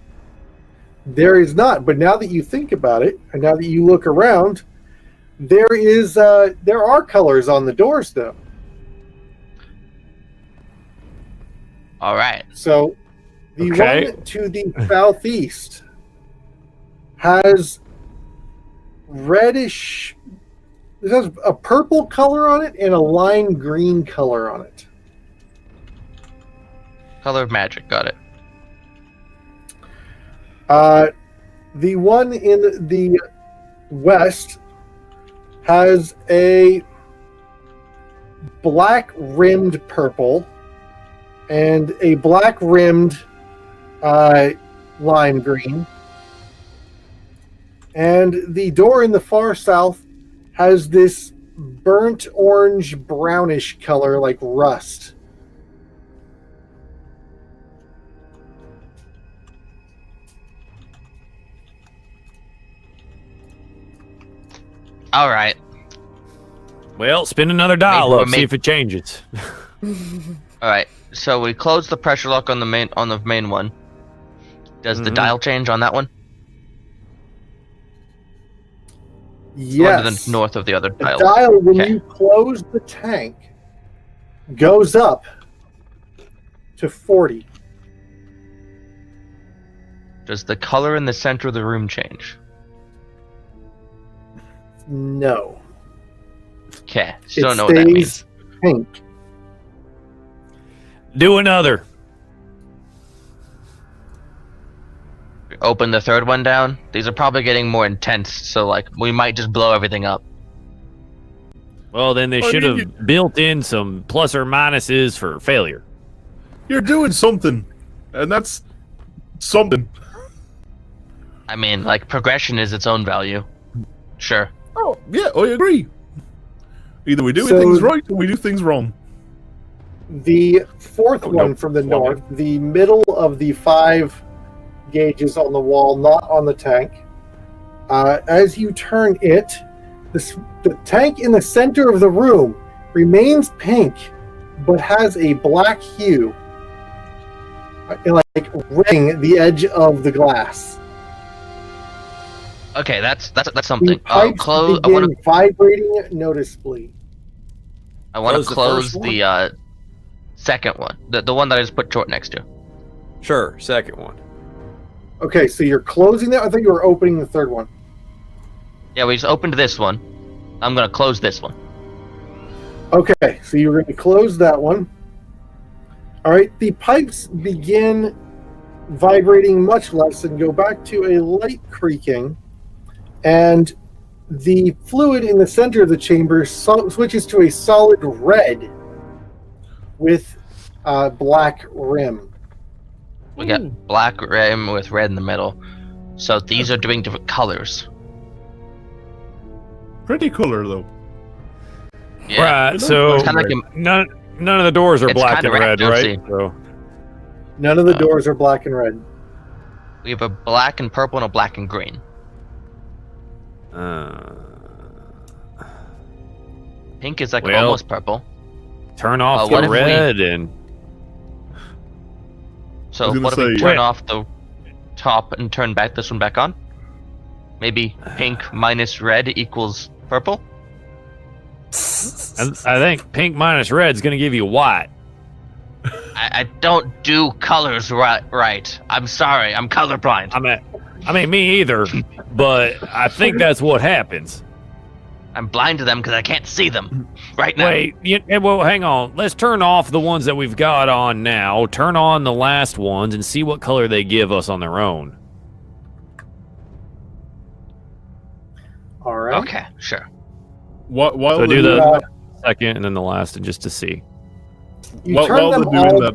There is not, but now that you think about it, and now that you look around, there are colors on the doors though. All right. So the one to the southeast has reddish. It has a purple color on it and a lime green color on it. Color of magic. Got it. The one in the west has a black rimmed purple and a black rimmed lime green. And the door in the far south has this burnt orange brownish color like rust. All right. Well, spin another dial up, see if it changes. All right. So we close the pressure lock on the main one. Does the dial change on that one? Yes. To the north of the other dial. The dial, when you close the tank, goes up to 40. Does the color in the center of the room change? No. Okay, still It don't know what that means. stays pink. Do another. Open the third one down. These are probably getting more intense, so like we might just blow everything up. Well, then they Oh, should you- have built in some plus or minuses for failure. You're doing something, and that's something. I mean, like progression is its own value. Sure. Oh, yeah, I agree. Either we do So- things right or we do things wrong. The fourth Oh, one no. from the Well, north, the middle of the 5 gauges on the wall, not on the tank. As you turn it, the tank in the center of the room remains pink, but has a black hue, like ring the edge of the glass. Okay, that's The something. pipes Close. I begin want to. vibrating noticeably. I want to Close the close first the second one. The one that I just put short next to. Sure, second one. Okay, so you're closing that. I thought you were opening the third one. Yeah, we just opened this one. I'm gonna close this one. Okay, so you're going to close that one. All right, the pipes begin vibrating much less and go back to a light creaking, and the fluid in the center of the chamber switches to a solid red with a black rim. We got black rim with red in the middle. So these are doing different colors. Pretty color, though. Yeah. Right, so It's kinda like none of the doors are It's black kinda and red, red, right? see. So, None of the doors are black and red. We have a black and purple and a black and green. Pink is like Well, almost purple. turn off what the if we- red and So I was gonna what if we say- turn Wait. off the top and turn back this one back on? Maybe pink minus red equals purple? I think pink minus red is going to give you white. I don't do colors right. I'm sorry, I'm colorblind. I mean, me either, but I think that's what happens. I'm blind to them because I can't see them right now. Wait, well, hang on. Let's turn off the ones that we've got on now. Turn on the last ones and see what color they give us on their own. All right. Okay, sure. While So do they're the doing second and then the last, and just to see. You while turn they're them doing all.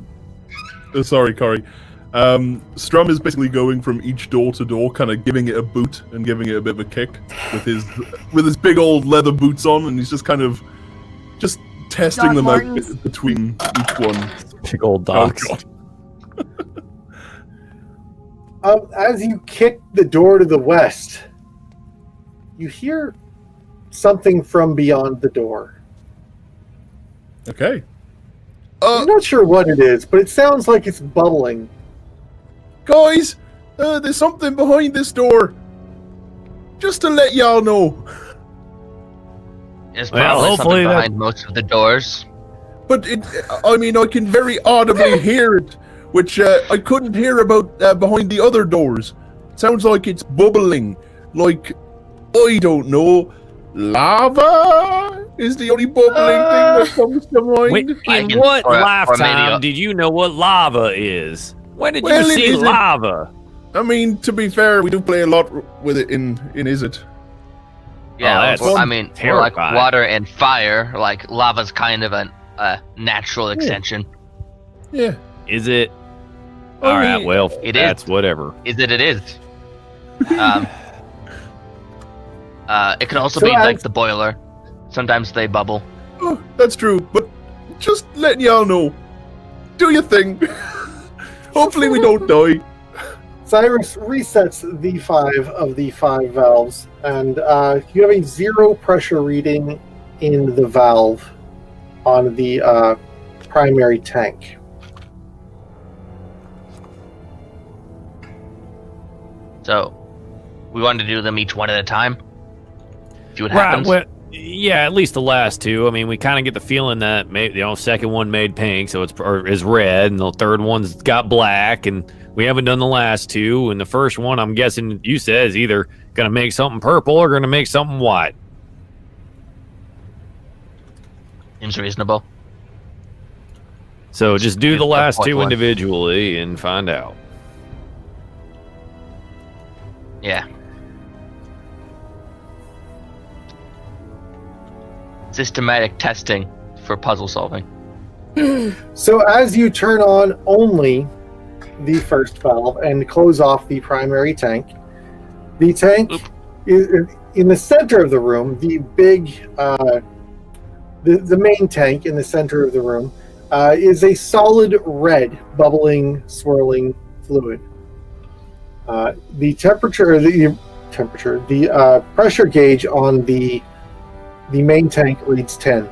that, sorry, Corey. Strum is basically going from each door to door, kind of giving it a boot and giving it a bit of a kick with his big old leather boots on, and he's just kind of just testing Doc them Martens. out between each one. Big old Oh docs. god! As you kick the door to the west, you hear something from beyond the door. Okay. I'm not sure what it is, but it sounds like it's bubbling. Guys, there's something behind this door. Just to let y'all know. It's Well, probably hopefully something that- behind most of the doors. But I can very audibly hear it, which I couldn't hear about behind the other doors. Sounds like it's bubbling, like, I don't know, lava is the only bubbling thing that comes to mind. Wait, I in can- what or maybe lifetime a- did you know what lava is? When did Well, you it see isn't- lava? I mean, to be fair, we do play a lot with it in Is It? Yeah, that's well, I mean, for like terrifying. water and fire, like lava's kind of a natural extension. Yeah. Is it? I All right, mean, well, it that's is. whatever. Is it? It is. It could also So be as- like the boiler. Sometimes they bubble. Oh, that's true, but just letting y'all know. Do your thing. Hopefully we don't die. Cyrus resets the 5 of the 5 valves, and you have a 0 pressure reading in the valve on the primary tank. So, we wanted to do them each one at a time. See what Right. happens. Well, Yeah, at least the last two. I mean, we kind of get the feeling that maybe second one made pink, so is red, and the third one's got black, and we haven't done the last two. And the first one, I'm guessing you said, is either gonna make something purple or gonna make something white. Seems reasonable. So just do the Good last point two one. individually and find out. Yeah. Systematic testing for puzzle solving. So as you turn on only the first valve and close off the primary tank, the tank is in the center of the room. The big, the main tank in the center of the room is a solid red, bubbling, swirling fluid. The pressure gauge on the main tank reads 10.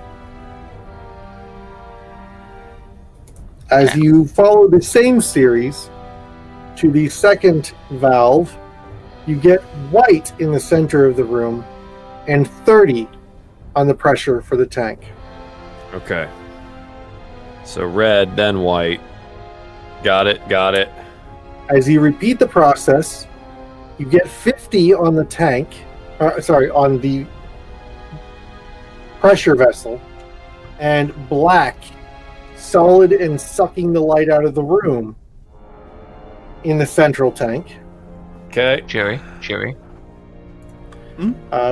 As you follow the same series to the second valve, you get white in the center of the room and 30 on the pressure for the tank. Okay. So red, then white. Got it. As you repeat the process, you get 50 on the tank, on the pressure vessel, and black, solid and sucking the light out of the room in the central tank. Okay. Cheery.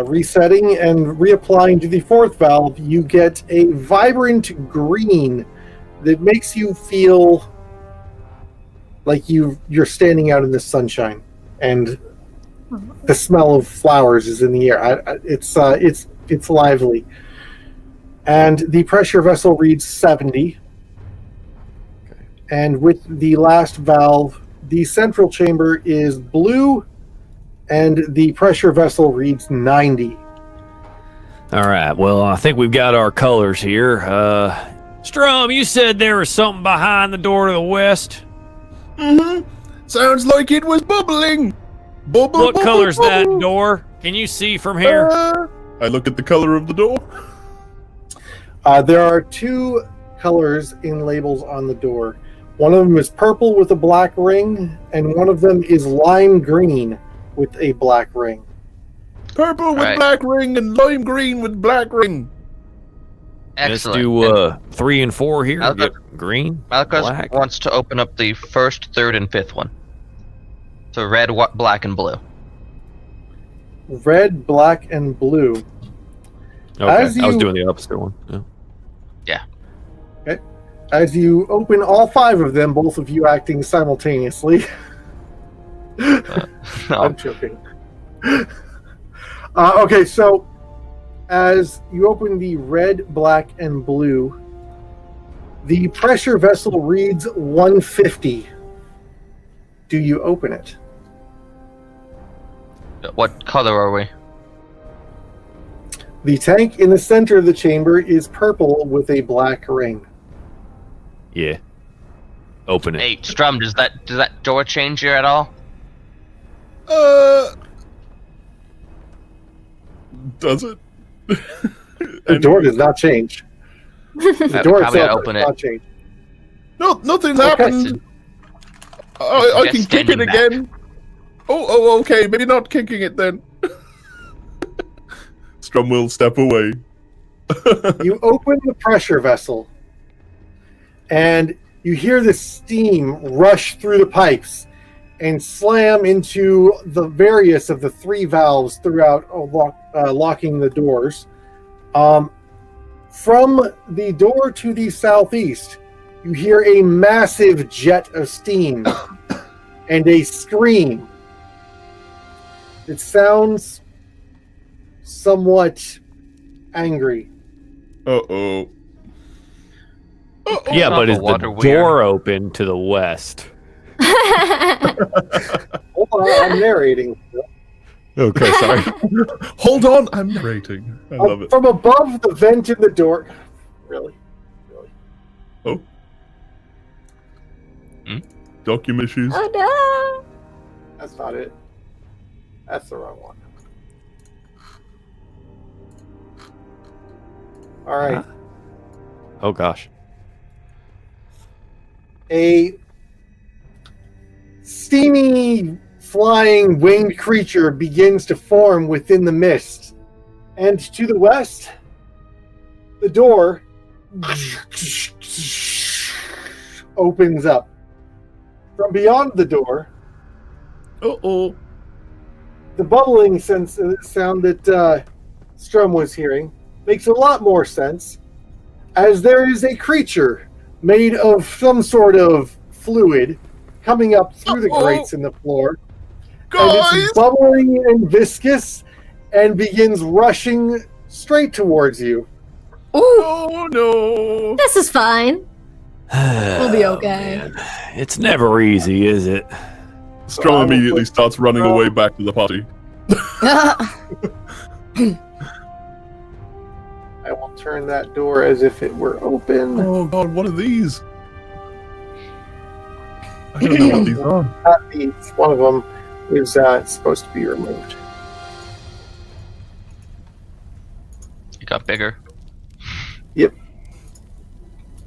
Resetting and reapplying to the fourth valve, you get a vibrant green that makes you feel like you're standing out in the sunshine, and the smell of flowers is in the air. It's lively. And the pressure vessel reads 70. Okay. And with the last valve, the central chamber is blue, and the pressure vessel reads 90. All right. Well, I think we've got our colors here. Strum, you said there was something behind the door to the west. Mm-hmm. Sounds like it was bubbling. Bubble. What color's that door? Can you see from here? I look at the color of the door. There are two colors in labels on the door. One of them is purple with a black ring, and one of them is lime green with a black ring. Purple with Right. black ring and lime green with black ring. Excellent. Let's do 3 and 4 here. I'll Get green, Malchus black. wants to open up the first, third, and fifth one. So red, black, and blue. Red, black, and blue. Okay, As I was you- doing the opposite one. Yeah. As you open all 5 of them, both of you acting simultaneously. I'm joking. Okay, so as you open the red, black, and blue, the pressure vessel reads 150. Do you open it? What color are we? The tank in the center of the chamber is purple with a black ring. Yeah. Open it. Hey, Strum, does that door change here at all? Does it? The door does not change. The door Probably itself open does it. not change. No, nothing's Okay. happened. I can Just kick it standing back. again. Oh, okay. Maybe not kicking it then. Strum will step away. You open the pressure vessel, and you hear the steam rush through the pipes and slam into the various of the 3 valves throughout, locking the doors. From the door to the southeast, you hear a massive jet of steam and a scream. It sounds somewhat angry. Uh-oh. Yeah, Not but the is the water weird. door open to the west? Hold on, I'm narrating. Okay, sorry. Hold on, I'm narrating. I love it. From above the vent in the door. Really? Oh. Document issues. Oh no! That's not it. That's the wrong one. All right. Oh gosh. A steamy, flying, winged creature begins to form within the mist. And to the west, the door opens up. From beyond the door, Uh-oh. the bubbling sound that Strum was hearing makes a lot more sense, as there is a creature made of some sort of fluid coming up through the grates in the floor. And Guys! it's bubbling and viscous and begins rushing straight towards you. Oh, no. This is fine. We'll be okay. Man. It's never easy, is it? Strom immediately starts running away back to the party. I will turn that door as if it were open. Oh, God, what are these? I don't know what these are. Not these. One of them is supposed to be removed. It got bigger.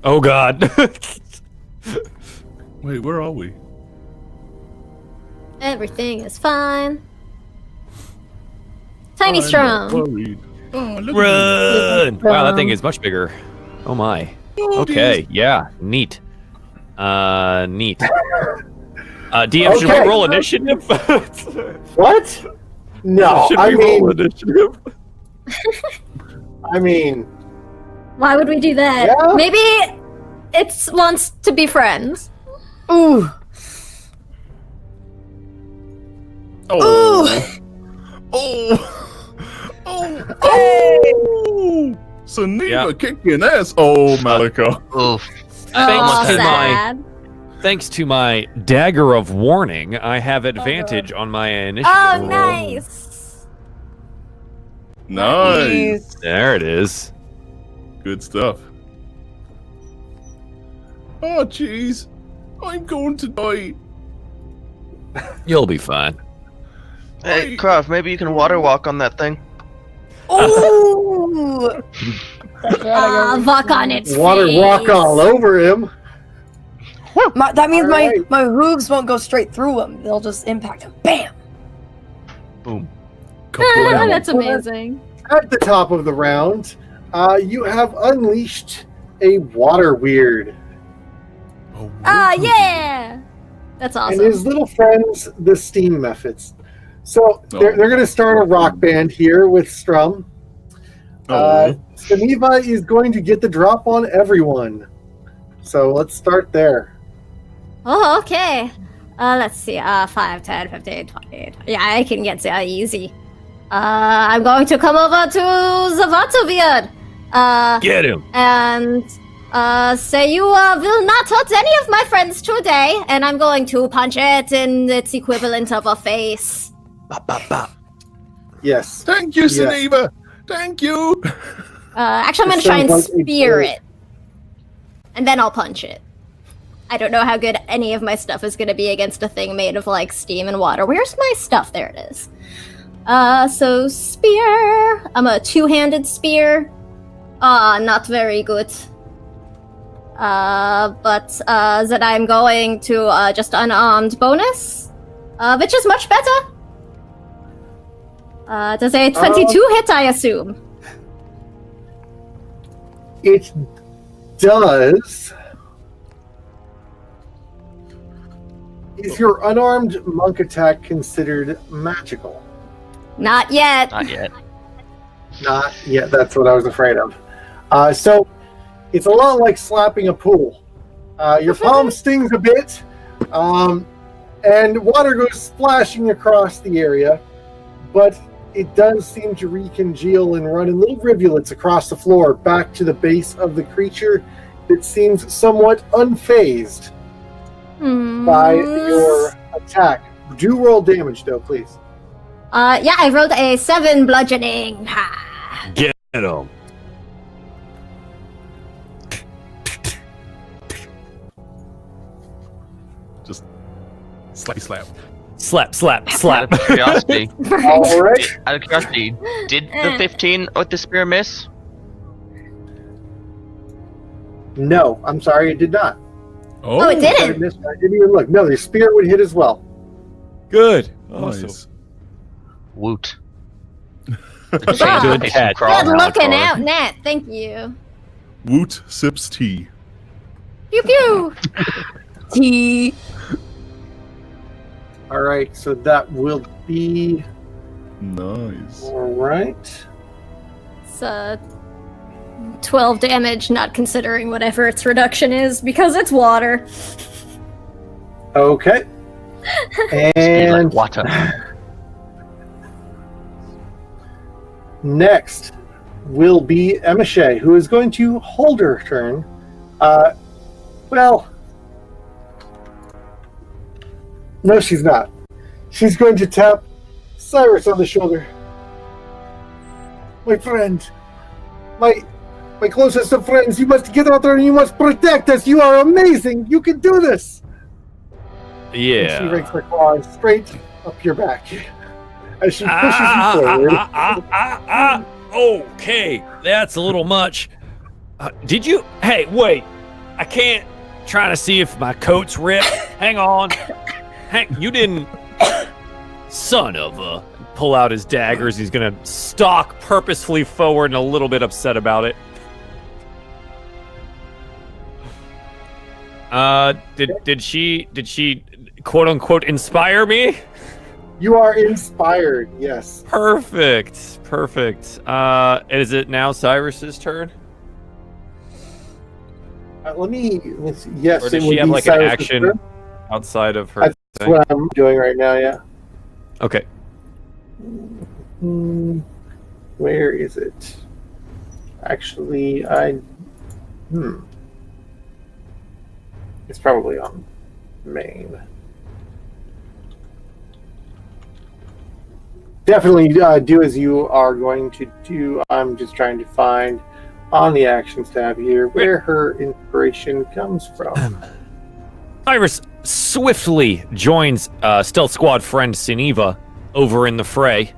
Oh god. Wait, where are we? Everything is fine. Tiny I'm Strom. worried. Oh, look at Run! Wow, that thing is much bigger. Oh my. Okay, yeah, neat. Neat. DM, should we Okay. roll initiative? What? No, Should I we roll mean, initiative? Why would we do that? Yeah. Maybe it wants to be friends. Ooh. Oh. Oh. Oh. Oh. Suniva Yeah. kicking ass. Oh, Malika. Oof. Oh, to my- sad. Thanks to my dagger of warning, I have advantage on my initiative Oh, roll. nice. Nice. There it is. Good stuff. Oh, jeez. I'm going to die. You'll be fine. Hey, Krav, maybe you can water walk on that thing. Ooh. That's right, I got Walk on its water face. walk all over him. that means my Alright. my hooves won't go straight through them. They'll just impact them. Bam. Boom. Kablam. That's amazing. At the top of the round, you have unleashed a water weird. Oh, Ah, yeah. That's And awesome. his little friends, the Steam Methods. So they're Oh. going to start a rock band here with Strum. Oh. Suniva is going to get the drop on everyone. So let's start there. Oh, okay. Let's see. 5, 10, 15, 20. Yeah, I can get easy. I'm going to come over to Zavatoviad. Get him! And say you will not hurt any of my friends today, and I'm going to punch it in its equivalent of a face. Bop, bop, bop. Yes. Thank you, Suniva. Thank you. Actually, I'm going This to try and sounds like a spear great- it. And then I'll punch it. I don't know how good any of my stuff is going to be against a thing made of, like, steam and water. Where's my stuff? There it is. So spear. I'm a two-handed spear. Not very good. But that I'm going to just unarmed bonus, which is much better. Does a 22 hit, I assume? It does. Is your unarmed monk attack considered magical? Not yet. Not yet. Not yet. That's what I was afraid of. So it's a lot like slapping a pool. Your palm stings a bit, and water goes splashing across the area, but it does seem to recongeal and run in little rivulets across the floor back to the base of the creature that seems somewhat unfazed by your attack. Do roll damage, though, please. Yeah, I rolled a 7 bludgeoning. Ha. Get him! Just slap, slap. Slap, slap, slap. Out of curiosity, All right. did the 15 with the spear miss? No, I'm sorry, it did not. Oh, it I didn't. didn't even look. No, the spear would hit as well. Good. Nice. Awesome. Woot. Good Good catch. Good looking out, Nat. Thank you. Woot sips tea. Pew pew. T. All right, so that will be Nice. all right. It's 12 damage, not considering whatever its reduction is, because it's water. Okay. Speed And like water. next will be Emiche, who is going to hold her turn. Well, no, she's not. She's going to tap Cyrus on the shoulder. My friend, my closest of friends, you must get out there and you must protect us. You are amazing. You can do this. And she Yeah. rakes her claws straight up your back as she pushes you forward. Okay, that's a little much. Did you? Hey, wait. I can't. Trying to see if my coat's ripped. Hang on. You didn't. Son of a. Pull out his daggers. He's gonna stalk purposefully forward and a little bit upset about it. Did she quote unquote inspire me? You are inspired, yes. Perfect. Is it now Cyrus's turn? Let's see. Yes, Or it does would she have be like an Cyrus's action turn. outside of her That's thing? what I'm doing right now, yeah. Okay. Where is it? Actually, it's probably on main. Definitely do as you are going to do. I'm just trying to find on the actions tab here where her inspiration comes from. Cyrus swiftly joins Stealth Squad friend Sineva over in the fray,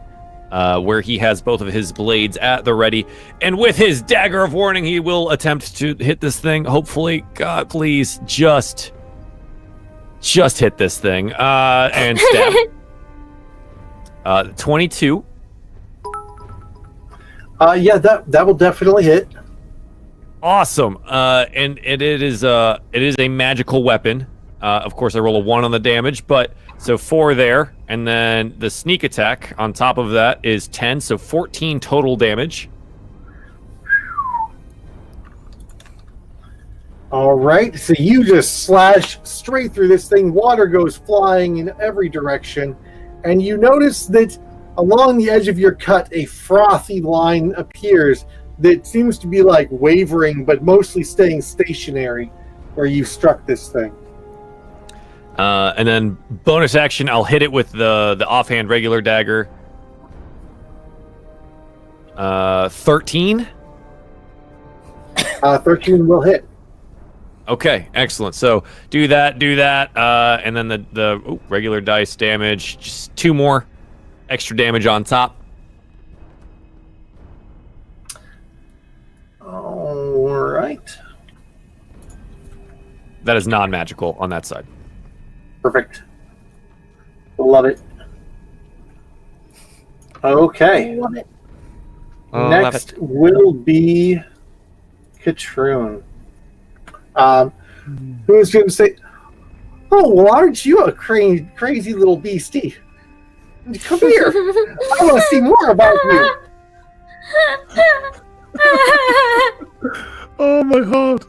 where he has both of his blades at the ready, and with his dagger of warning, he will attempt to hit this thing. Hopefully, God, please, just hit this thing and stab. 22. Yeah, that will definitely hit. Awesome. And it is a magical weapon. Of course, I roll a 1 on the damage, but so 4 there, and then the sneak attack on top of that is 10, so 14 total damage. All right, so you just slash straight through this thing. Water goes flying in every direction, and you notice that along the edge of your cut, a frothy line appears that seems to be like wavering, but mostly staying stationary where you struck this thing. And then bonus action, I'll hit it with the offhand regular dagger. 13. 13 will hit. Okay, excellent. So do that, and then the regular dice damage, just 2 more extra damage on top. All right. That is non-magical on that side. Perfect. Love it. Okay. Love it. Next will be Katroon. Who's going to say, "Oh, well, aren't you a crazy little beastie? Come here. I want to see more about you." Oh my heart.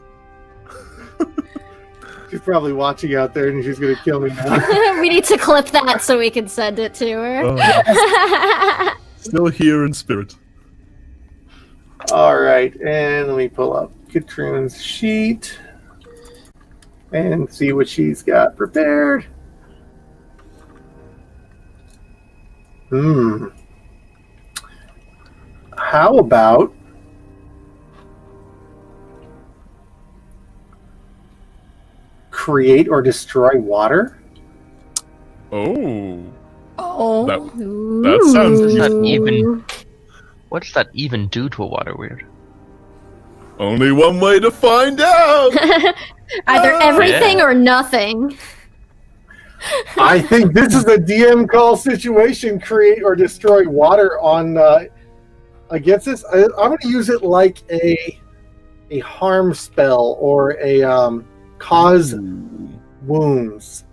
She's probably watching out there, and she's going to kill me now. We need to clip that so we can send it to her. Oh. Still here in spirit. All right, and let me pull up Katroon's sheet and see what she's got prepared. How about create or destroy water? Oh. Oh. That sounds Is that useful. even? What does that even do to a water weird? Only one way to find out. Either everything or nothing. I think this is a DM call situation. Create or destroy water on against this. I'm going to use it like a harm spell or a cause wounds.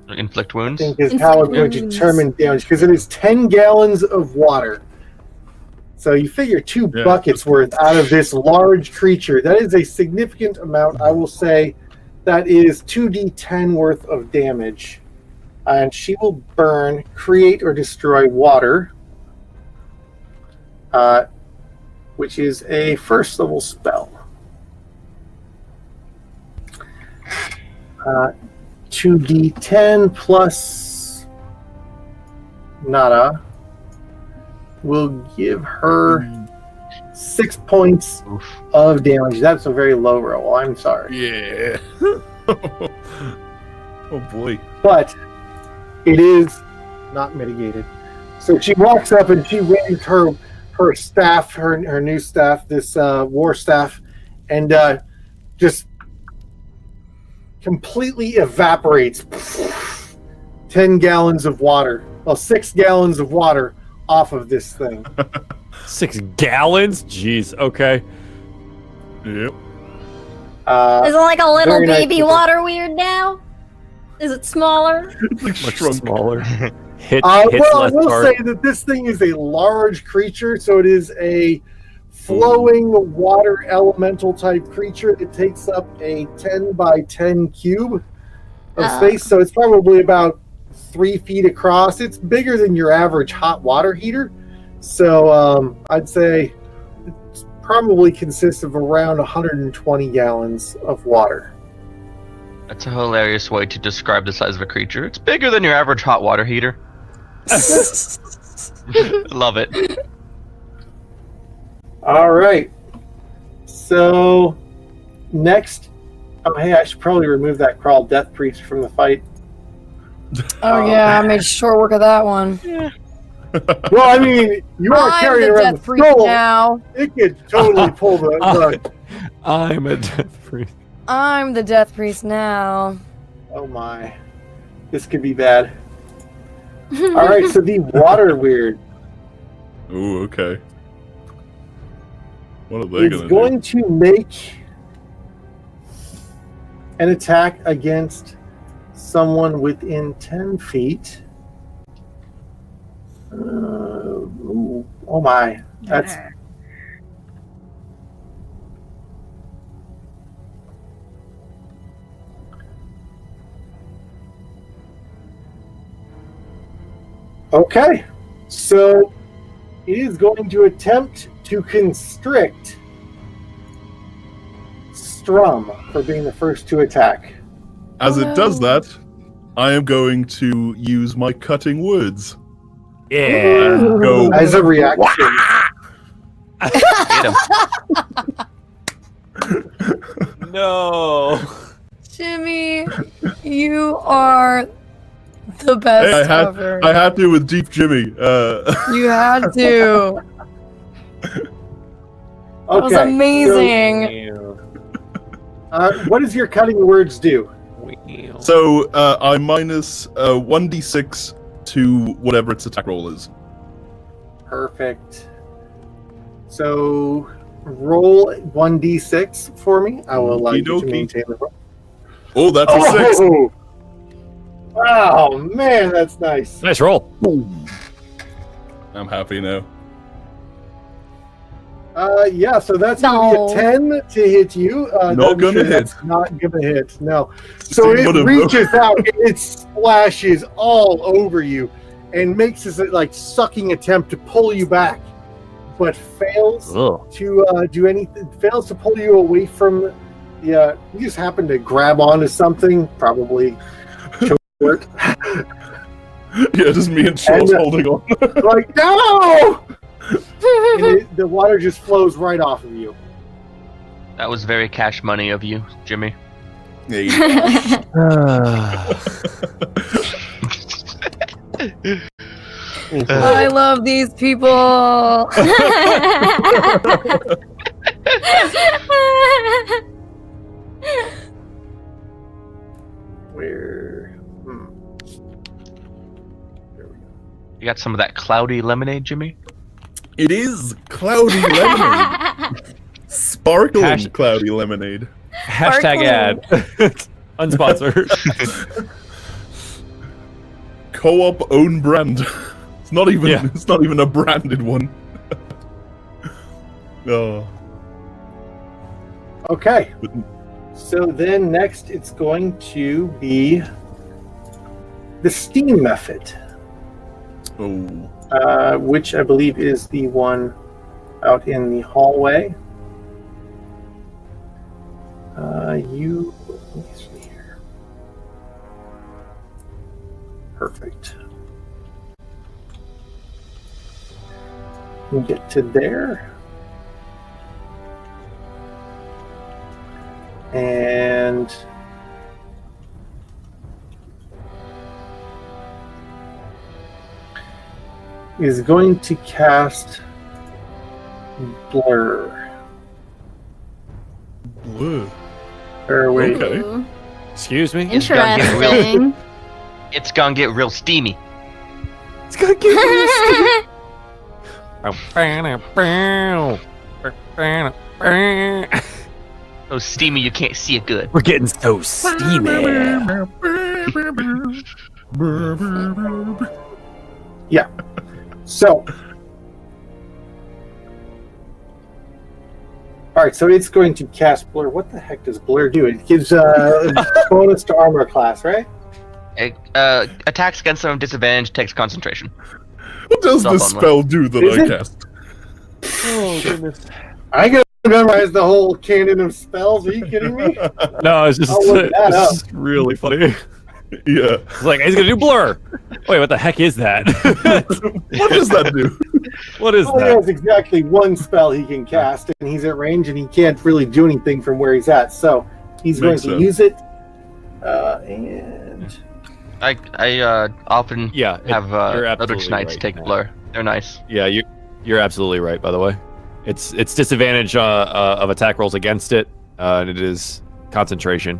Inflict I wounds. think is how I'm going to determine damage because it is 10 gallons of water. So you figure 2 buckets worth out of this large creature. That is a significant amount. I will say that is 2d10 worth of damage. And she will burn, create, or destroy water, which is a first level spell. 2d10 plus nada will give her 6 points of damage. That's a very low roll. I'm sorry. Yeah. Oh boy. But it is not mitigated. So she walks up and she waves her staff, her new staff, this war staff, and just completely evaporates 10 gallons of water. Well, 6 gallons of water off of this thing. 6 gallons? Jeez, okay. Yep. Is it like a little very nice baby people. water weird now? Is it smaller? It's like Much shrunk. smaller. Hits Well, I less will hard. say that this thing is a large creature, so it is a flowing water elemental type creature. It takes up a 10 by 10 cube of space, so it's probably about 3 feet across. It's bigger than your average hot water heater, so I'd say it probably consists of around 120 gallons of water. That's a hilarious way to describe the size of a creature. It's bigger than your average hot water heater. Love it. All right. So next, hey, I should probably remove that crawl death priest from the fight. Oh yeah, I made short work of that one. Well, I mean, you are I'm carrying the around death the priest skull. now. It could totally pull the. I'm a death priest. I'm the death priest now. Oh my, this could be bad. All right, so the water weird Ooh, okay. What are they is gonna going to make an attack against someone within 10 feet. Ooh, oh my, that's. Okay, so it is going to attempt to constrict Strum for being the first to attack. As it does that, I am going to use my cutting words. Yeah. Go. As a reaction. Hit him. No. Jimmy, you are the best Hey, ever. I had to with Deep Jimmy. You had to. That was Okay, amazing. what does your cutting words do? So I minus 1d6 to whatever its attack roll is. Perfect. So roll 1d6 for me. I will allow you to Okey-dokey. maintain the roll. Oh, that's a 6. Oh! Wow, man, that's nice. Nice roll. I'm happy now. Yeah, so that's going to be a 10 to hit you. Not I'm gonna sure hit. That's not going to hit, no. So See, it what a- reaches out and it splashes all over you and makes this like sucking attempt to pull you back, but fails Ugh. to do anything. Fails to pull you away from. Yeah, you just happen to grab onto something, probably short. Yeah, just me and Charles And, holding on. Like no, and the water just flows right off of you. That was very cash money of you, Jimmy. Yeah, I love these people. Where? You got some of that cloudy lemonade, Jimmy? It is cloudy lemonade. Sparkling cloudy lemonade. Hashtag ad. Unsponsored. Co-op own brand. It's not even. It's not even a branded one. Oh. Okay. So then next, it's going to be the steam method. Oh. Which I believe is the one out in the hallway. Let me see here. Perfect. We'll get to there. And is going to cast Blur. Blue. Or wait. Okay. Ooh, Excuse me? interesting. It's gonna get real steamy. It's gonna get So steamy you can't see it good. We're getting so steamy. Yeah. So. Alright, so it's going to cast Blur. What the heck does Blur do? It gives a bonus to armor class, right? It, attacks against them disadvantage, takes concentration. What does Stop this on spell do that Is I it? cast? Oh, goodness. I gotta memorize the whole canon of spells. Are you kidding me? No, it's just, I'll look that up. it's really funny. Yeah. It's like, he's gonna do blur. Wait, what the heck is that? What does that do? What is He that? has exactly one spell he can cast, and he's at range, and he can't really do anything from where he's at. So he's Makes going sense. to use it. And I often Yeah, have you're Eldritch absolutely Knights right, take Matt. blur. They're nice. Yeah, you're absolutely right. By the way, it's disadvantage of attack rolls against it, and it is concentration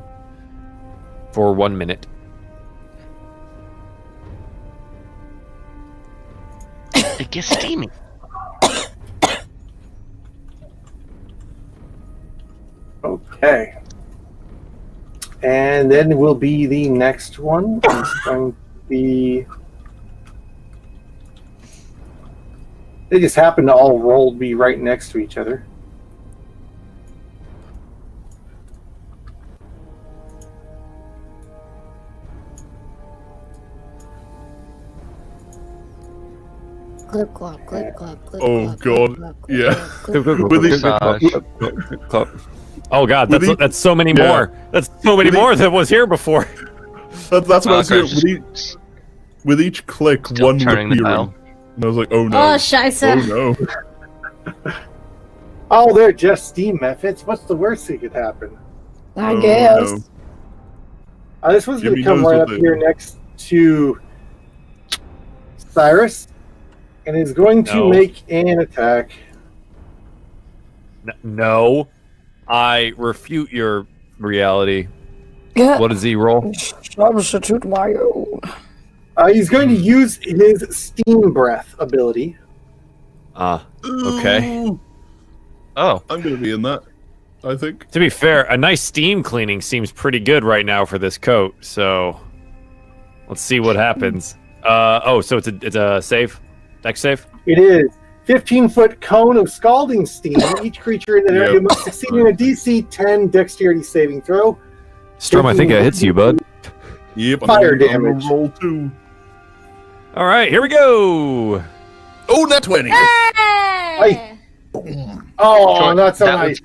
for 1 minute. It gets steamy. okay. And then will be the next one. It's going to be. They just happen to all roll be right next to each other. Clip clop, clip clop, clip Oh, clop, God. clip clop, Yeah. clip clop. With each, Oh god, With that's so many yeah. more. That's so many With more than was here before. that's what I was Okay, doing. With each click, Still one turning the appearing. dial. And I was like, oh no. Oh, scheisse. Oh no. Oh, they're just steam methods. What's the worst that could happen? I Oh, guess. no. This one's going to Jimmy come knows right what up they here do. next to Cyrus, and is going to No. make an attack. No, I refute your reality. Yeah. What does he roll? Substitute my own. He's going to use his steam breath ability. Okay. Ooh, Oh, I'm gonna be in that, I think. To be fair, a nice steam cleaning seems pretty good right now for this coat. So let's see what happens. So it's a save, dex save. It is 15-foot cone of scalding steam. Each creature in the area Yep. must succeed in a DC 10 dexterity saving throw. Storm, I think it hits you, bud. Yep. Fire I'm gonna damage. roll 2. All right, here we go. Oh, net 20. Hey! Oh, Short. not so That nice.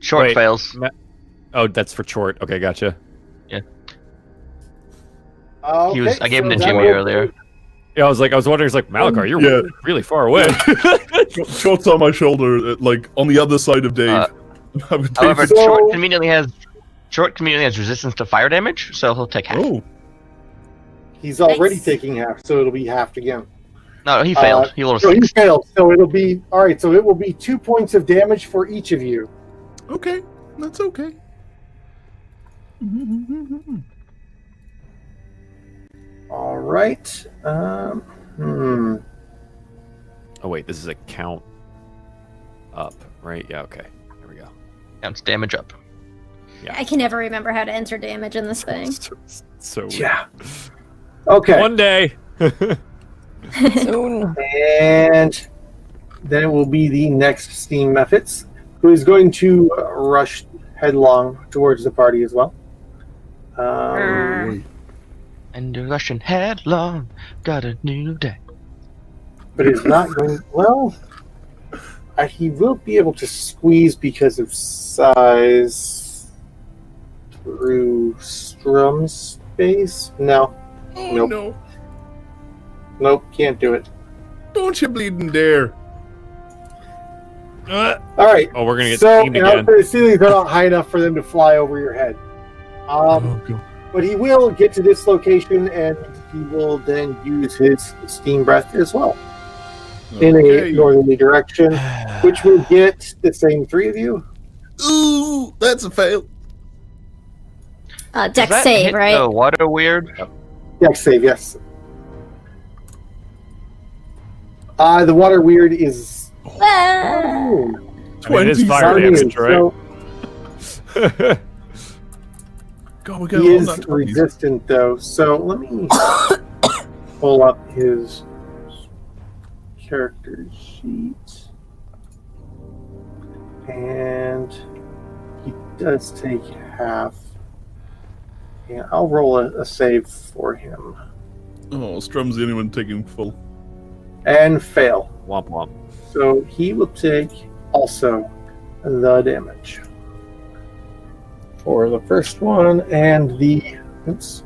short Wait. fails. Oh, that's for short. Okay, gotcha. Okay, I gave him so to that Jimmy will- earlier. Yeah, I was wondering, it's like Malachar, you're Yeah. really far away. Short's on my shoulder, like on the other side of Dave. However, So- short conveniently has resistance to fire damage, so he'll take half. Oh, He's already Nice. taking half, so it'll be halved again. No, he failed. He rolled a So he 6. failed. So it'll be all right. So it will be 2 points of damage for each of you. Okay, that's okay. All right. Oh wait, this is a count up, right? Yeah. Okay. There we go. Counts damage up. I can never remember how to enter damage in this thing. So weird. Yeah. Okay. One day. Soon. And then it will be the next Steam Methods, who is going to rush headlong towards the party as well. And you're rushing headlong. Got a new day. But is not going well. He will be able to squeeze because of size through Strum's space. No, Oh no! nope, can't do it. Don't you bleeding dare! All right. Oh, we're gonna get so steamed and again. the ceilings are not high enough for them to fly over your head. God. But he will get to this location, and he will then use his steam breath as well in a northerly direction, which will get the same 3 of you. Ooh, that's a fail. Does Dex that save, hit right? the water weird? Dex save, yes. The water weird is. Ah. Oh, I mean, it is 20 fire damage, right? So God, we got he all is that 20s. resistant, though. So let me pull up his character sheet. And he does take half. Yeah, I'll roll a save for him. Oh, Strum's the only one taking full. And fail. Womp womp. So he will take also the damage for the first one and the. Oops.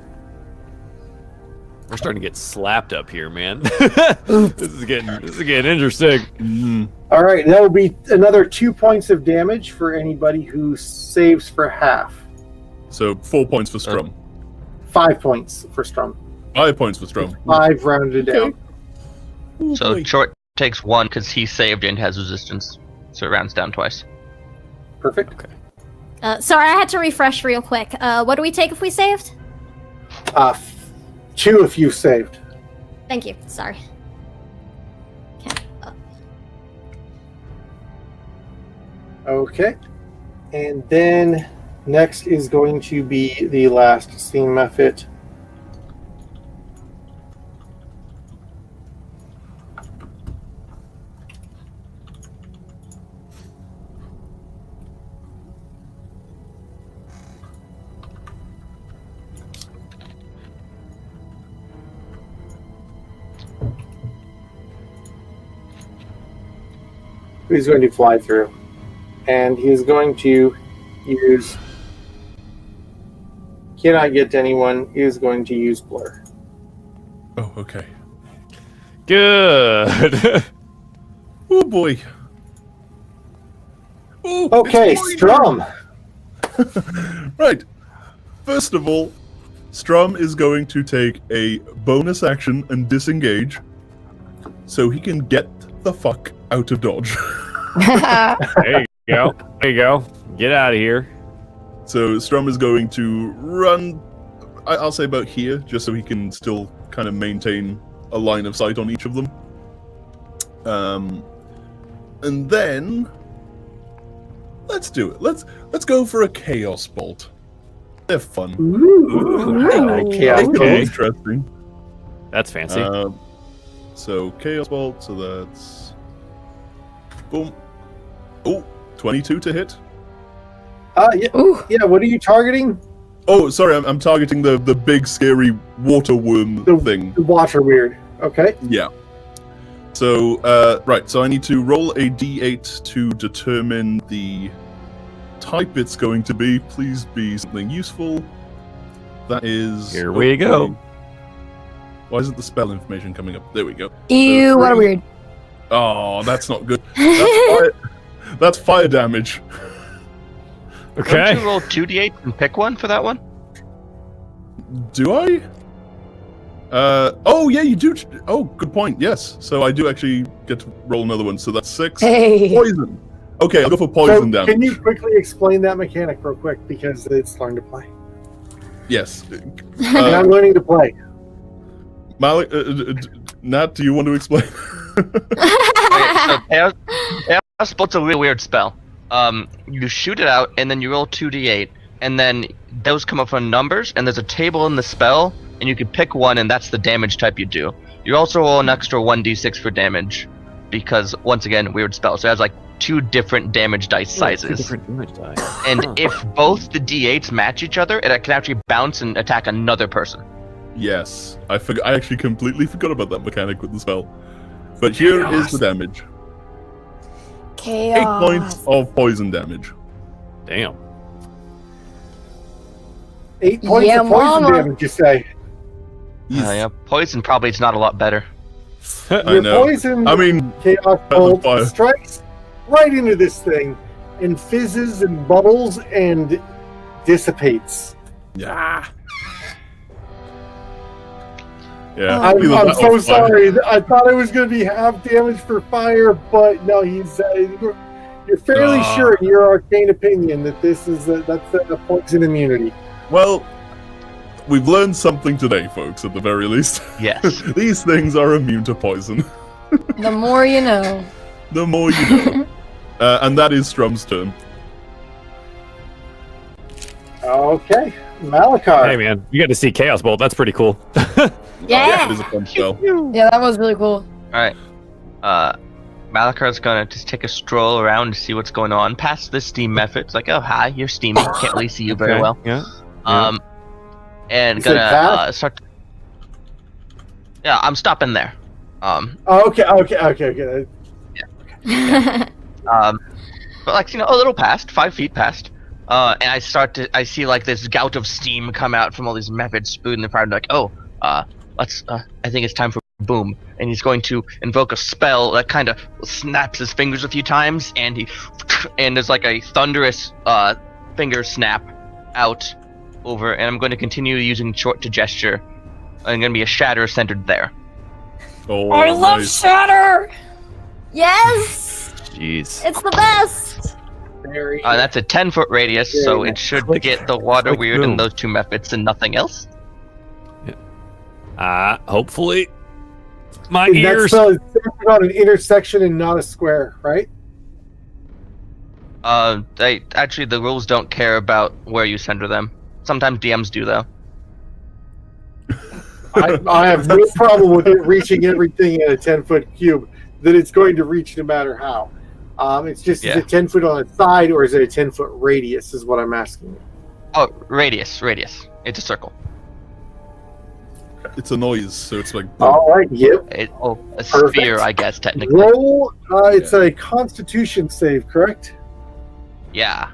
We're starting to get slapped up here, man. This is getting interesting. All right, that will be another 2 points of damage for anybody who saves for half. So 4 points for Strum. 5 points for Strum. 5 points for Strum. 5 rounded down. So short takes 1 because he saved and has resistance. So it rounds down twice. Perfect. Sorry, I had to refresh real quick. What do we take if we saved? 2 if you saved. Thank you. Sorry. Okay. Okay. And then next is going to be the last steam method. He's going to fly through. And he is going to use. Cannot get to anyone. He is going to use Blur. Oh, okay. Good. Oh boy. Oh, Okay, it's Strum. Right. First of all, Strum is going to take a bonus action and disengage so he can get the fuck out of dodge. There you go. There you go. Get out of here. So Strum is going to run, I'll say about here, just so he can still kind of maintain a line of sight on each of them. And then let's do it. Let's go for a Chaos Bolt. They're fun. Ooh, I like Chaos They're Okay. interesting. That's fancy. So Chaos Bolt, so that's boom. Oh, 22 to hit. Yeah, Ooh. yeah. What are you targeting? Oh, sorry, I'm targeting the big scary water worm thing. The water weird. Okay. Yeah. So right, so I need to roll a d8 to determine the type it's going to be. Please be something useful. That is. Here we go. Why isn't the spell information coming up? There we go. Ew, So what a three- weird. Oh, that's not good. That's fire damage. Don't Okay. you roll 2d8 and pick one for that one? Do I? Oh yeah, you do. Oh, good point. Yes. So I do actually get to roll another one. So that's 6. Hey. Poison. Okay, I'll go for So poison damage. can you quickly explain that mechanic real quick because it's learned to play. Yes. And I'm learning to play. Malik, Nat, do you want to explain? Okay, so Chaos Bolt's a really weird spell. You shoot it out, and then you roll 2d8, and then those come up on numbers, and there's a table in the spell, and you can pick one, and that's the damage type you do. You also roll an extra 1d6 for damage, because, once again, weird spell. So it has, like, 2 different damage dice sizes. 2 different damage dice. And if both the d8s match each other, it can actually bounce and attack another person. Yes. I actually completely forgot about that mechanic with the spell. But here is the damage. Chaos. 8 points of poison damage. Damn. 8 points Yeah, of poison mama. damage, you say? Yeah, poison probably is not a lot better. I Your know. poison I mean, chaos fire. bolt strikes right into this thing and fizzes and bubbles and dissipates. yeah. Yeah. Oh, either I'm that so or fire. sorry. I thought it was going to be half damage for fire, but no, you're fairly sure in your arcane opinion that that's a poison immunity. Well, we've learned something today, folks, at the very least. Yes. These things are immune to poison. The more you know. The more you know. And that is Strum's turn. Okay, Malachar. Hey man, you got to see Chaos Bolt. That's pretty cool. It is a fun spell. Yeah, that was really cool. Alright. Malakar's gonna just take a stroll around to see what's going on. Past the steam method. It's like, oh, hi, you're steamy. Can't really see you very Okay, well. Yeah. And You said gonna pass? start. Yeah, I'm stopping there. Okay. But like, a little past, 5 feet past. And I see like this gout of steam come out from all these methods spewing in the fire. I'm like, oh, I think it's time for boom. And he's going to invoke a spell that kind of snaps his fingers a few times, and there's like a thunderous finger snap out over, and I'm going to continue using short to gesture. I'm going to be a shatter centered there. Oh, I love nice. Shatter! Yes! Jeez. It's the best! Very. That's a 10-foot radius, so it should get the water Click weird boom. and those 2 methods and nothing else. Hopefully. My And that ears. spell is centered on an intersection and not a square, right? Actually, the rules don't care about where you center them. Sometimes DMs do, though. I have no problem with it reaching everything in a 10-foot cube that it's going to reach no matter how. It's just is Yeah. it 10 foot on its side or is it a 10-foot radius? Is what I'm asking you. Oh, radius. It's a circle. It's a noise, so it's like. All right. Yep. A Perfect. sphere, I guess, technically. Roll. It's a Constitution save, correct? Yeah.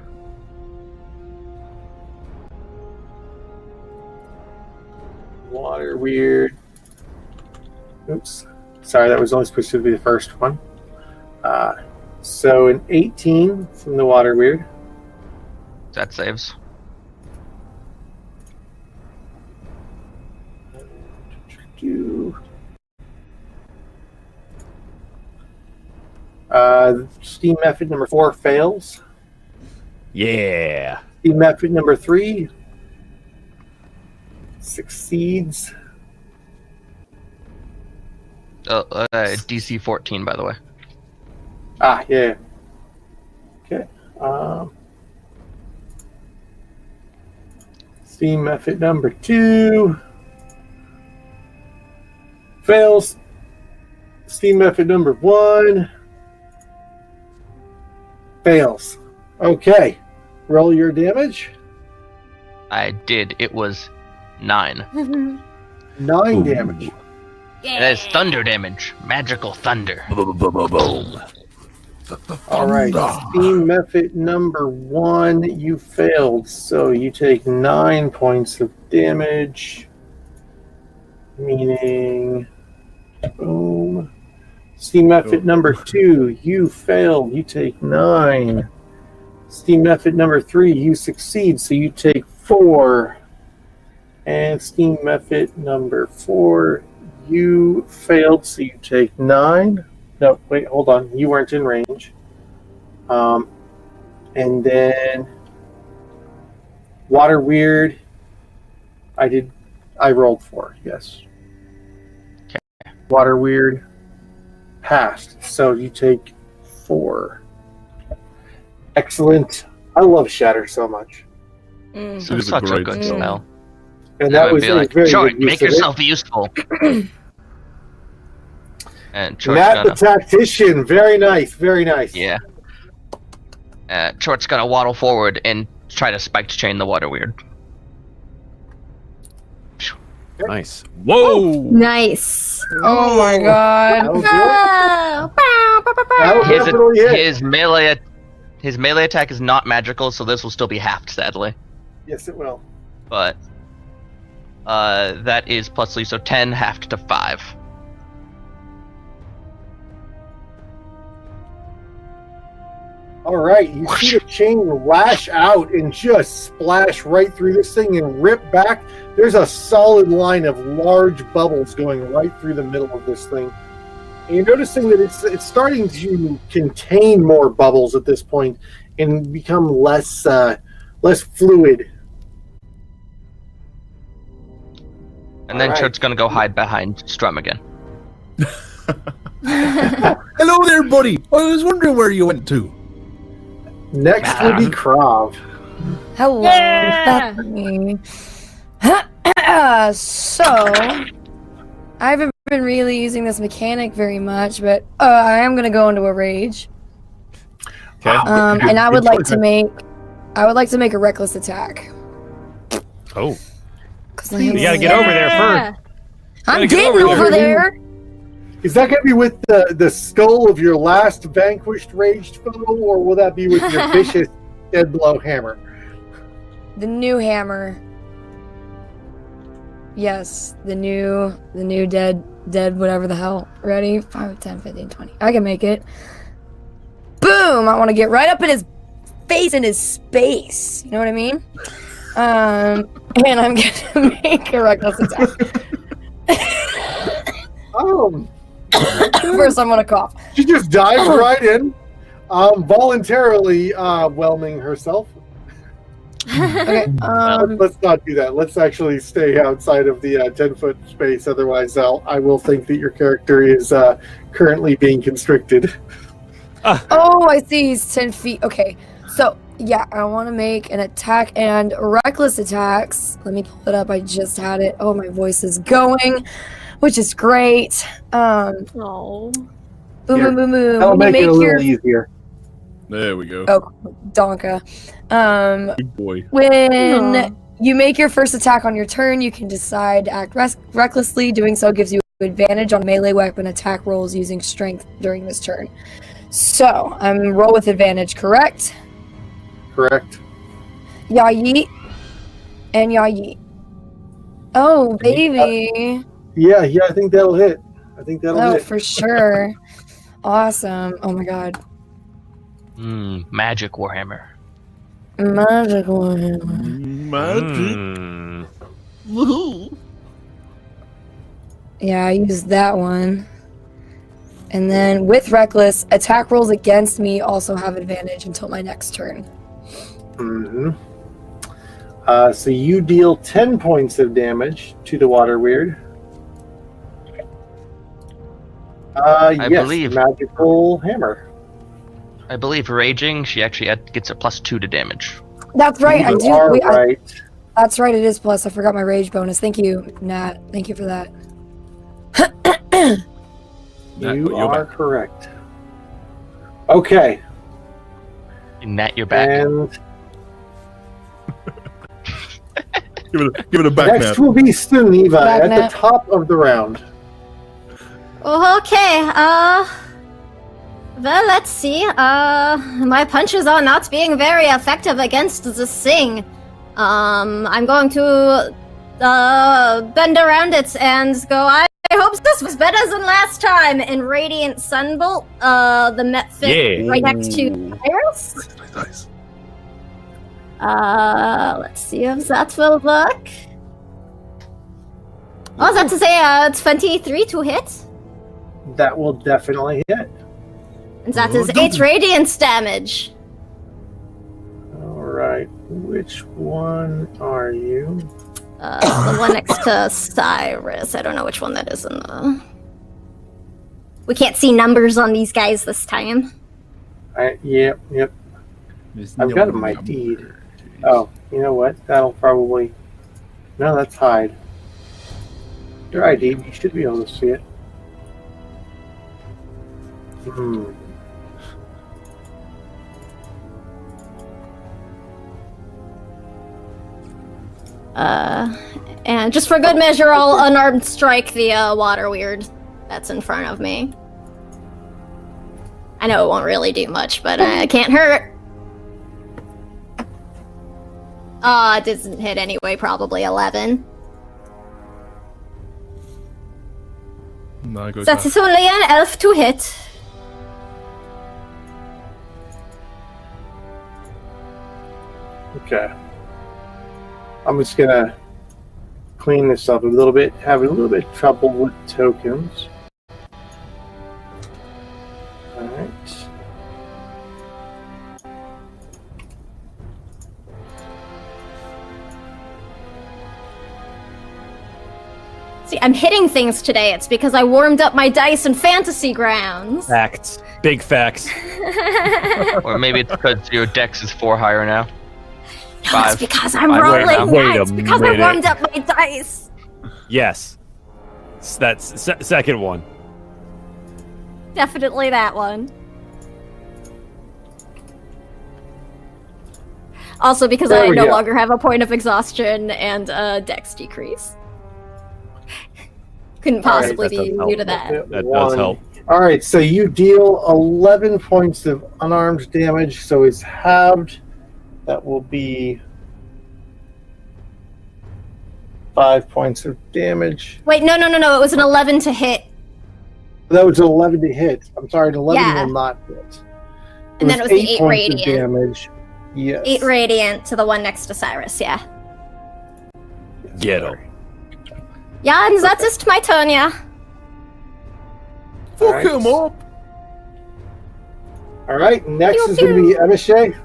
Water weird. Oops. Sorry, that was only supposed to be the first one. So an 18 from the water weird. That saves. Steam method number 4 fails. Yeah. Steam method number 3 succeeds. DC 14, by the way. Yeah. Okay. Steam method number 2 fails. Steam method number 1 fails. Okay. Roll your damage. I did. It was 9. 9 damage. That is thunder damage. Magical thunder. Boom. All right. Steam method number 1, you failed. So you take 9 points of damage. Meaning, boom. Steam method number 2, you failed. You take 9. Steam method number 3, you succeed. So you take 4. And steam method number 4, you failed, so you take 9. No, wait, hold on. You weren't in range. And then water weird. I rolled 4, yes. Okay. Water weird passed, so you take 4. Excellent. I love Shatter so much. So It is a such a great good spell. spell. And That that would was be a like, very Short, good use make of it. yourself useful. And Short's Matt the gonna, tactician, very nice, very nice. yeah. Short's gonna waddle forward and try to spike chain the water weird. Nice. Whoa! Nice. Oh my god. That'll do it. Oh, bow, bow, bow, bow. That'll His, definitely hit. his melee attack is not magical, so this will still be halved, sadly. Yes, it will. But that is plus 3, so 10 halved to 5. All right, you see the chain lash out and just splash right through this thing and rip back. There's a solid line of large bubbles going right through the middle of this thing. And you're noticing that it's starting to contain more bubbles at this point and become less fluid. And then Alright. Short's gonna go hide behind Strum again. Hello there, buddy. I was wondering where you went to. Next will be Krav. Hello, Yeah. that's me. So, I haven't been really using this mechanic very much, but I am gonna go into a rage. Okay. And I would like to make a reckless attack. Oh. 'Cause I You am gotta get over there first. I'm gotta get getting over over there. there. Is that going to be with the skull of your last vanquished raged foe, or will that be with your vicious dead blow hammer? The new hammer. Yes, the new dead whatever the hell. Ready? 5, 10, 15, 20. I can make it. Boom! I want to get right up in his face, in his space. You know what I mean? And I'm gonna make a reckless attack. First, I'm gonna cough. She just dives right in, voluntarily whelming herself. Okay. Let's not do that. Let's actually stay outside of the 10-foot space. Otherwise, I will think that your character is currently being constricted. Oh, I see. He's 10 feet. Okay. So, yeah, I want to make an attack and reckless attacks. Let me pull it up. I just had it. Oh, my voice is going, which is great. Oh. Boom, Here, boom, boom, boom. That'll When you make it a little your easier. There we go. oh, Donka. Good boy. When Aw. you make your first attack on your turn, you can decide to act recklessly. Doing so gives you advantage on melee weapon attack rolls using strength during this turn. So, roll with advantage, correct? Correct. Ya yeet. And ya yeet. Oh, baby. Yeah, I think that'll hit. Oh, hit. for sure. Awesome. Oh my god. Magic Warhammer. Magical. Magic. Mm. Woohoo. Yeah, I used that one. And then with Reckless, attack rolls against me also have advantage until my next turn. Mm-hmm. So you deal 10 points of damage to the water weird. Yes, believe- magical hammer. I believe raging, she actually gets a +2 to damage. That's right. I You do. are Wait, right. that's right. It is plus. I forgot my rage bonus. Thank you, Nat. Thank you for that. Nat, You you're are back. correct. Okay, Nat, you're back. and Give it a back next nap. will be Suniva Back at nap. the top of the round. Okay, well, let's see. My punches are not being very effective against this thing. I'm going to, bend around it and go, I hope this was better than last time, and Radiant Sunbolt, the Metfit Yeah. right next to Iris. Nice. Let's see if that will work. Oh, that's to say 23 to hit. That will definitely hit. And that is 8 radiance damage. All right. Which one are you? The one next to Cyrus. I don't know which one that is in the... We can't see numbers on these guys this time. Yep. I've got my deed. Oh, you know what? That'll probably... No, that's hide. Your ID, you should be able to see it. And just for good measure, I'll unarmed strike the water weird that's in front of me. I know it won't really do much, but it can't hurt. It doesn't hit anyway, probably 11. No, go That is only an elf to hit. Okay. I'm just gonna clean this up a little bit. Having a little bit of trouble with tokens. Alright. See, I'm hitting things today. It's because I warmed up my dice in Fantasy Grounds. Facts. Big facts. Or maybe it's because your dex is 4 higher now. No, it's because I'm Wait rolling. a It's because I minute. warmed up my dice. Yes. That's second one. Definitely that one. Also because There I we no go. longer have a point of exhaustion and dex decrease. Couldn't possibly that does be help. due to that. That does help. Alright, so you deal 11 points of unarmed damage, so it's halved. That will be 5 points of damage. Wait, no. It was an 11 to hit. That was 11 to hit. I'm sorry, an 11 Yeah. will not hit. And then it was the 8 points of radiant. damage. Yes. 8 radiant to the one next to Cyrus, yeah. Get him. Ja, and that is my turn, yeah. Fuck Alright. him up! Alright, next Pew, is going to be Emishay.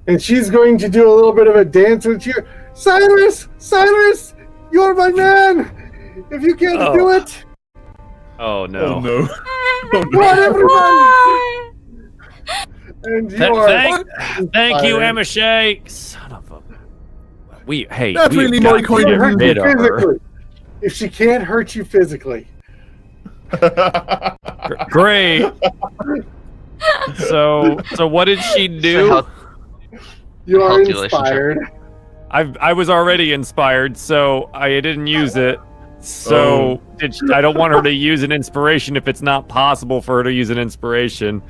And she's going to do a little bit of a dance with you. Cyrus! You're my man! If you can't do it, Oh no. Oh no. come on, everyone! And you are Thank you, inspired. Emma Shea. Son of a. Hey, That's we've really got my to kind get of Hurt rid you of her. physically. If she can't hurt you physically. Great. So what did she do? So You are Healthy relationship. inspired. I was already inspired, so I didn't use it. So I don't want her to use an inspiration if it's not possible for her to use an inspiration.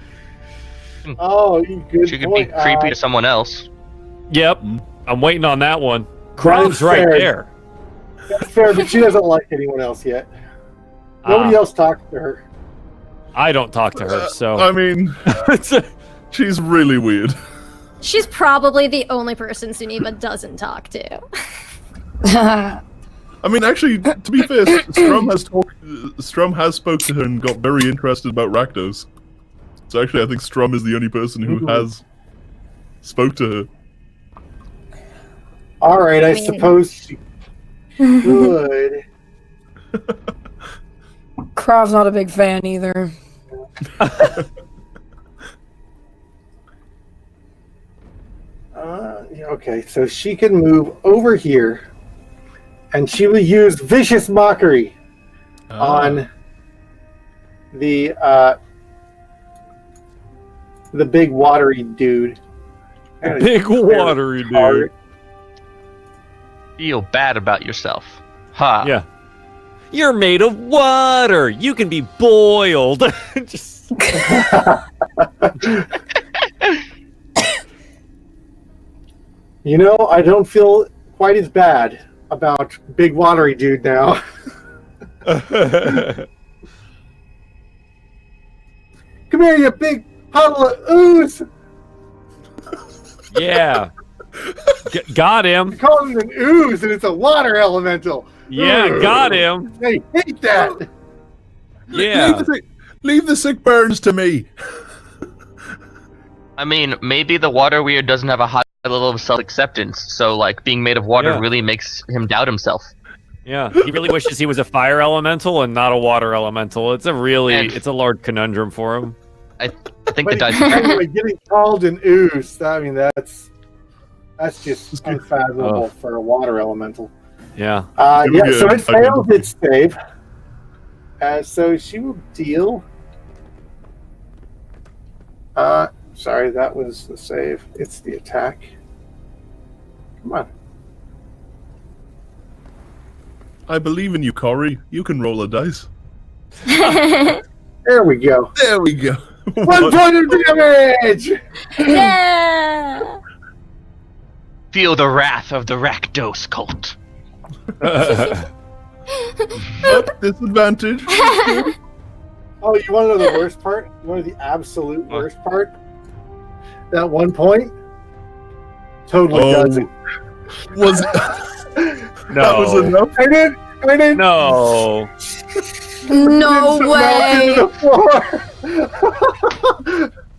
Oh, you good she could point. be creepy to someone else. Yep, I'm waiting on that one. Crown's right fair. there. That's fair, but she doesn't like anyone else yet. Nobody else talked to her. I don't talk to her, so I mean, she's really weird. She's probably the only person Suniva doesn't talk to. I mean, actually, to be fair, Strum has spoke to her and got very interested about Rakdos. So actually, I think Strum is the only person who has spoke to her. All right, I mean- suppose she could. Krov's not a big fan either. Okay, so she can move over here, and she will use Vicious Mockery on the big watery dude. big watery dude. Feel bad about yourself. Ha. Yeah. You're made of water. You can be boiled. Just You know, I don't feel quite as bad about big watery dude now. Come here, you big puddle of ooze! yeah. Got him. You call it an ooze, and it's a water elemental. Yeah, got him. I hate that. Yeah. Leave the sick burns to me. I mean, maybe the water weird doesn't have a high level of self-acceptance, so like being made of water really makes him doubt himself. Yeah, he really wishes he was a fire elemental and not a water elemental. It's a large conundrum for him. I think But the dice. anyway, getting called an ooze, I mean, that's just unfathomable for a water elemental. Yeah. Yeah, so it failed its save. So she will deal. Sorry, that was the save. It's the attack. Come on. I believe in you, Corey. You can roll a dice. There we go. There we go. 1 point of damage! Yeah. Feel the wrath of the Rakdos cult. Disadvantage. Oh, you want to know the worst part? You want to know the absolute worst part? That 1 point totally does it. Was No. that was enough? I did. No. No It way. melted to the floor.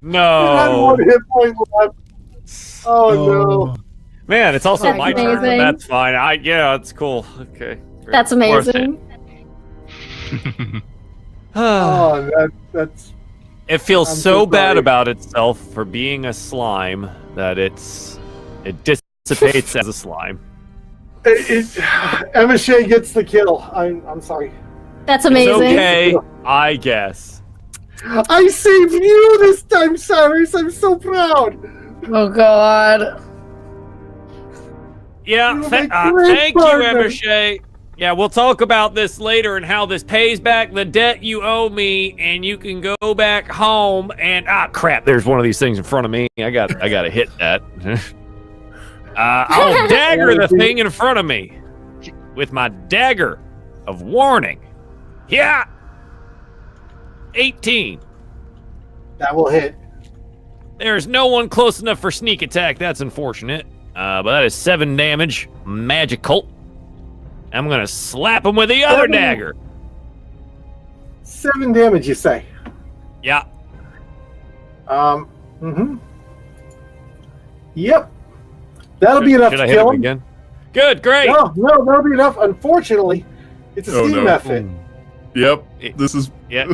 No. It had 1 hit point left. Oh no. Man, it's also That's my turn, but amazing. that's fine. Yeah, it's cool. Okay. Great. That's Worth it. amazing. Oh, that's. It feels I'm so so bad sorry. about itself for being a slime that it dissipates as a slime. Emma Shea gets the kill. I'm sorry. That's It's amazing. okay, I guess. I saved you this time, Cyrus. I'm so proud. Oh god. Yeah, You thank make great you, partner. Emma Shea. Yeah, we'll talk about this later and how this pays back the debt you owe me, and you can go back home and crap, there's one of these things in front of me. I gotta hit that. I'll dagger the thing in front of me with my dagger of warning. Yeah. 18. That will hit. There's no one close enough for sneak attack. That's unfortunate. But that is 7 damage. Magical. I'm gonna slap him with the other 7. dagger. 7 damage, you say? Yeah. Yep. That'll be enough Should to I hit kill him him. again? Good, great. No, that'll be enough. Unfortunately, it's a steam method. Yep. This is Yeah.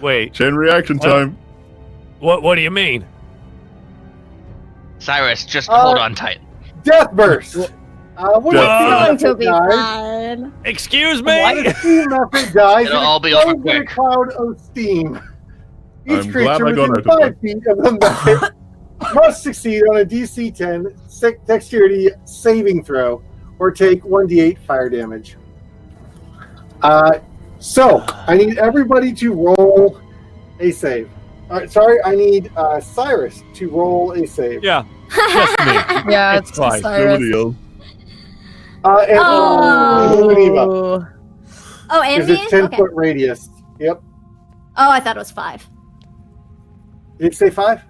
Wait. chain reaction time. What do you mean? Cyrus, just hold on tight. Death burst. When Death a Going steam to be method dies, fun. Excuse when me? a steam method dies, It'll it all be over explodes in a quick. cloud of steam. Each I'm glad creature I got within out of 5 feet of the method must succeed on a DC 10 dexterity saving throw or take 1d8 fire damage. So, I need everybody to roll a save. Sorry, I need Cyrus to roll a save. Yeah. Just me. Yeah, It's it's fine. Cyrus. Nobody else. And Geneva, Oh. Oh, because and it's me? 10-foot radius. Yep. Oh, I thought it was 5. Did it say 5?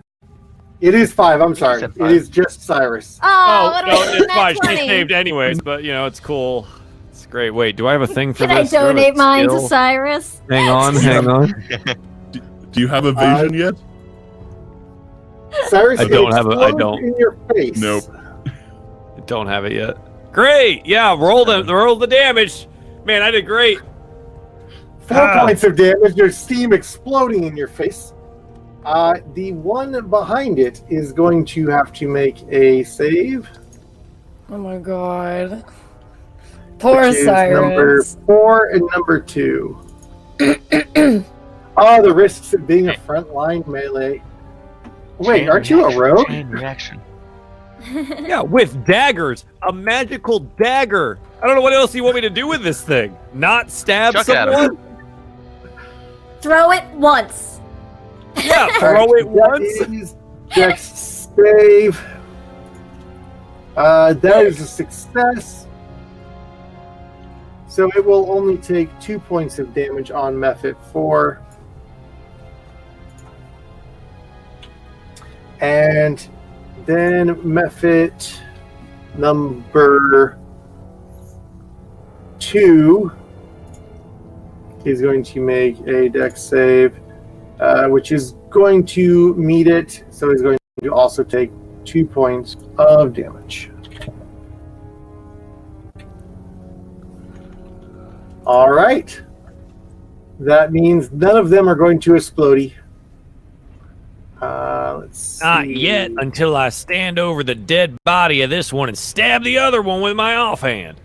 It is 5. I'm sorry. said It 5. is just Cyrus. Oh, Oh, what no, a it's nat fine. She 20. saved anyways, but it's cool. It's great. Wait, do I have a thing for Can I this? Do have a donate mine to skill? Cyrus? Hang on. Do you have evasion yet? Cyrus, I don't it have a- I explodes don't. in your face. Nope. I don't have it yet. Great. Yeah, roll the damage. Man, I did great. 4 points of damage. There's steam exploding in your face. The one behind it is going to have to make a save. Oh my god. Poor which is number Cyrus. 4 and number 2. The risks of being a frontline melee. Wait, Chain aren't you a reaction, rogue? Chain reaction. Yeah, with daggers. A magical dagger. I don't know what else you want me to do with this thing. Not stab Chuck it at him. someone? Throw it once. Yeah, throw it once. That is Dex save. That is a success. So it will only take 2 points of damage on Method 4. And then Method number 2 is going to make a dex save, which is going to meet it. So he's going to also take 2 points of damage. All right. That means none of them are going to explode. Let's see. Not yet, until I stand over the dead body of this one and stab the other one with my offhand.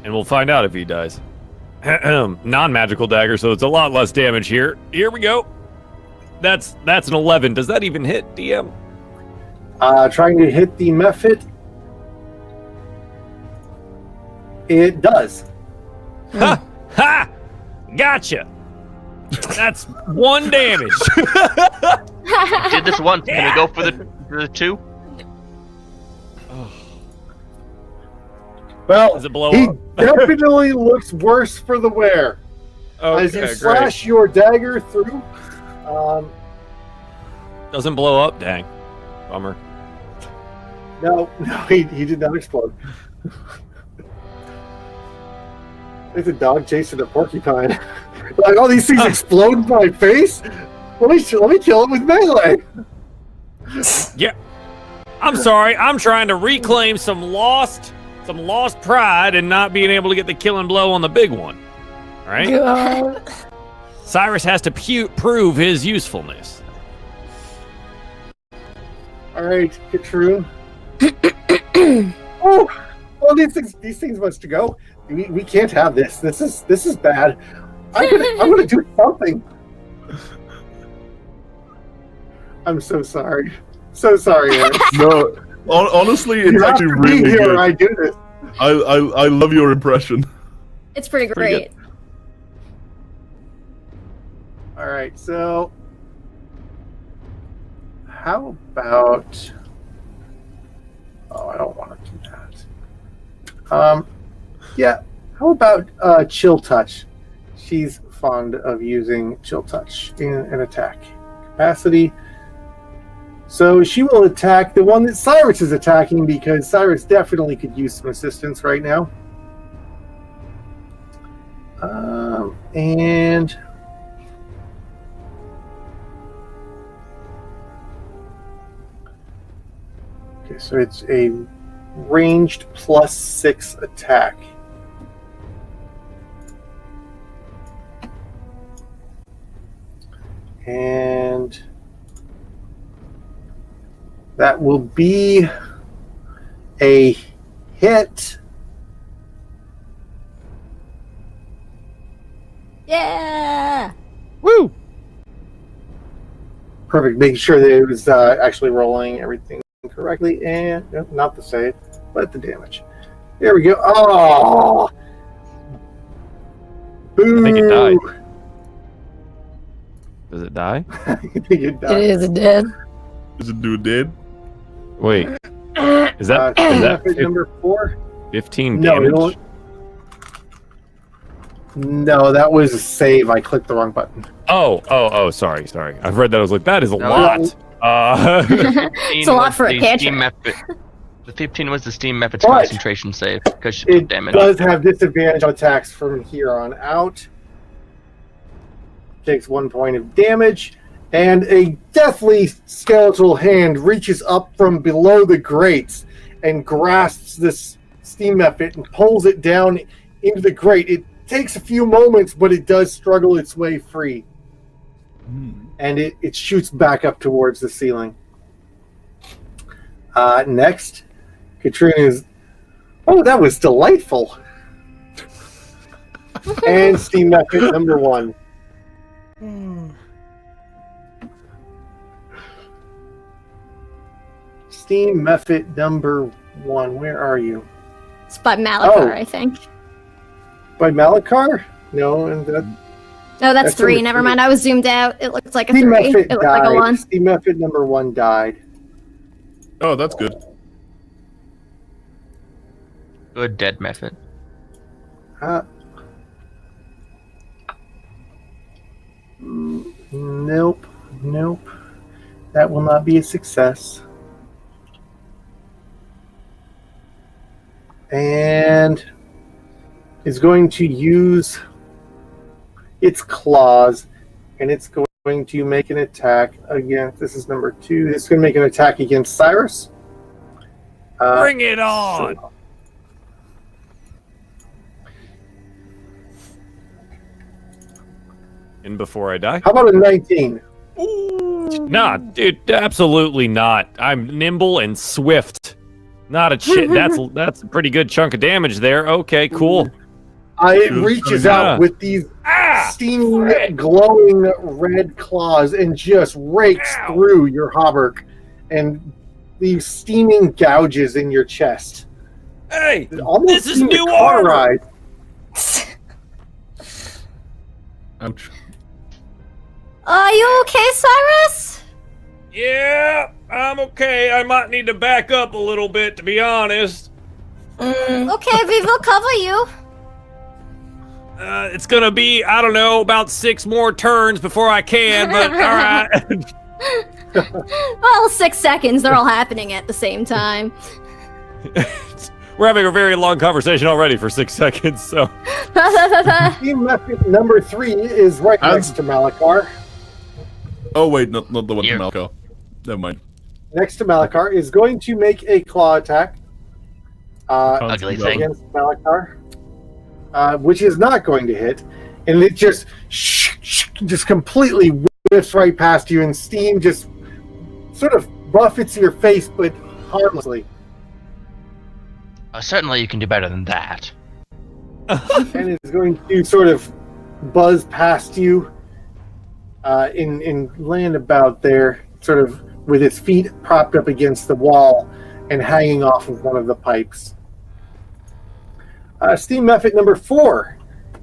And we'll find out if he dies. Non-magical dagger, so it's a lot less damage here. Here we go. That's an 11. Does that even hit, DM? Trying to hit the Mephit. It does. Ha! Ha! Gotcha! That's 1 damage. Did this once. Can we go for the 2? Well, Does it blow he up? definitely looks worse for the wear. As you slash your dagger through. Doesn't blow up, dang. Bummer. No, he did not explode. It's a dog chasing a porcupine. Like, oh, these things explode in my face? Let me kill it with melee. Yeah. I'm sorry. I'm trying to reclaim some lost pride and not being able to get the killing blow on the big one. All right? God. Cyrus has to prove his usefulness. All right, Katrun. Oh, well, these things must go. We can't have this. This is bad. I'm gonna do something. I'm so sorry. So sorry, Aaron. No, honestly, it's You actually have to be really here good. when I do this. I love your impression. It's pretty Pretty great. All right, so how about? Oh, I don't want to do that. Yeah. How about Chill Touch? She's fond of using Chill Touch in an attack capacity. So she will attack the one that Cyrus is attacking, because Cyrus definitely could use some assistance right now. And okay, so it's a ranged +6 attack. And that will be a hit. Yeah. Woo! Perfect. Making sure that it was actually rolling everything correctly. And nope, not the save, but the damage. There we go. Oh! Boo! I think it died. Does it die? I think it died. It is dead. Is it dude dead? Wait. Is that Method number 4? 15 No, damage? no, that was a save. I clicked the wrong button. Oh, sorry. I've read that. I was like, that is a No. lot. It's a lot for a The cantrip. Steam Method. The 15 was the Steam Method's But concentration save, because she took It damage. does have disadvantage on attacks from here on out. Takes 1 point of damage, and a deathly skeletal hand reaches up from below the grates and grasps this steam method and pulls it down into the grate. It takes a few moments, but it does struggle its way free. And it shoots back up towards the ceiling. Next, Katrina's. Oh, that was delightful. And steam method number 1. Steam method number 1. Where are you? It's by Malachar, Oh. I think. By Malachar? No, and that No, that's That's 3. number Never 3. mind. I was zoomed out. It looked like a Steam 3. method It looked like a died. 1. Steam method number 1 died. Oh, that's good. Good dead method. Nope. That will not be a success. and is going to use its claws, and it's going to make an attack against. This is number 2. It's going to make an attack against Cyrus. Bring it on! And before I die? How about a 19? Nah, dude, absolutely not. I'm nimble and swift. Not a shit. That's a pretty good chunk of damage there. Okay, cool. It reaches out with these steaming, glowing red claws and just rakes through your hauberk and leaves steaming gouges in your chest. Hey, Almost this is new armor. Ouch. Are you okay, Cyrus? Yeah, I'm okay. I might need to back up a little bit, to be honest. Okay, we will cover you. It's gonna be, I don't know, about 6 more turns before I can, but alright. Well, 6 seconds. They're all happening at the same time. We're having a very long conversation already for 6 seconds, so. Team method number 3 is right next to Malakar. Oh wait, not the one from Malco. Never mind. Next to Malakar is going to make a claw attack Ugly thing. against Malakar, which is not going to hit, and it just completely whiffs right past you, and steam just sort of buffets your face, but harmlessly. Certainly you can do better than that. And it's going to sort of buzz past you in land about there, sort of with its feet propped up against the wall and hanging off of one of the pipes. Steam method number 4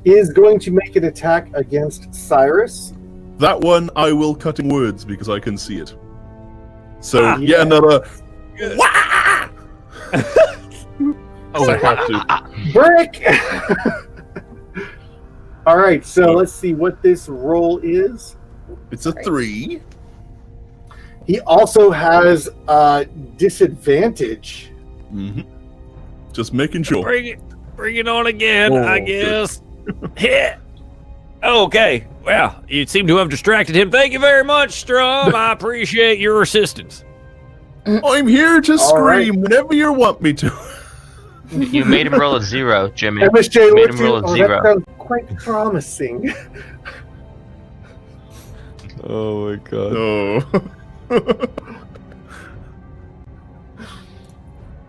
is going to make an attack against Cyrus. That one I will cut in words because I can see it. So yeah, another. Oh, I have to. Brick! Alright, so let's see what this roll is. It's a 3. He also has disadvantage. Mm-hmm. Just making sure. Bring it on again, I guess. Hit. Okay. Well, you seem to have distracted him. Thank you very much, Strum. I appreciate your assistance. I'm here to scream whenever you want me to. You made him roll a 0, Jimmy. MSJ You made looks him roll a 0. that sounds quite promising. Oh my god. Oh.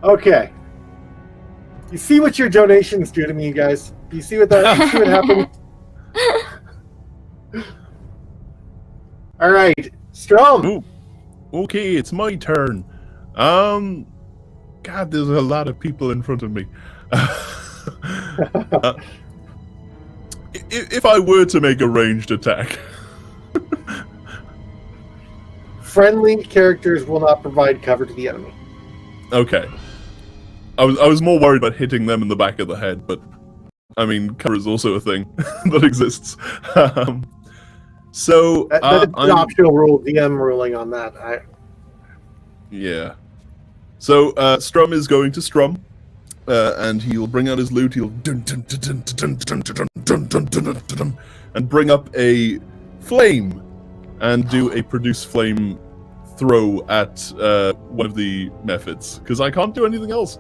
Okay. You see what your donations do to me, you guys? You see what happened? All right, Strom. Ooh. Okay, it's my turn. God, there's a lot of people in front of me. If I were to make a ranged attack. Friendly characters will not provide cover to the enemy. Okay. I was more worried about hitting them in the back of the head, but I mean, cover is also a thing that exists. So That's an optional rule, DM ruling on that. Yeah. So Strum is going to strum, and he'll bring out his lute. He'll and bring up a flame, and do a produce flame throw at one of the methods, because I can't do anything else.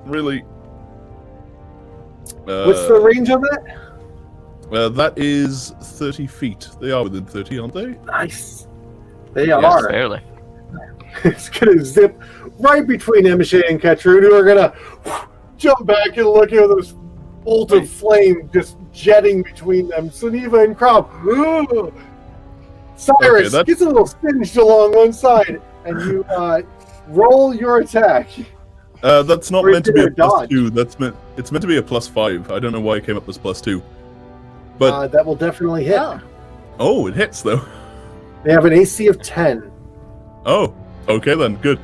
Really. What's the range on that? That is 30 feet. They are within 30, aren't they? Nice. They Yes, are. barely. It's going to zip right between Emishay and Katrun, who are going to jump back and look at this bolt of flame just jetting between them. Suniva and Crop. Cyrus gets a little singed along one side, and you roll your attack. That's not meant to be a +2. It's meant to be a +5. I don't know why it came up as +2. But that will definitely hit. Oh, it hits though. They have an AC of 10. Oh, okay then, good.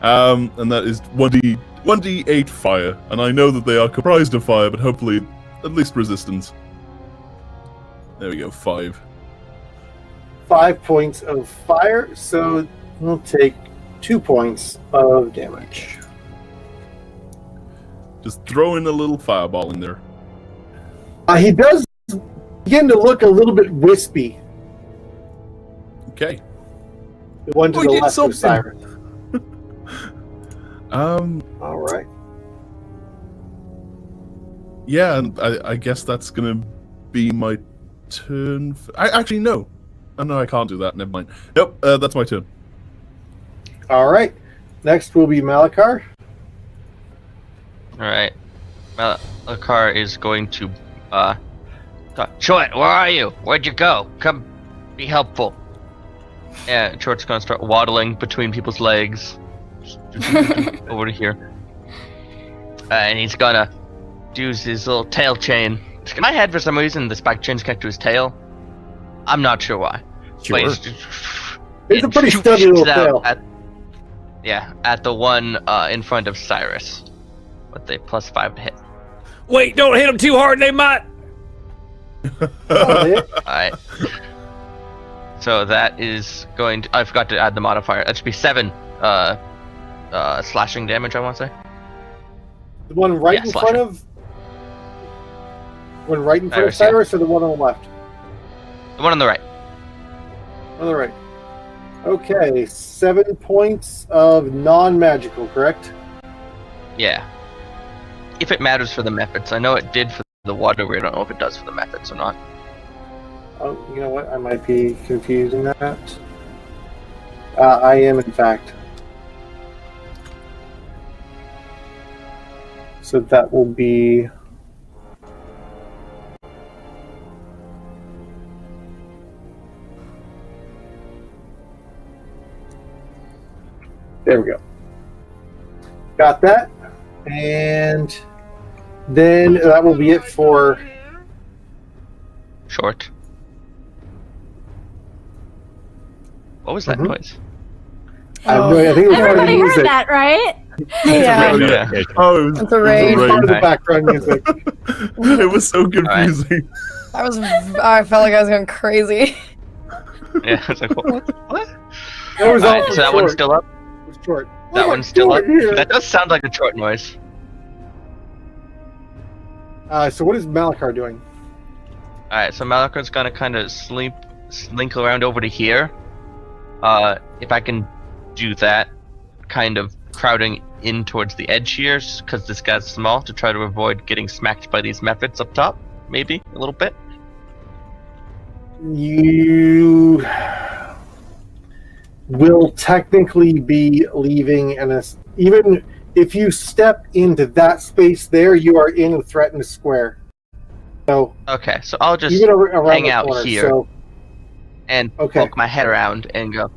And that is 1d8 fire, and I know that they are comprised of fire, but hopefully at least resistance. There we go, 5. 5 points of fire, so we'll take 2 points of damage. Just throw in a little fireball in there. He does begin to look a little bit wispy. Okay. The one to Oh, the he did left of something. Cyrus. All right. Yeah, and I guess that's gonna be my turn. Actually, no. Oh, no, I can't do that. Never mind. Nope, that's my turn. All right. Next will be Malakar. Alright. Malakar is going to, Chort, where are you? Where'd you go? Come be helpful. And Chort's gonna start waddling between people's legs. Over to here. And he's gonna use his little tail chain. In my head, for some reason, the spike chain's connected to his tail. I'm not sure why. Sure. But It's a pretty stubby shoots little out tail. at the one in front of Cyrus. With a +5 to hit. Wait, don't hit them too hard. They might. Alright. So that is going to... I forgot to add the modifier. That should be 7 slashing damage, I want to say. The one right in slashing. front of... One right in front of Cyrus, Cyrus or the one on the left? The one on the right. On the right. Okay, 7 points of non-magical, correct? Yeah. If it matters for the methods. I know it did for the water. I don't know if it does for the methods or not. Oh, you know what? I might be confusing that. I am, in fact. So that will be... There we go. Got that. And then that will be it for... Short. What was that Mhm. noise? I have no idea. I think it was part of the Everybody music. heard that, right? Yeah. Oh, Yeah. Oh, it was, It's a it was raid. Part of the Right. background music. It was so confusing. I felt like I was going crazy. Yeah, I was like, what? That was all Alright, for so that one's short. still up? It was short. That Oh, one's still up? short here. That does sound like a short noise. So what is Malakar doing? Alright, so Malakar's gonna kind of slink around over to here. If I can do that, kind of crowding in towards the edge here, because this guy's small, to try to avoid getting smacked by these methods up top, maybe a little bit. You will technically be leaving, and even if you step into that space there, you are in a threatened square. So Okay, so I'll just even around hang the out corner, here. So and Okay. poke my head around and go,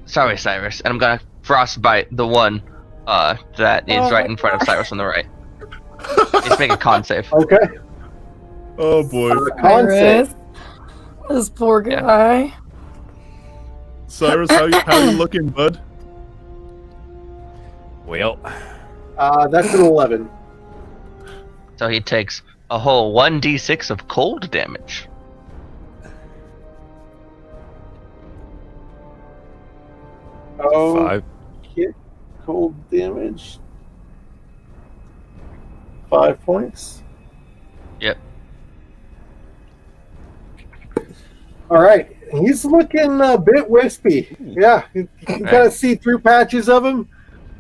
sorry, Cyrus, and I'm gonna frostbite the one that is right in front of Cyrus on the right. Just make a con save. okay. Oh boy. Con save. This poor Yeah. guy. Cyrus, how you looking, bud? Well, That's an 11. So he takes a whole 1d6 of cold damage. Oh, 5. hit cold damage. 5 points. Yep. All right, he's looking a bit wispy. Yeah, you can kind of see through patches of him.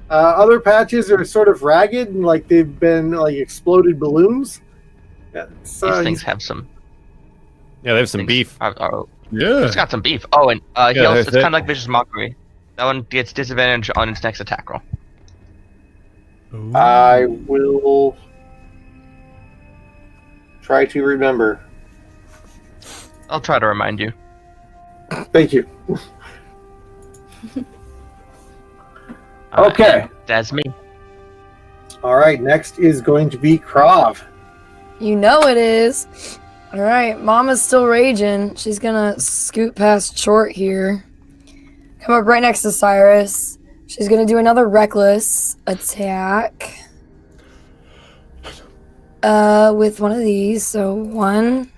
Other patches are sort of ragged and like they've been like exploded balloons. Yeah, These things have some. Yeah, they have some beef. Yeah. It's got some beef. Oh, and he Yeah, also, that's it's it. kind of like Vicious Mockery. That one gets disadvantage on its next attack roll. I will try to remember. I'll try to remind you. Thank you. Okay. And that's me. All right, next is going to be Krav. You know it is. All right, Mama's still raging. She's gonna scoot past Short here. Come up right next to Cyrus. She's gonna do another reckless attack. With one of these. So 1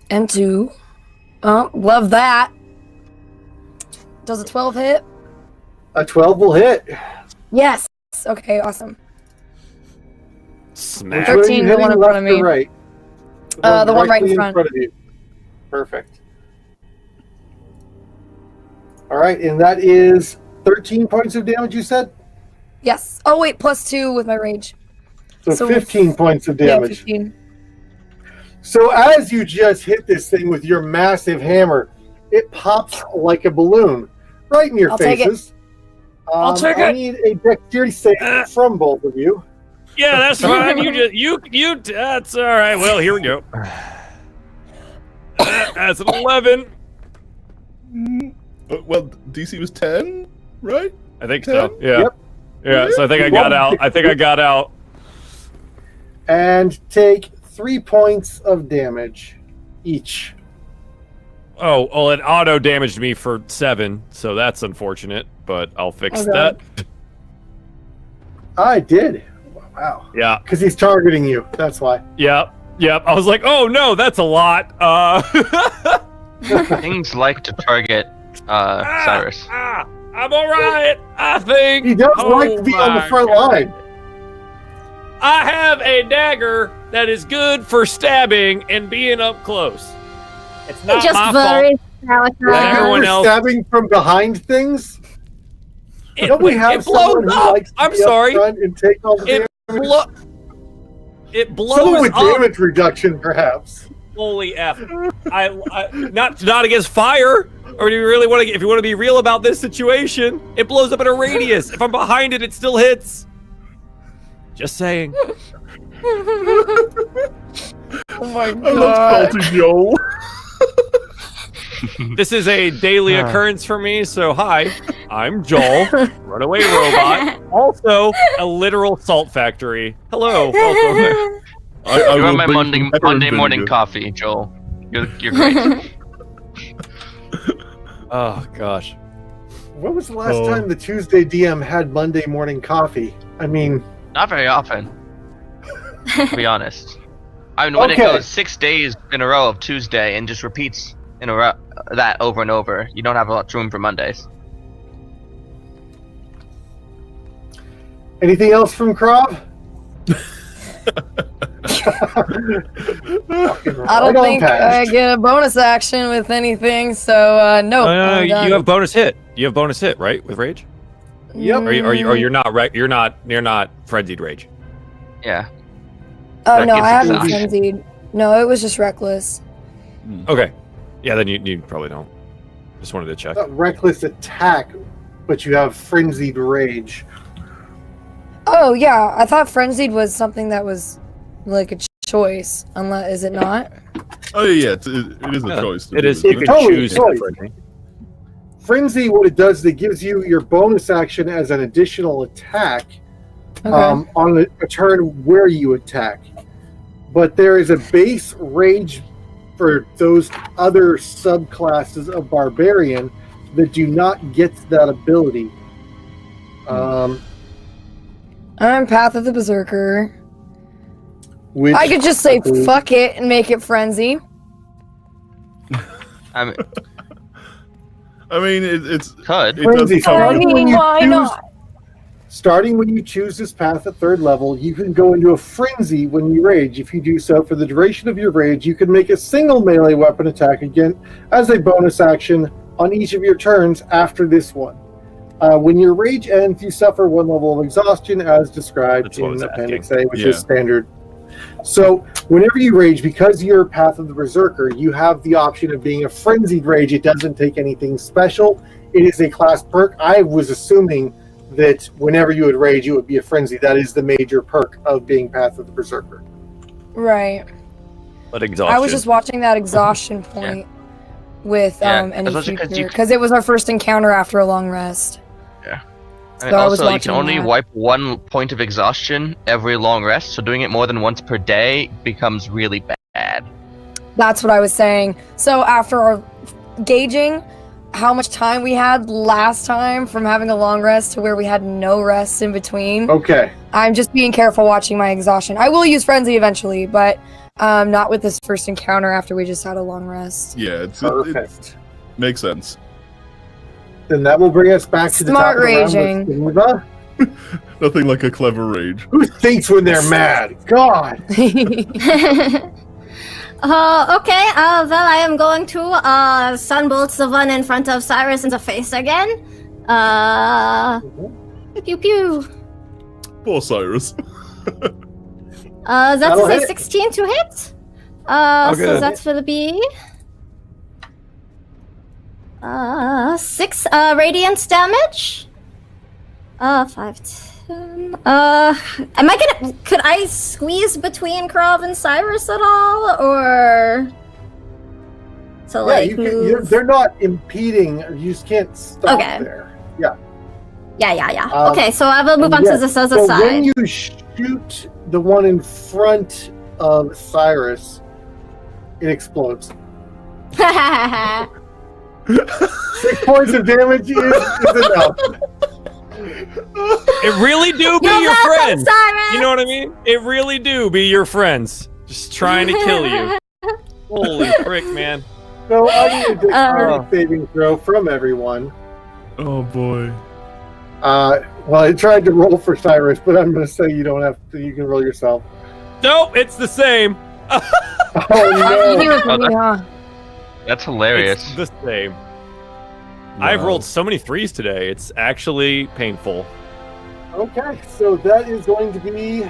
and 2. Oh, love that. Does a 12 hit? A 12 will hit. Yes. Okay, awesome. smack. Which way are 13, you the hitting, one in left front of me. or right? The one right in directly front. of you. Perfect. All right, and that is 13 points of damage, you said? Yes. Oh wait, +2 with my rage. So 15 points of Yeah, damage. 15. So as you just hit this thing with your massive hammer, it pops like a balloon right in your I'll take it. faces. I'll take I it. need a dexterity save from both of you. Yeah, that's fine. You. That's all right. Well, here we go. That's an 11. Well, DC was 10, right? I think so. Yeah. Yep. Yeah. So I think I got out. And take 3 points of damage each. Oh, well, it auto damaged me for 7, so that's unfortunate. But I'll fix Okay. that. I did. Wow. Yeah. Because he's targeting you. That's why. Yep. I was like, oh no, that's a lot. Things like to target Cyrus. I'm all right. I think. He does like to be on the my front God. line. I have a dagger that is good for stabbing and being up close. It's not Just my very fault. Like Everyone you're else- stabbing from behind things. It, Don't we have it blows someone who up. likes to I'm be up sorry. front and take all the It damage? It blows Someone with up. damage reduction, perhaps. Holy F. I not against fire. Or do you really want to? If you want to be real about this situation, it blows up at a radius. If I'm behind it, it still hits. Just saying. Oh my I love god. Salty Joe. This is a daily occurrence for me. So hi, I'm Joel, runaway robot. Also a literal salt factory. Hello. Welcome. I You're will on my bring Monday, some pepper Monday and morning vinegar. coffee, Joel. You're great. Oh gosh. When was the last time the Tuesday DM had Monday morning coffee? I mean, Not very often, to be honest. I mean, when it Okay. goes 6 days in a row of Tuesday and just repeats in a row that over and over, you don't have a lot of room for Mondays. anything else from Krav? I don't think I get a bonus action with anything, so no. I'm done. You have bonus hit. You have bonus hit, right, with rage? Yep. Or you're not you're not frenzied rage. Yeah. Oh that no, gives I you haven't some- frenzied. No, it was just reckless. Okay. Yeah, then you probably don't. Just wanted to check. Not reckless attack, but you have frenzied rage. Oh yeah, I thought frenzied was something that was like a choice. Unless is it not? Oh yeah, it is a Yeah, choice. It is. isn't You It's can totally choose a choice. frenzy. Frenzy, what it does, it gives you your bonus action as an additional attack Okay. on a turn where you attack. But there is a base rage for those other subclasses of barbarian that do not get that ability. I'm Path of the Berserker. Which I could just say believe- fuck it and make it frenzy. I mean, I mean, it's could. it does Frenzy. cover. I mean, why not? Starting when you choose this path at 3rd level, you can go into a frenzy when you rage. If you do so, for the duration of your rage, you can make a single melee weapon attack again as a bonus action on each of your turns after this one. When your rage ends, you suffer 1 level of exhaustion as described That's what I in was Appendix asking. A, which Yeah. is standard. So whenever you rage, because you're Path of the Berserker, you have the option of being a frenzied rage. It doesn't take anything special. It is a class perk. I was assuming that whenever you would rage, you would be a frenzy. That is the major perk of being Path of the Berserker. Right. But exhaustion. I was just watching that exhaustion point with Yeah, any especially 'cause you- because it was our first encounter after a long rest. Yeah. So And I was also, you can watching only that. wipe 1 point of exhaustion every long rest, so doing it more than once per day becomes really bad. That's what I was saying. So after our gauging how much time we had last time from having a long rest to where we had no rest in between, Okay. I'm just being careful watching my exhaustion. I will use frenzy eventually, but not with this first encounter after we just had a long rest. Yeah, it Perfect. makes sense. Then that will bring us back to the top Smart of the round raging. with Eva. Nothing like a clever rage. Who thinks when they're mad? God. Okay, well, I am going to sunbolt the one in front of Cyrus in the face again. Pew pew. Poor Cyrus. That's That'll a hit. 16 to hit. So good. that's will be 6 radiant damage. 5, 10. Am I gonna? Could I squeeze between Krov and Cyrus at all, or? So Yeah, like, you they're not impeding. You just can't stop Okay. there. Yeah. yeah. Um, Okay, so I will move on to Yes, this other so side. when you shoot the one in front of Cyrus, it explodes. 6 points of damage is enough. It really do be You're your welcome, friends. Cyrus! You know what I mean? It really do be your friends. Just trying to kill you. Holy frick, man. So I need a dexterity saving throw from everyone. Oh boy. Well, I tried to roll for Cyrus, but I'm going to say you don't have to. You can roll yourself. Nope, it's the same. Oh You knew no! it was me, huh? That's hilarious. It's the same. I've rolled so many 3s today. It's actually painful. Okay, so that is going to be.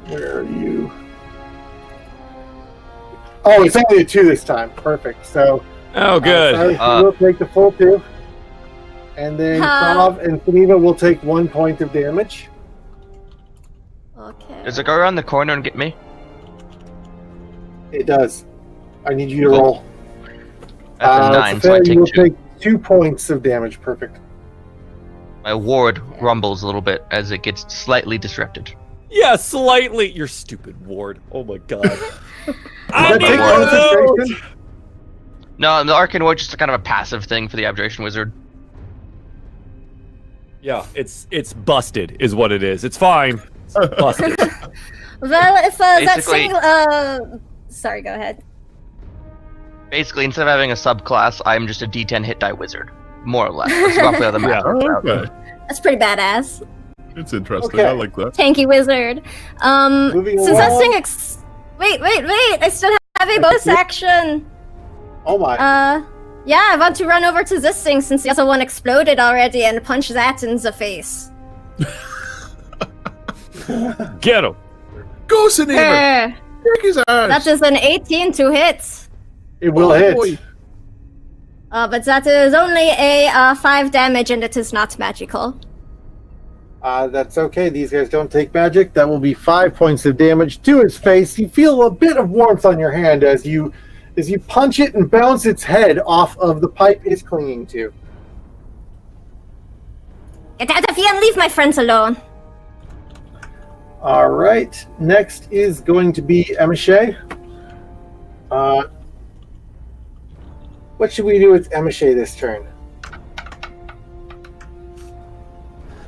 Where are you? Oh, it's only a 2 this time. Perfect. So. Oh, good. Cyrus, you will take the full 2. And then Krav and Geneva will take 1 point of damage. Okay. Does it go around the corner and get me? It does. I need you to Cool. roll. That's a 9, so so I you take will 2. take 2 points of damage. Perfect. My ward rumbles a little bit as it gets slightly disrupted. Yeah, slightly. Your stupid ward. Oh my god. I Does that need take one of those. concentration? No, the Arcane Ward is just kind of a passive thing for the Abjuration Wizard. Yeah, it's busted, is what it is. It's fine. It's busted. Well, if that Basically- single, sorry, go ahead. Basically, instead of having a subclass, I'm just a D10 hit die wizard. More or less. That's roughly how the math Oh, works out. okay. That's pretty badass. It's interesting. Okay. I like that. Tanky wizard. Moving Since that along. thing wait! I still have a bonus action. Oh my. Yeah, I want to run over to this thing since the other one exploded already and punch that in the face. Get him. Go, Sineva! That Kick his ass! is an 18 to hit. It will Oh, hit. boy. But that is only a 5 damage and it is not magical. That's okay. These guys don't take magic. That will be 5 points of damage to its face. You feel a bit of warmth on your hand as you punch it and bounce its head off of the pipe it's clinging to. Get out of here and leave my friends alone. All right. Next is going to be Emiche. What should we do with Emiche this turn?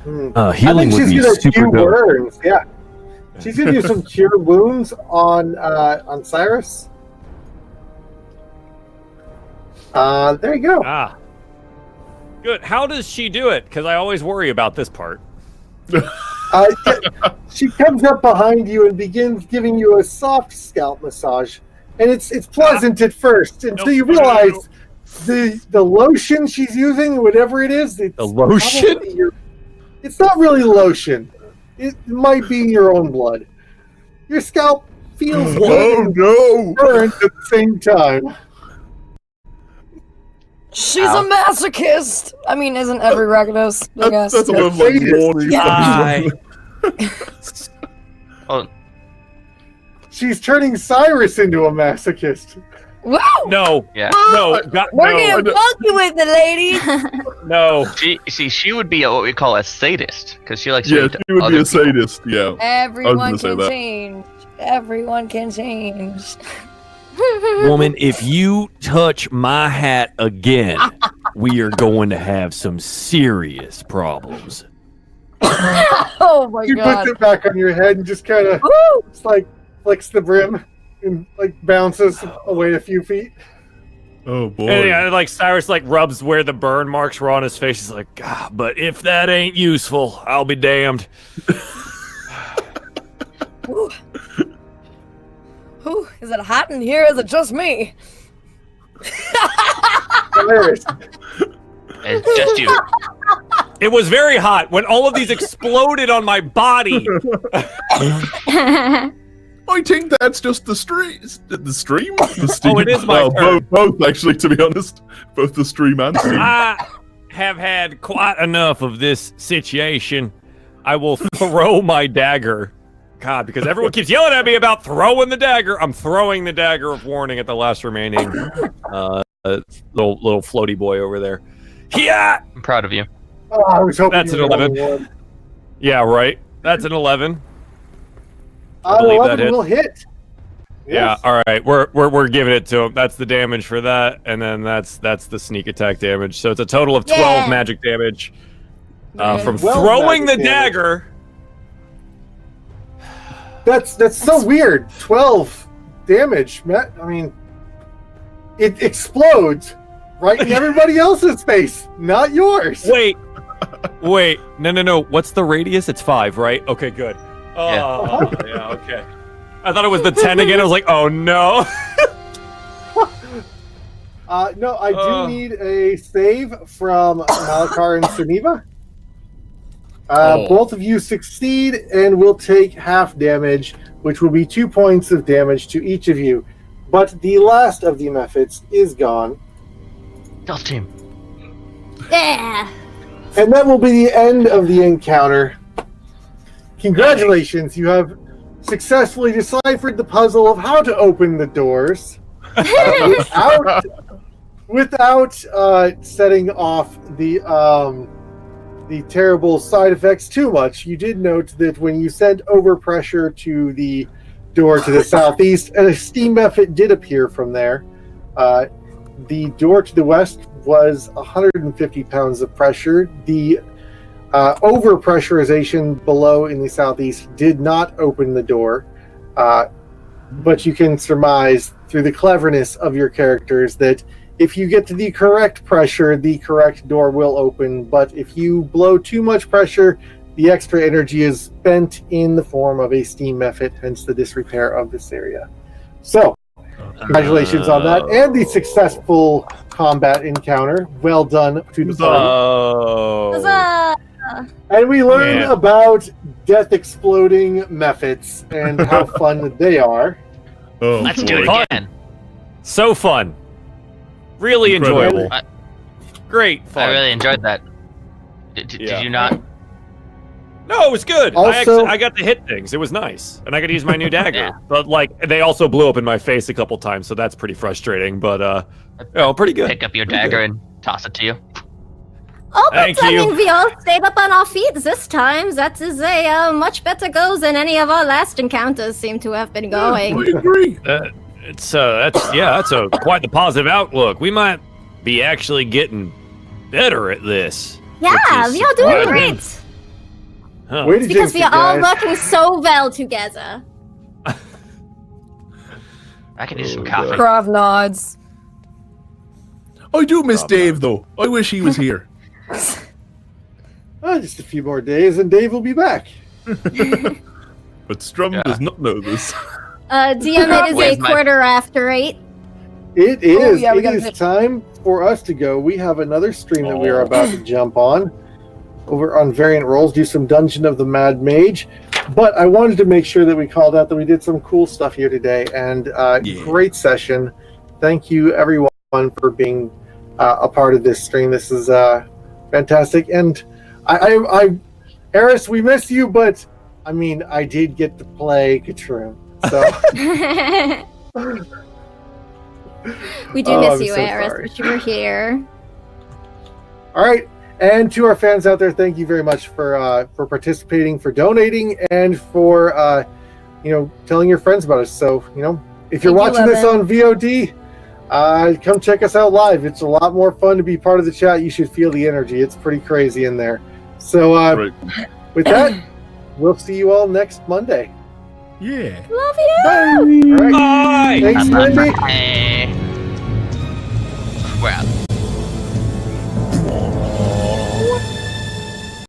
Healing would be super cure dope. burns. Yeah, she's gonna do some cure wounds on Cyrus. There you go. Ah. Good. How does she do it? Because I always worry about this part. She comes up behind you and begins giving you a soft scalp massage, and it's pleasant at first until you realize the lotion she's using, whatever it is, it's The lotion? probably it's not really lotion. It might be your own blood. Your scalp feels Oh good no! and burnt at the same time. She's a masochist. I mean, isn't every Rakdos? I guess. That's a little like Sadist. horny. Oh, She's turning Cyrus into a masochist. Woo! No. yeah. No. We're no. getting funky with it, ladies. No. She would be what we call a sadist because she likes Yeah, to she would be other a people. sadist. Yeah. Everyone gonna say can that. change. Everyone can change. Woman, if you touch my hat again, we are going to have some serious problems. Oh my She god. puts it back on your head and just kind of Woo! flicks the brim and like bounces away a few feet. Oh boy. And yeah, like Cyrus like rubs where the burn marks were on his face. He's like, God, but if that ain't useful, I'll be damned. Ooh. Ooh, is it hot in here? Is it just me? It's just you. It was very hot when all of these exploded on my body. I think that's just the stream. The stream? The steam? Oh, it is my turn. Both, actually, to be honest. Both the stream and steam. I have had quite enough of this situation. I will throw my dagger. God, because everyone keeps yelling at me about throwing the dagger. I'm throwing the dagger of warning at the last remaining little floaty boy over there. Yeah. I'm proud of you. Oh, I was hoping That's an 11. Yeah, right. That's an 11. I believe 11 that will hit. Yeah, all right. We're giving it to him. That's the damage for that, and then that's the sneak attack damage. So it's a total of 12 magic damage from 12 throwing the magic damage. dagger. That's so weird. 12 damage, Matt. I mean, it explodes right in everybody else's face, not yours. Wait. No. What's the radius? It's 5, right? Okay, good. Oh, yeah, okay. I thought it was the 10 again. I was like, oh no. No, I do need a save from Malakar and Suniva. Both of you succeed and will take half damage, which will be 2 points of damage to each of you. But the last of the methods is gone. Stealth team. Yeah. And that will be the end of the encounter. Congratulations, you have successfully deciphered the puzzle of how to open the doors without setting off the terrible side effects too much. You did note that when you sent overpressure to the door to the southeast, a steam method did appear from there. The door to the west was 150 pounds of pressure. The overpressurization below in the southeast did not open the door, but you can surmise through the cleverness of your characters that if you get to the correct pressure, the correct door will open, but if you blow too much pressure, the extra energy is spent in the form of a steam method, hence the disrepair of this area. So, congratulations on that, and the successful combat encounter. Well done to the party. Huzzah! And we learn about death exploding methods and how fun they are. Oh, Let's boy. do it again. So fun. Really Incredible. enjoyable. Great fun. I really enjoyed that. Did you not? No, it was good. Also- I got to hit things. It was nice, and I got to use my new dagger. Yeah. But like, they also blew up in my face a couple times, so that's pretty frustrating. But pretty good. Pick up your dagger and toss it to you. Oh, but Thank I you. mean, we all stayed up on our feet this time. That is a much better go than any of our last encounters seem to have been going. I agree. That's quite the positive outlook. We might be actually getting better at this. Yeah, which is we are doing surprising. great. Huh. Way to Because jinx we it, are all guys. working so well together. I can use some coffee. Krav nods. I do miss Dave, though. I wish he was here. Just a few more days and Dave will be back. But Strum does not know this. DM, it is Where's a my- quarter after 8. It is. yeah, we It gotta is finish. time for us to go. We have another stream that we are about to jump on. Over on Variant Rolls, do some Dungeon of the Mad Mage. But I wanted to make sure that we called out that we did some cool stuff here today. And great session. Thank you, everyone, for being a part of this stream. This is fantastic. And Eris, we miss you, but I mean, I did get to play Katroon. So We do Oh, miss I'm you, so Eris, sorry. but you were here. all right. And to our fans out there, thank you very much for participating, for donating, and for telling your friends about us. So if you're Thank you, watching this Evan. on VOD, come check us out live. It's a lot more fun to be part of the chat. You should feel the energy. It's pretty crazy in there. So Right. with that, we'll see you all next Monday. Yeah. Love you! Bye. All right. Bye. Thanks, Wendy. Hey.